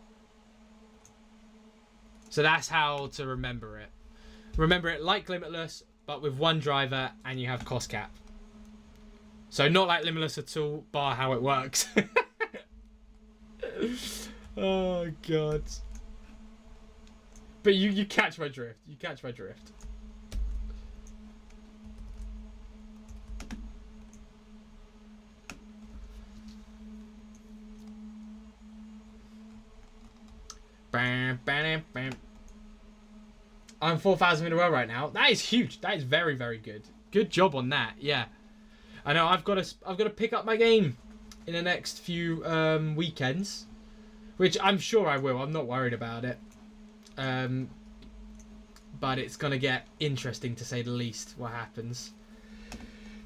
[SPEAKER 1] So that's how to remember it. Remember it like Limitless, but with one driver and you have cost cap. So not like Limitless at all, bar how it works. Oh god. But you catch my drift. You catch my drift. Bam, bam, bam. I'm 4,000 in a row right now. That is huge. That is very, very good. Good job on that. Yeah. I know I've got to pick up my game in the next few weekends, which I'm sure I will. I'm not worried about it. But it's going to get interesting, to say the least, what happens.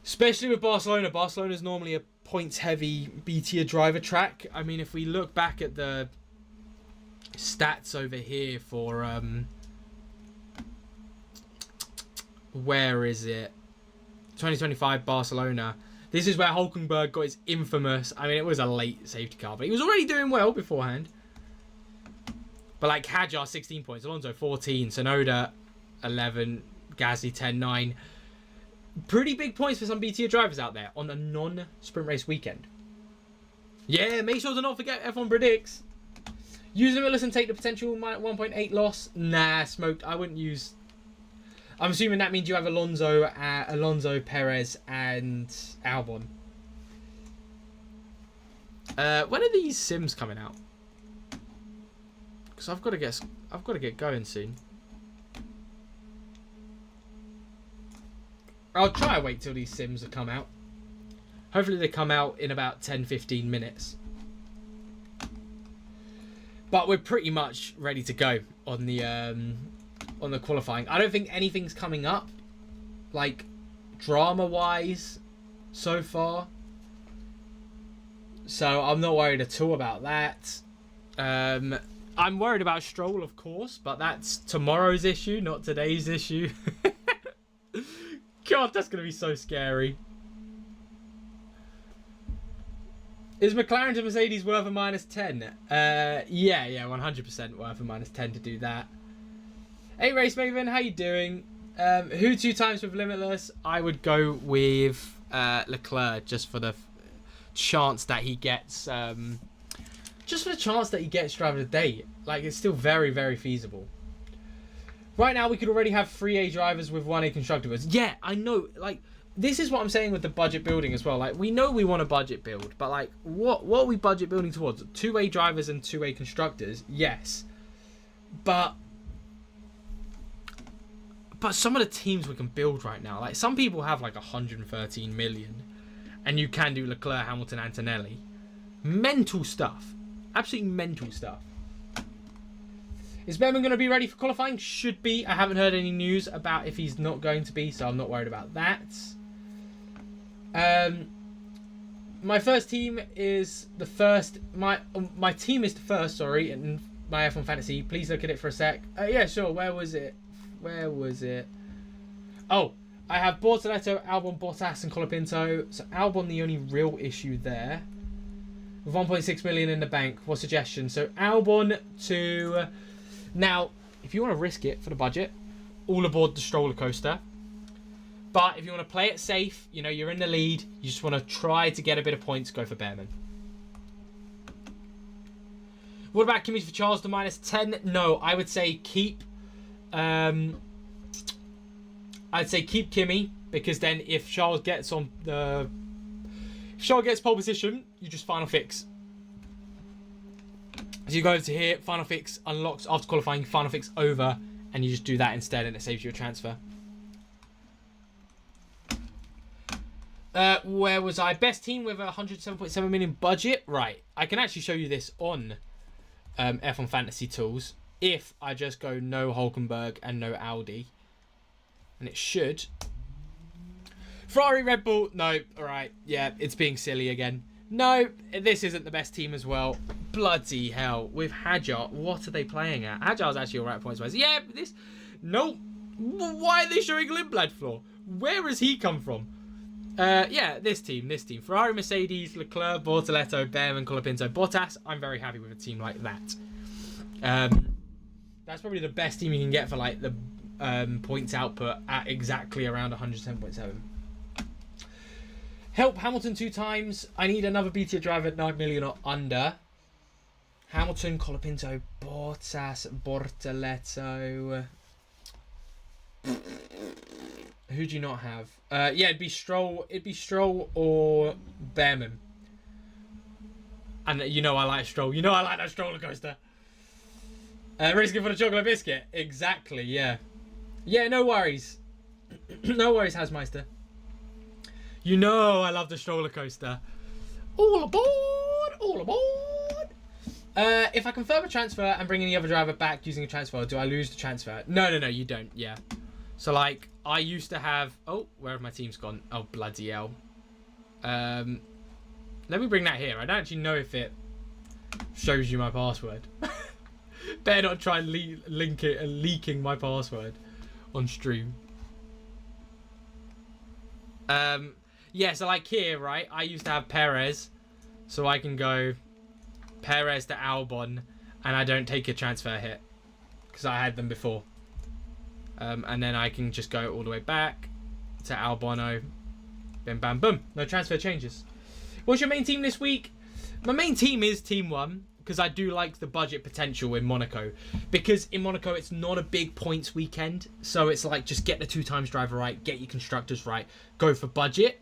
[SPEAKER 1] Especially with Barcelona. Barcelona's normally a points-heavy B-tier driver track. I mean, if we look back at the stats over here for... where is it? 2025 Barcelona. This is where Hulkenberg got his infamous... I mean, it was a late safety car, but he was already doing well beforehand. But like Hadjar, 16 points. Alonso, 14. Tsunoda, 11. Gasly, 10, 9. Pretty big points for some BTR drivers out there on a non-sprint race weekend. Yeah, make sure to not forget F1 predicts. Use Limitless and take the potential 1.8 loss. Nah, smoked. I wouldn't use... I'm assuming that means you have Alonso, Perez, and Albon. When are these sims coming out? Because I've got to get going soon. I'll try and wait till these sims have come out. Hopefully they come out in about 10-15 minutes. But we're pretty much ready to go on the qualifying. I don't think anything's coming up, like drama-wise, so far. So I'm not worried at all about that. I'm worried about Stroll, of course, but that's tomorrow's issue, not today's issue. God, that's going to be so scary. Is McLaren to Mercedes worth a -10? Yeah, 100% worth a -10 to do that. Hey, Race Maven, how you doing? Who 2 times with Limitless? I would go with Leclerc, just for the chance that he gets... driver of the day. Like, it's still very, very feasible. Right now, we could already have 3A drivers with 1A constructors. Yeah, I know. Like, this is what I'm saying with the budget building as well. Like, we know we want a budget build, but like, what are we budget building towards? 2A drivers and 2A constructors? Yes. But some of the teams we can build right now, like some people have like 113 million, and you can do Leclerc, Hamilton, Antonelli. Mental stuff. Absolutely mental stuff. Is Behrman going to be ready for qualifying? Should be. I haven't heard any news about if he's not going to be, so I'm not worried about that. My first team is the first. My team is the first. Sorry, in my F1 Fantasy. Please look at it for a sec. Yeah, sure. Where was it? Oh, I have Bortoletto, Albon, Bottas, and Colapinto. So Albon, the only real issue there. With 1.6 million in the bank. What suggestion? So Albon to... Now, if you want to risk it for the budget, all aboard the stroller coaster. But if you want to play it safe, you know, you're in the lead, you just want to try to get a bit of points, go for Behrman. What about Kimi for Charles to -10? No, I would say keep... I'd say keep Kimi, because then if Charles gets on the... If Charles gets pole position, you just final fix. So you go over to here, final fix unlocks after qualifying, final fix over, and you just do that instead, and it saves you a transfer. Where was I? Best team with a 107.7 million budget. Right, I can actually show you this on F1 Fantasy Tools if I just go no Hulkenberg and no Audi, and it should. Ferrari, Red Bull, no. All right, yeah, it's being silly again. No, this isn't the best team as well. Bloody hell, with Hadjar, what are they playing at? Hadjar's actually all right points wise. Yeah, but this, no. Why are they showing Lindblad floor? Where has he come from? Yeah, this team. Ferrari, Mercedes, Leclerc, Bortoletto, Behrman, Colapinto, Bottas. I'm very happy with a team like that. That's probably the best team you can get for like the points output at exactly around 110.7. Help Hamilton 2 times. I need another BTA driver at 9 million or under. Hamilton, Colapinto, Bottas, Bortoletto. Who do you not have? Yeah, it'd be Stroll. It'd be Stroll or Behrman. And you know I like Stroll. You know I like that stroller coaster. Risking for the chocolate biscuit. Exactly, yeah. Yeah, no worries. No worries, Hasmeister. You know I love the stroller coaster. All aboard! All aboard! If I confirm a transfer and bring any other driver back using a transfer, do I lose the transfer? No, you don't, yeah. So, like, I used to have... Oh, where have my teams gone? Oh, bloody hell. Let me bring that here. I don't actually know if it shows you my password. Better not try and link it and leaking my password on stream. Yeah, so, like, here, right? I used to have Perez. So I can go Perez to Albon. And I don't take a transfer hit. Because I had them before. And then I can just go all the way back to Albano. Bim, bam, boom. No transfer changes. What's your main team this week? My main team is Team 1. Because I do like the budget potential in Monaco. Because in Monaco, it's not a big points weekend. So it's like, just get the 2 times driver right. Get your constructors right. Go for budget.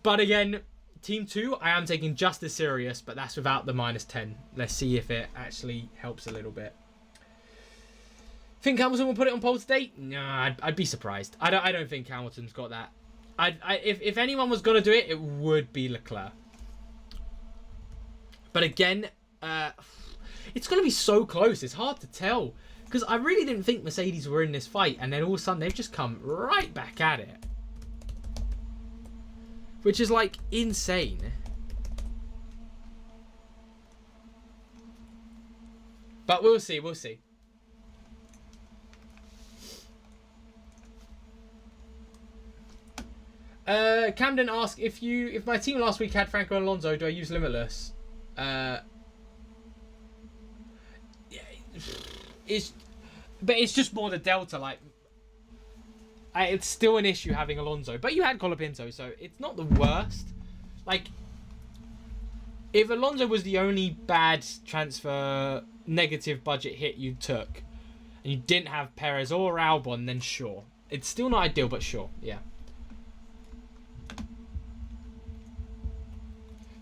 [SPEAKER 1] But again, Team 2, I am taking just as serious. But that's without the -10. Let's see if it actually helps a little bit. Think Hamilton will put it on pole today? Nah, I'd be surprised. I don't think Hamilton's got that. If anyone was gonna do it, it would be Leclerc. But again, it's gonna be so close. It's hard to tell because I really didn't think Mercedes were in this fight, and then all of a sudden they've just come right back at it, which is like insane. But we'll see. We'll see. Camden asked if my team last week had Franco and Alonso, do I use Limitless? It's just more the delta. Like, it's still an issue having Alonso, but you had Colapinto, so it's not the worst. Like, if Alonso was the only bad transfer negative budget hit you took, and you didn't have Perez or Albon, then sure, it's still not ideal, but sure, yeah.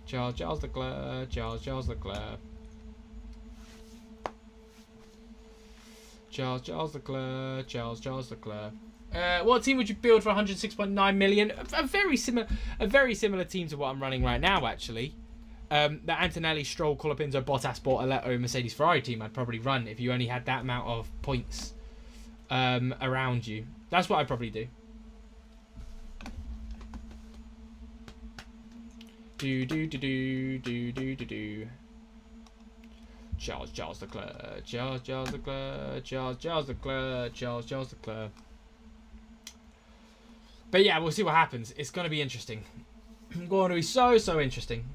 [SPEAKER 1] Charles Leclerc, Charles Leclerc. Charles Leclerc. What team would you build for 106.9 million? A very similar team to what I'm running right now, actually. The Antonelli, Stroll, Colapinto, Bottas, Bortoletto, Mercedes, Ferrari team I'd probably run if you only had that amount of points around you. That's what I'd probably do. Do. Charles Leclerc. But yeah, we'll see what happens. It's going to be interesting. Going to be so interesting.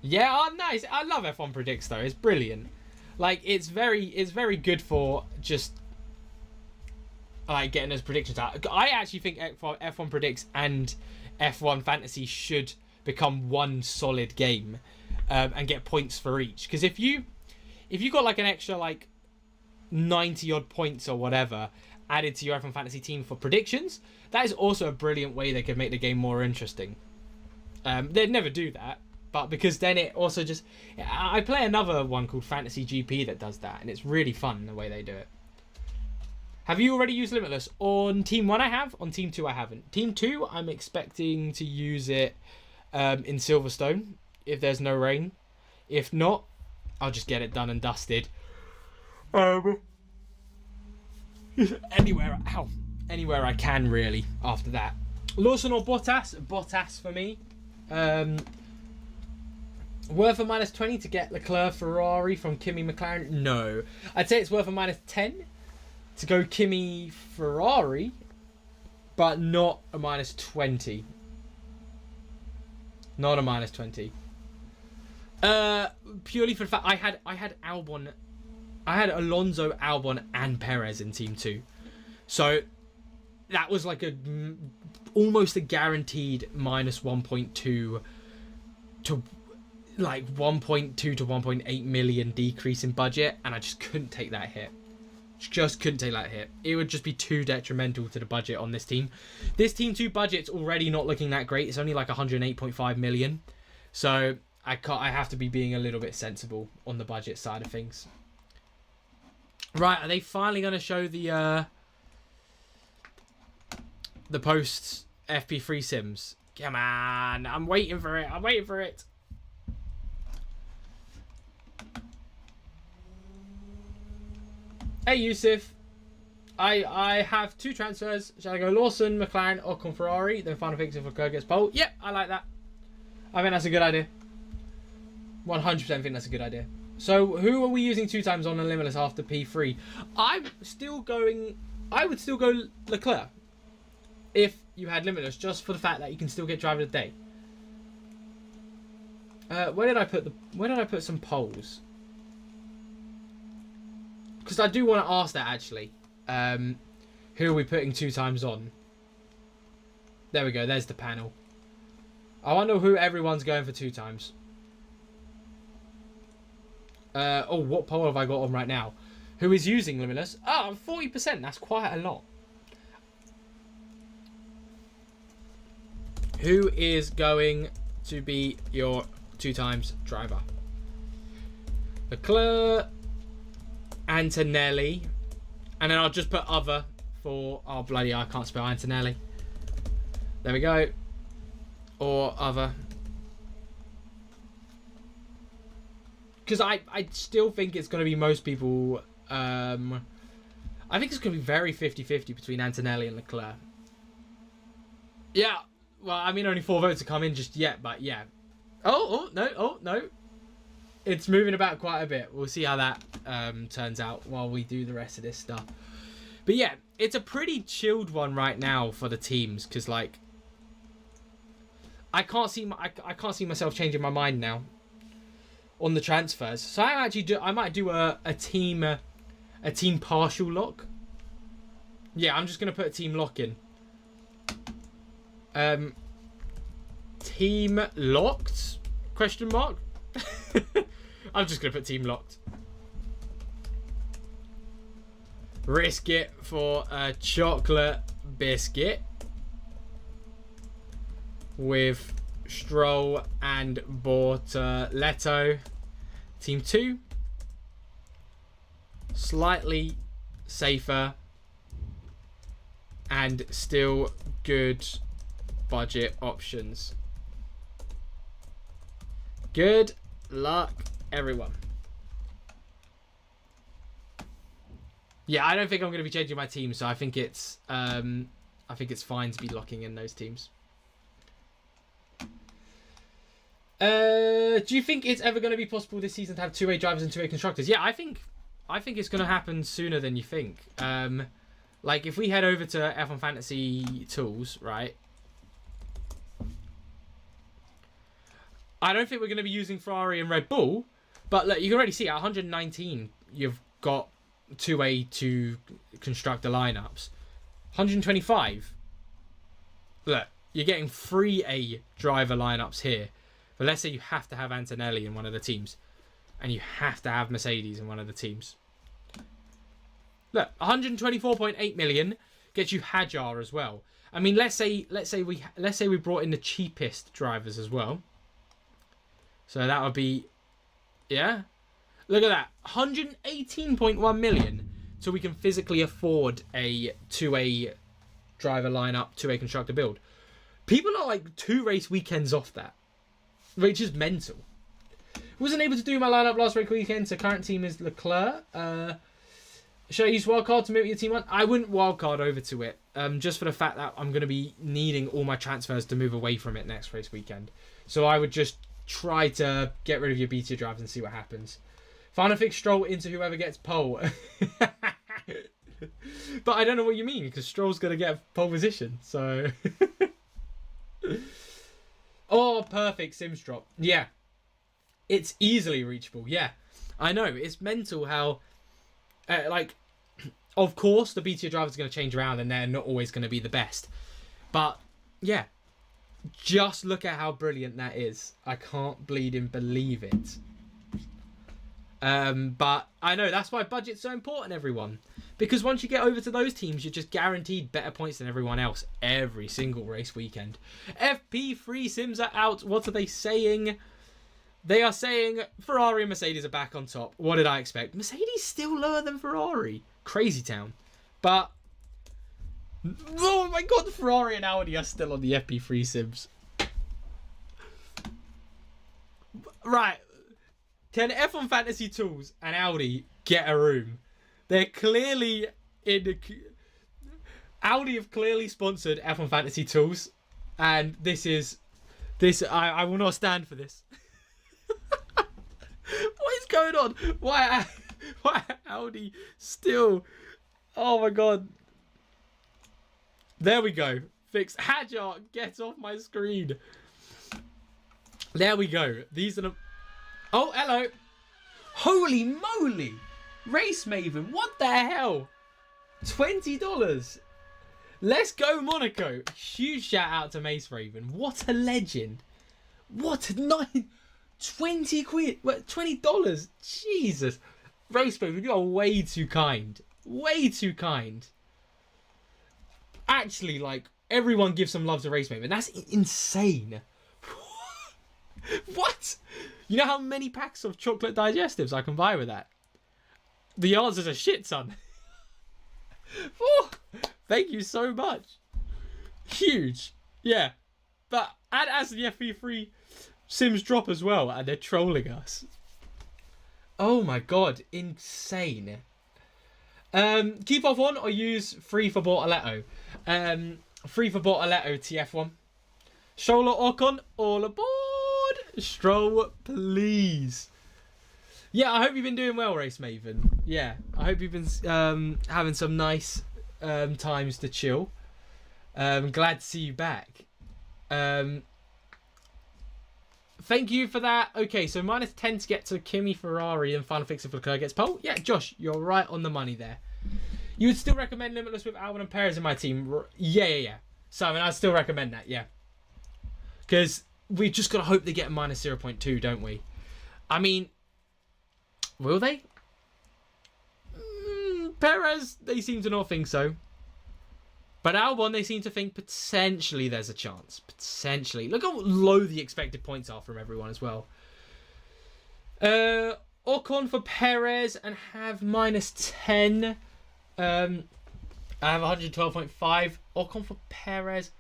[SPEAKER 1] Yeah, oh, nice. I love F1 Predicts though. It's brilliant. Like, it's very good for just like getting those predictions out. I actually think F1 Predicts and F1 Fantasy should become one solid game, and get points for each. Because if you got like an extra like 90 odd points or whatever added to your F1 Fantasy team for predictions, that is also a brilliant way they could make the game more interesting. They'd never do that, but because then it also just... I play another one called Fantasy GP that does that, and it's really fun the way they do it. Have you already used Limitless? On Team 1 I have, on Team 2 I haven't. Team 2 I'm expecting to use it in Silverstone if there's no rain. If not, I'll just get it done and dusted. Anywhere I can really after that. Lawson or Bottas? Bottas for me. Worth a -20 to get Leclerc Ferrari from Kimi McLaren? No. I'd say it's worth a -10 to go Kimi Ferrari, but not a -20. Not a -20. Purely for the fact I had Albon, I had Alonso, Albon, and Perez in Team 2, so that was like almost a guaranteed -1.2 to like 1.2 to 1.8 million decrease in budget, and I just couldn't take that hit. Just couldn't take that hit. It would just be too detrimental to the budget on this team. This Team 2 budget's already not looking that great. It's only like 108.5 million. So I have to be being a little bit sensible on the budget side of things. Right, are they finally going to show the post FP3 sims? Come on, I'm waiting for it. I'm waiting for it. Hey Yusuf, I have 2 transfers. Shall I go Lawson, McLaren, Ocon, Ferrari? Then final fix if Leclerc gets pole. Yep, I like that. I think that's a good idea. 100% think that's a good idea. So who are we using 2 times on the Limitless after P3? I would still go Leclerc if you had Limitless, just for the fact that you can still get driver of the day. Where did I put some polls? Because I do want to ask that actually. Who are we putting 2 times on? There we go. There's the panel. I wonder who everyone's going for 2 times. What poll have I got on right now? Who is using Limitless? 40%. That's quite a lot. Who is going to be your 2 times driver? Leclerc, Antonelli, and then I'll just put other for... Oh, bloody hell, I can't spell Antonelli. There we go. Or other. Because I still think it's going to be most people... I think it's going to be very 50-50 between Antonelli and Leclerc. Yeah. Well, I mean, only 4 votes have come in just yet, but yeah. Oh, no. It's moving about quite a bit. We'll see how that turns out while we do the rest of this stuff. But yeah, it's a pretty chilled one right now for the teams, because like I can't see myself changing my mind now on the transfers. So I might do a team partial lock. Yeah, I'm just gonna put a team lock in. Team locked? Question mark. I'm just going to put team locked. Risk it for a chocolate biscuit with Stroll and Bortoleto. Team 2. Slightly safer and still good budget options. Good luck, everyone. Yeah, I don't think I'm going to be changing my team, so I think it's fine to be locking in those teams. Do you think it's ever going to be possible this season to have 2A drivers and 2A constructors? Yeah, I think it's going to happen sooner than you think. Like if we head over to F1 Fantasy Tools, right? I don't think we're going to be using Ferrari and Red Bull, but look, you can already see at 119, you've got 2A to construct the lineups. 125, look, you're getting 3A driver lineups here. But let's say you have to have Antonelli in one of the teams, and you have to have Mercedes in one of the teams. Look, 124.8 million Gets you Hadjar as well. I mean, let's say we brought in the cheapest drivers as well. So that would be, yeah. Look at that, 118.1 million. So we can physically afford a 2A driver lineup, 2A constructor build. People are like 2 race weekends off that, which is mental. Wasn't able to do my lineup last race weekend, so current team is Leclerc. Should I use wildcard to move your team on? I wouldn't wildcard over to it, just for the fact that I'm going to be needing all my transfers to move away from it next race weekend. So I would just try to get rid of your B-tier drivers and see what happens. Final fix Stroll into whoever gets pole. But I don't know what you mean, because Stroll's going to get pole position, so... Oh, perfect Sims drop. Yeah. It's easily reachable, yeah. I know, it's mental how... of course, the B-tier drivers are going to change around and they're not always going to be the best. But, yeah. Just look at how brilliant that is. I can't bleeding believe it. But I know, that's why budget's so important, everyone. Because once you get over to those teams, you're just guaranteed better points than everyone else every single race weekend. FP3 Sims are out. What are they saying? They are saying Ferrari and Mercedes are back on top. What did I expect? Mercedes still lower than Ferrari. Crazy town. But, oh my god, Ferrari and Audi are still on the FP3 Sims. Right. Can F1 Fantasy Tools and Audi get a room? They're clearly in the... Audi have clearly sponsored F1 Fantasy Tools. And this is... I will not stand for this. What is going on? Why Audi still... Oh my god. There we go. Fix. Hadjar, get off my screen. There we go. These are the... Oh, hello. Holy moly. Race Maven. What the hell? $20. Let's go, Monaco. Huge shout out to Mace Raven. What a legend. What a 20 quid. What, $20? Jesus. Race Maven, you are way too kind. Way too kind. Actually, like, everyone gives some love to Race Maven. That's insane. What? You know how many packs of chocolate digestives I can buy with that? The answer's a shit, son. Oh, thank you so much. Huge. Yeah. But, and as the FP3 Sims drop as well, and they're trolling us. Oh my god, insane. Keep off one or use free for Bortoletto. Free for Bortoletto TF1. Stroll or Ocon, all aboard. Stroll, please. Yeah, I hope you've been doing well, Race Maven. Yeah, I hope you've been having some nice times to chill. Glad to see you back. Thank you for that. Okay, so -10 to get to Kimi Ferrari and final fix if Leclerc gets pole. Yeah, Josh, you're right on the money there. You would still recommend Limitless with Albon and Perez in my team? Yeah. So, I mean, I'd still recommend that, yeah. Because we've just got to hope they get a -0.2, don't we? I mean, will they? Perez, they seem to not think so. But Albon, they seem to think potentially there's a chance. Potentially. Look how low the expected points are from everyone as well. Ocon for Perez and have -10. I have 112.5. Ocon for Perez.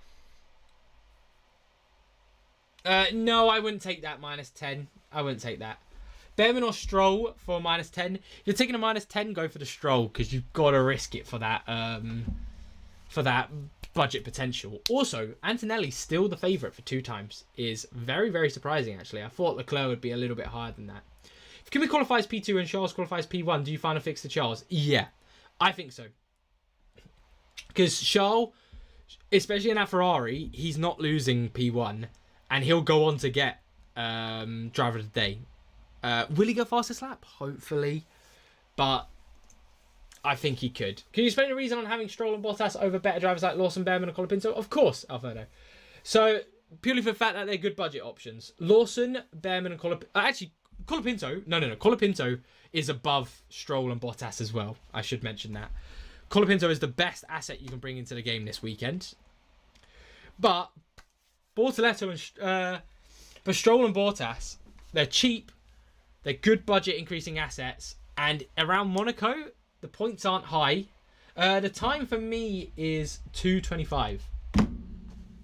[SPEAKER 1] No, I wouldn't take that -10. I wouldn't take that. Behrman or Stroll for -10. If you're taking a -10, go for the Stroll because you've got to risk it for that budget potential. Also, Antonelli's still the favourite for 2 times. Is very, very surprising, actually. I thought Leclerc would be a little bit higher than that. If Kimi qualifies P2 and Charles qualifies P1, do you final fix to Charles? Yeah, I think so. Because Charles, especially in that Ferrari, he's not losing P1. And he'll go on to get driver of the day. Will he go fastest lap? Hopefully. But I think he could. Can you explain the reason on having Stroll and Bottas over better drivers like Lawson, Behrman and Colapinto? Of course, Alfredo. So, purely for the fact that they're good budget options. Lawson, Behrman and Colapinto... actually, Colapinto... No. Colapinto is above Stroll and Bottas as well. I should mention that. Colapinto is the best asset you can bring into the game this weekend. But Bortoleto but Stroll and Bottas, they're cheap, they're good budget increasing assets, and around Monaco, the points aren't high. The time for me is 2:25.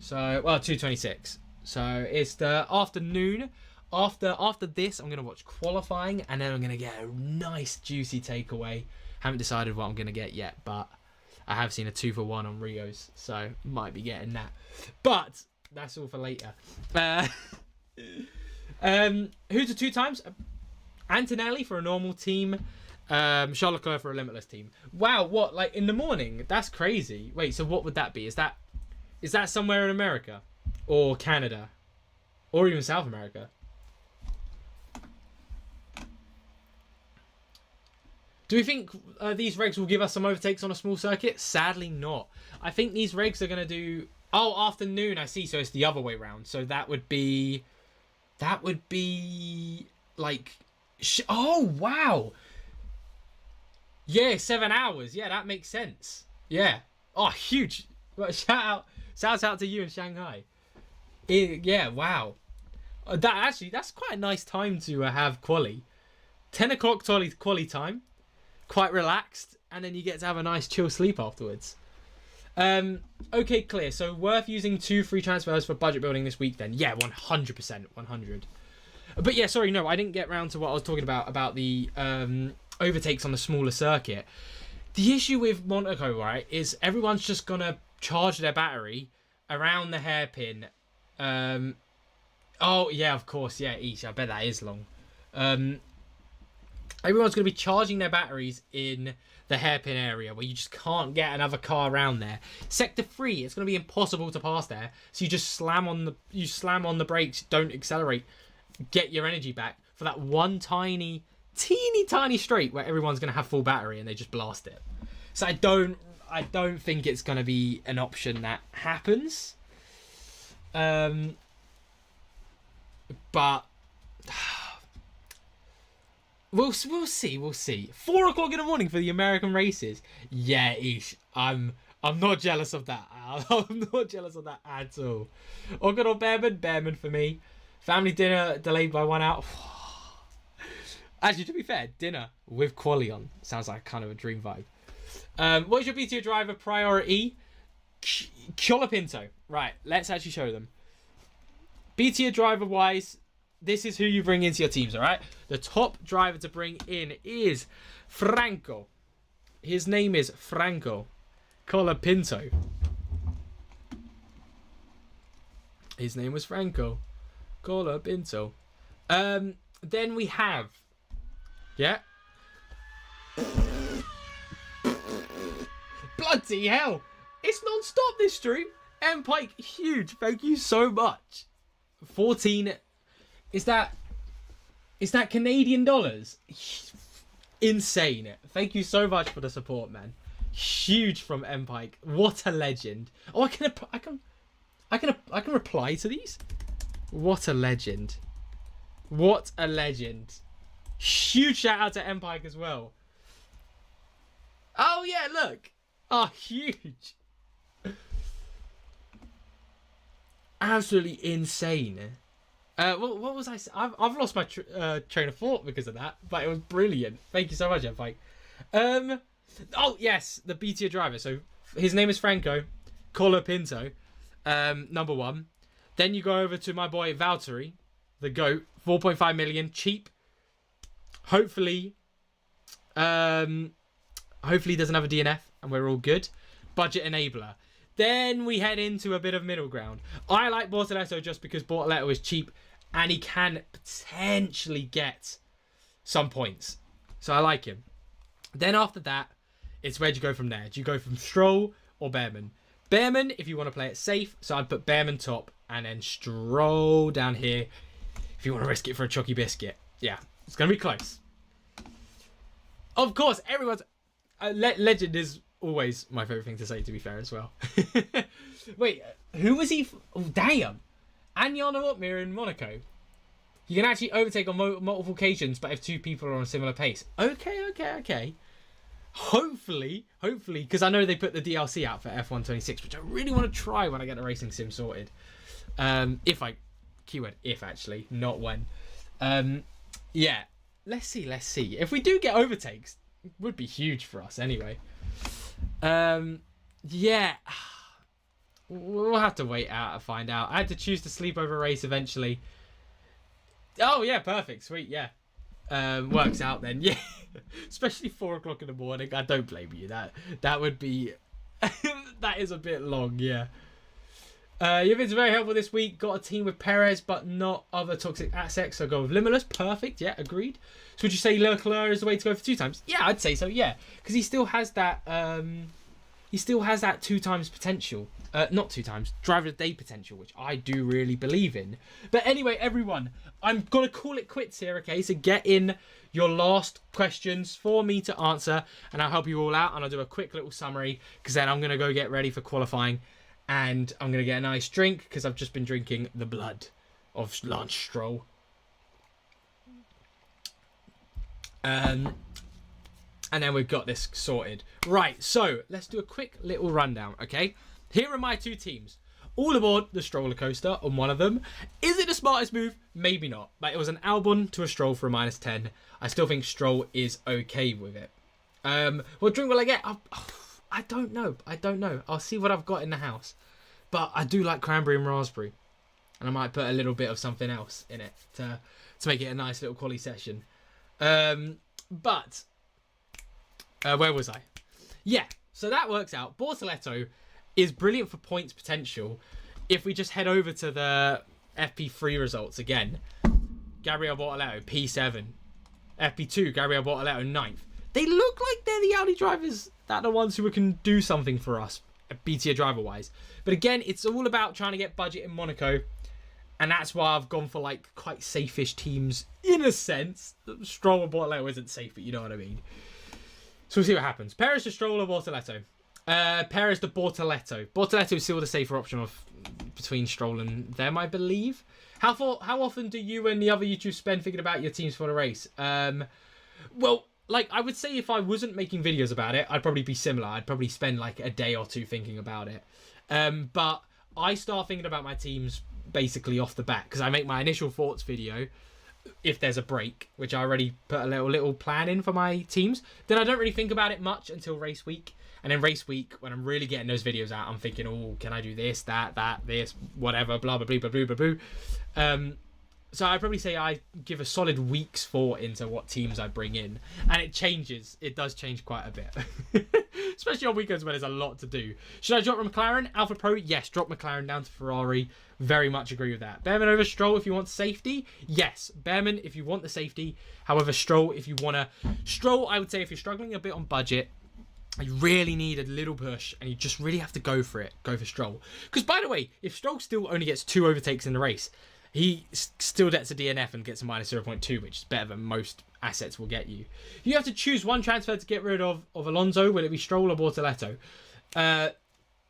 [SPEAKER 1] So, well, 2:26. So it's the afternoon. After this, I'm going to watch qualifying, and then I'm going to get a nice juicy takeaway. Haven't decided what I'm going to get yet, but I have seen a 2-for-1 on Rio's, so might be getting that. But that's all for later. Who's the 2 times? Antonelli for a normal team. Charles Leclerc for a limitless team. Wow, what? Like in the morning? That's crazy. Wait, so what would that be? Is that somewhere in America? Or Canada? Or even South America? Do we think these regs will give us some overtakes on a small circuit? Sadly not. I think these regs are going to do... Oh, afternoon, I see. So it's the other way round. So that would be... like... Oh, wow. Yeah, 7 hours. Yeah, that makes sense. Yeah. Oh, huge. Well, shout out to you in Shanghai. Yeah, wow. That's quite a nice time to have quali. 10 o'clock quali time. Quite relaxed, and then you get to have a nice chill sleep afterwards. Okay, clear. So worth using 2 free transfers for budget building this week then. Yeah, 100%. 100. But yeah, sorry, no, I didn't get round to what I was talking about the overtakes on the smaller circuit. The issue with Monaco, right, is everyone's just going to charge their battery around the hairpin. Oh, yeah, of course. Yeah, each. I bet that is long. Everyone's going to be charging their batteries in the hairpin area where you just can't get another car around there. Sector 3, it's going to be impossible to pass there. So you just slam on the brakes, don't accelerate, get your energy back for that one teeny tiny straight where everyone's going to have full battery and they just blast it. So I don't think it's going to be an option that happens. But we'll see. 4 o'clock in the morning for the American races. Yeah, ish. I'm not jealous of that. I'm not jealous of that at all. Oh, good old Bearman for me. Family dinner delayed by 1 hour. Actually, to be fair, dinner with quali on sounds like kind of a dream vibe. What is your BTO driver priority? Colapinto. Right, let's actually show them. BTO driver wise, this is who you bring into your teams, all right? The top driver to bring in is Franco. His name is Franco Colapinto. His name was Franco Colapinto. Then we have... Yeah. Bloody hell. It's non-stop this stream. M Pike, huge. Thank you so much. 14... Is that Canadian dollars? Insane. Thank you so much for the support, man. Huge from M Pike. What a legend. Oh, I can reply to these. What a legend. What a legend. Huge shout out to M Pike as well. Oh yeah, look. Oh, huge. Absolutely insane. What was I saying? I've lost my train of thought because of that, but it was brilliant. Thank you so much, Mike. Oh yes, the BTO driver. So his name is Franco Colapinto, number 1. Then you go over to my boy Valtteri, the GOAT, 4.5 million, cheap. Hopefully doesn't have a DNF and we're all good. Budget enabler. Then we head into a bit of middle ground. I like Bortoleto just because Bortoleto is cheap and he can potentially get some points. So I like him. Then after that, it's where do you go from there? Do you go from Stroll or Bearman? Bearman, if you want to play it safe. So I'd put Bearman top and then Stroll down here if you want to risk it for a chalky biscuit. Yeah, it's going to be close. Of course, everyone's... Legend is... always my favourite thing to say, to be fair, as well. Wait, who was he? Oh, damn. Anjan Otmir in Monaco. You can actually overtake on multiple occasions, but if 2 people are on a similar pace. Okay. hopefully, because I know they put the DLC out for F126, which I really want to try when I get the racing sim sorted. Keyword if, actually, not when. Yeah, let's see. If we do get overtakes, it would be huge for us anyway. Yeah, we'll have to wait out and find out. I had to choose the sleepover race eventually. Oh yeah, perfect, sweet, yeah. Works out then, yeah. Especially 4 o'clock in the morning. I don't blame you. That would be that is a bit long, yeah. You've been very helpful this week. Got a team with Perez, but not other toxic assets. So go with Limitless. Perfect. Yeah, agreed. So would you say Leclerc is the way to go for 2 times? Yeah, I'd say so. Yeah, because he still has that. He still has that 2 times potential. Not 2 times. Driver of the day potential, which I do really believe in. But anyway, everyone, I'm gonna call it quits here. Okay, so get in your last questions for me to answer, and I'll help you all out. And I'll do a quick little summary because then I'm gonna go get ready for qualifying. And I'm going to get a nice drink because I've just been drinking the blood of Lance Stroll. And then we've got this sorted. Right, so let's do a quick little rundown, okay? Here are my 2 teams. All aboard the Stroller coaster on one of them. Is it the smartest move? Maybe not. But it was an Albon to a Stroll for a -10. I still think Stroll is okay with it. What drink will I get? I don't know. I'll see what I've got in the house. But I do like cranberry and raspberry. And I might put a little bit of something else in it to make it a nice little quality session. But where was I? Yeah, so that works out. Bortoletto is brilliant for points potential. If we just head over to the FP3 results again. Gabriel Bortoletto, P7. FP2, Gabriel Bortoletto, 9th. They look like they're the Audi drivers that are the ones who can do something for us, BTA driver-wise. But again, it's all about trying to get budget in Monaco. And that's why I've gone for, like, quite safe-ish teams, in a sense. Stroll or Bortoletto isn't safe, but you know what I mean. So we'll see what happens. Perez to Stroll or Bortoletto? Perez to Bortoletto. Bortoletto is still the safer option between Stroll and them, I believe. How often do you and the other YouTubers spend thinking about your teams for the race? Well, like, I would say if I wasn't making videos about it, I'd probably be similar. I'd probably spend, like, a day or 2 thinking about it. But I start thinking about my teams basically off the bat because I make my initial thoughts video if there's a break, which I already put a little plan in for my teams. Then I don't really think about it much until race week. And then race week, when I'm really getting those videos out, I'm thinking, oh, can I do this, that, this, whatever, blah, blah, blah, blah, blah, blah, blah. So I'd probably say I give a solid week's thought into what teams I bring in. And it changes. It does change quite a bit. Especially on weekends when there's a lot to do. Should I drop McLaren? Alpha Pro? Yes, drop McLaren down to Ferrari. Very much agree with that. Behrman over Stroll if you want safety? Yes. Behrman if you want the safety. However, Stroll if you want to... Stroll, I would say if you're struggling a bit on budget, you really need a little push and you just really have to go for it. Go for Stroll. Because, by the way, if Stroll still only gets 2 overtakes in the race, he still gets a DNF and gets a -0.2, which is better than most assets will get you. You have to choose one transfer to get rid of Alonso. Will it be Stroll or Bortoletto?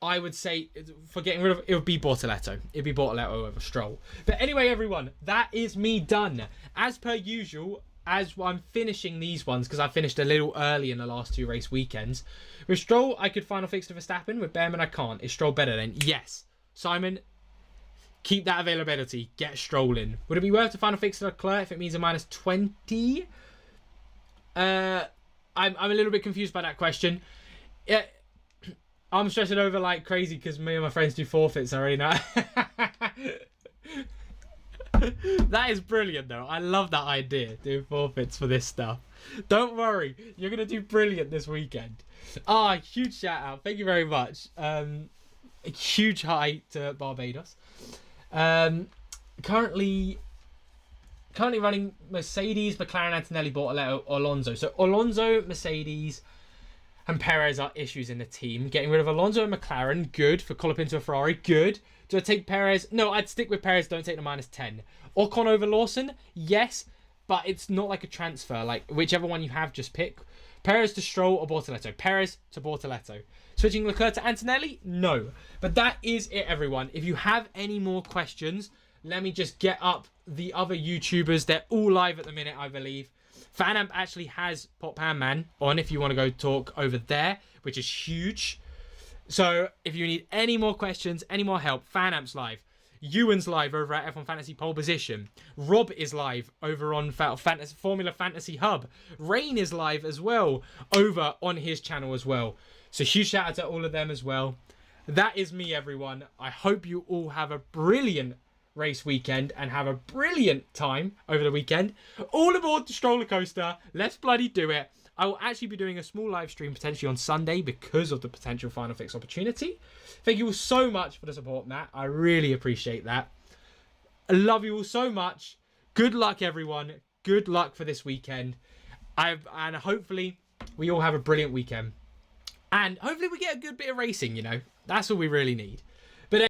[SPEAKER 1] I would say for getting rid of it would be Bortoletto. It'd be Bortoletto over Stroll. But anyway, everyone, that is me done. As per usual, as I'm finishing these ones, because I finished a little early in the last 2 race weekends. With Stroll, I could final fix to Verstappen. With Behrman, I can't. Is Stroll better then? Yes. Simon, keep that availability. Get Stroll in. Would it be worth to final fix to Leclerc if it means a -20? I'm a little bit confused by that question. I'm stressing over like crazy because me and my friends do forfeits already now. That is brilliant though. I love that idea, doing forfeits for this stuff. Don't worry, you're going to do brilliant this weekend. Huge shout out. Thank you very much. A huge hi to Barbados. Currently running Mercedes, McLaren, Antonelli, Bortoletto, Alonso. So Alonso, Mercedes, and Perez are issues in the team. Getting rid of Alonso and McLaren, good. For Colapinto, Ferrari, good. Do I take Perez? No, I'd stick with Perez. Don't take the -10. Ocon over Lawson, yes, but it's not like a transfer. Like whichever one you have, just pick. Perez to Stroll or Bortoletto. Perez to Bortoletto. Switching Leclerc to Antonelli? No. But that is it, everyone. If you have any more questions, let me just get up the other YouTubers. They're all live at the minute, I believe. FanAmp actually has Pop Pan Man on if you want to go talk over there, which is huge. So if you need any more questions, any more help, FanAmp's live. Ewan's live over at F1 Fantasy Pole Position. Rob is live over on Formula Fantasy Hub. Rain is live as well over on his channel as well. So huge shout out to all of them as well. That is me, everyone. I hope you all have a brilliant race weekend and have a brilliant time over the weekend. All aboard the stroller coaster. Let's bloody do it. I will actually be doing a small live stream potentially on Sunday because of the potential Final Fix opportunity. Thank you all so much for the support, Matt. I really appreciate that. I love you all so much. Good luck, everyone. Good luck for this weekend. And hopefully we all have a brilliant weekend. And hopefully we get a good bit of racing, you know. That's all we really need.